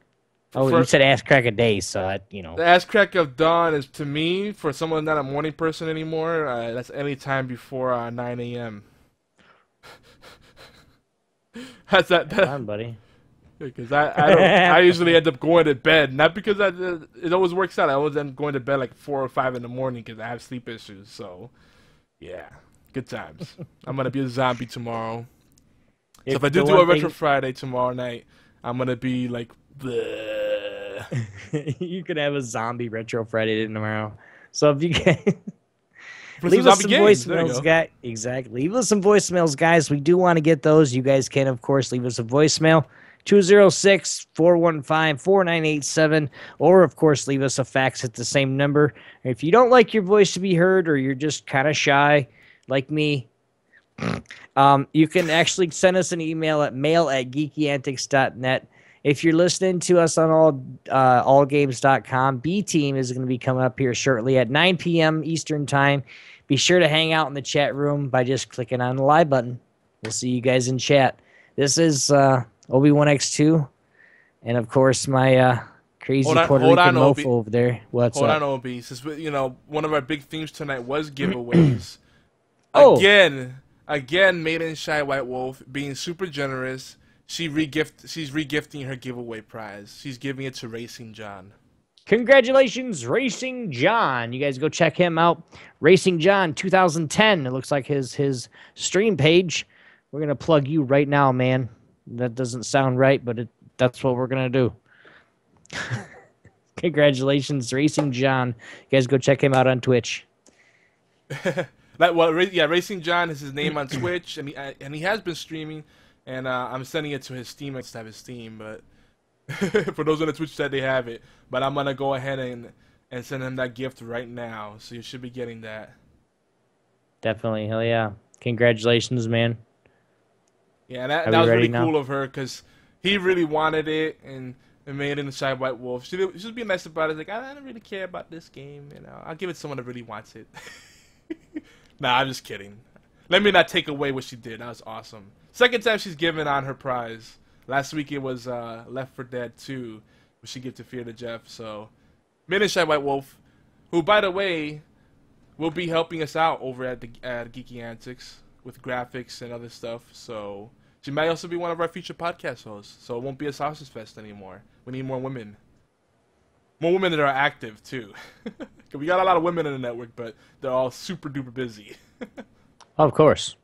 Oh, you said ass crack a day, so The ass crack of dawn is, to me, for someone not a morning person anymore, that's any time before 9 a.m. That's that. Come on, buddy. Because I usually end up going to bed, not because it always works out. I always end up going to bed like 4 or 5 in the morning because I have sleep issues. So, yeah, good times. I'm gonna be a zombie tomorrow. So if I do a Retro Friday tomorrow night, I'm gonna be like. Bleh. You could have a zombie Retro Friday tomorrow. So if you can leave us some voicemails, guys. Exactly. Leave us some voicemails, guys. We do want to get those. You guys can, of course, leave us a voicemail. 206-415-4987. Or, of course, leave us a fax at the same number. If you don't like your voice to be heard or you're just kind of shy, like me, you can actually send us an email at mail@geekyantics.net. If you're listening to us on allgames.com, B-Team is going to be coming up here shortly at 9 p.m. Eastern Time. Be sure to hang out in the chat room by just clicking on the live button. We'll see you guys in chat. This is Obi-Wan X2, and, of course, my Crazy Hold Puerto on, Rican Obi. mofo over there. What's Hold up? on, Obi. Since one of our big themes tonight was giveaways. Oh. Again, Maiden Shy White Wolf being super generous. She's regifting her giveaway prize. She's giving it to RacingJon. Congratulations, Racing John. You guys go check him out. Racing John 2010. It looks like his stream page. We're going to plug you right now, man. That doesn't sound right, but that's what we're going to do. Congratulations, Racing John. You guys go check him out on Twitch. RacingJon is his name on Twitch, and he has been streaming, and I'm sending it to his Steam. I just have his Steam, but for those on the Twitch chat, they have it. But I'm gonna go ahead and send him that gift right now, so you should be getting that. Definitely, hell yeah! Congratulations, man. Yeah, that was really cool of her because he really wanted it, and made it in the Shy White Wolf. She was being nice about it. Like, I don't really care about this game, I'll give it to someone that really wants it. Nah, I'm just kidding. Let me not take away what she did. That was awesome. Second time she's given on her prize. Last week it was Left 4 Dead 2, which she gave to Fear to Jeff. So, Maiden Shy White Wolf, who, by the way, will be helping us out over at Geeky Antics with graphics and other stuff. So, she might also be one of our future podcast hosts. So, it won't be a sausage fest anymore. We need more women. More women that are active, too. We got a lot of women in the network, but they're all super duper busy. Of course.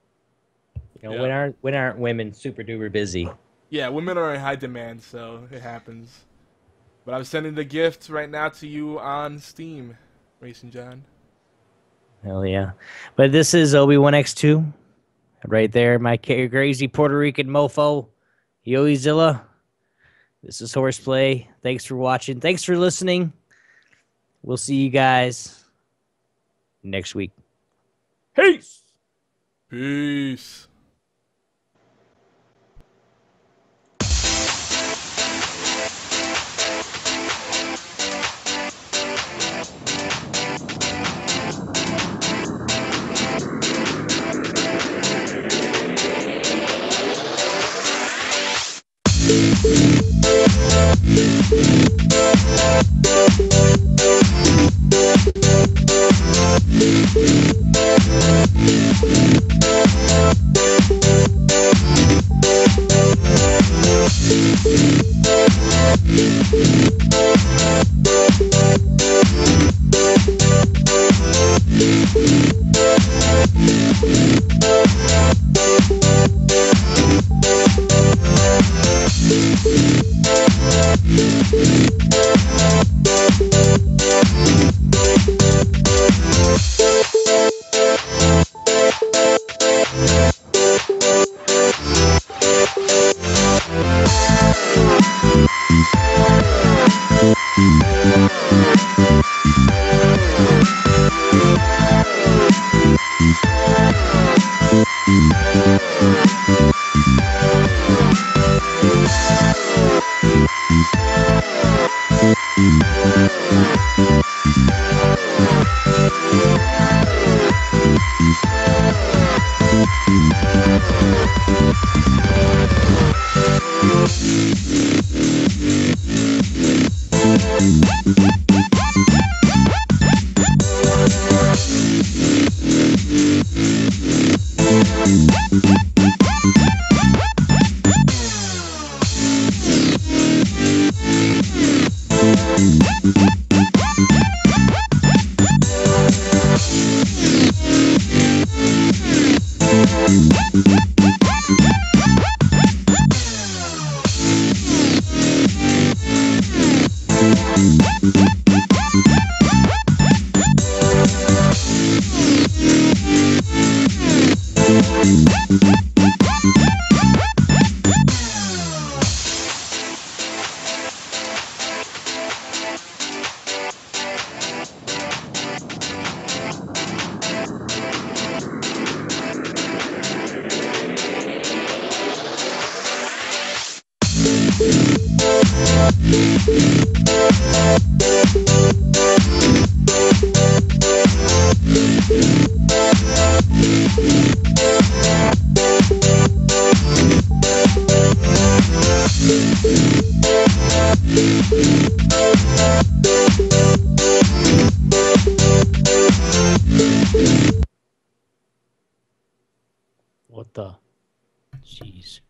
When aren't women super duper busy? Yeah, women are in high demand, so it happens. But I'm sending the gift right now to you on Steam, RacingJon. Hell yeah. But this is Obi1X2. Right there, my crazy Puerto Rican mofo, Yoizilla. This is HorsePLAY. Thanks for watching. Thanks for listening. We'll see you guys next week. Peace. Peace.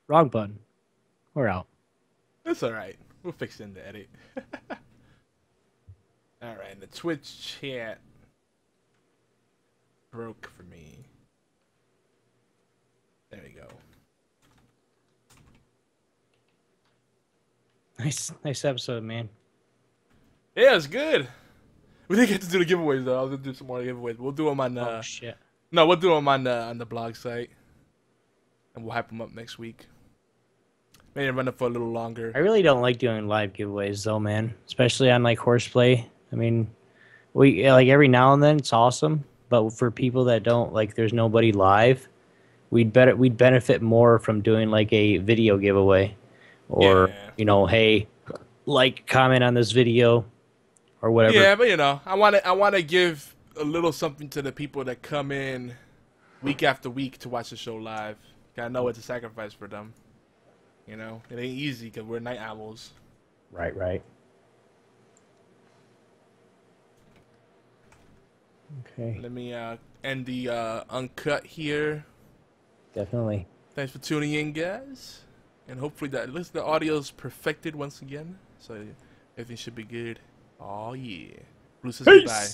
Wrong button. We're out. That's alright. We'll fix it in the edit. Alright, the Twitch chat broke for me. There we go. Nice episode, man. Yeah, it's good. We didn't get to do the giveaways though. I was gonna do some more giveaways. We'll do them on Oh shit. No, we'll do them on the blog site, and we'll hype them up next week. Maybe run it for a little longer. I really don't like doing live giveaways though, man. Especially on like HorsePLAY. I mean, we like every now and then it's awesome, but for people that don't like, there's nobody live. We'd benefit more from doing like a video giveaway, or you know, hey, like, comment on this video, or whatever. Yeah, but you know, I want to give a little something to the people that come in week after week to watch the show live. I know it's a sacrifice for them. You know, it ain't easy because we're night owls. Right, right. Okay. Let me end the uncut here. Definitely. Thanks for tuning in, guys. And hopefully that the audio's perfected once again. So everything should be good. Oh yeah. Blue says goodbye.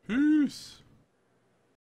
Peace.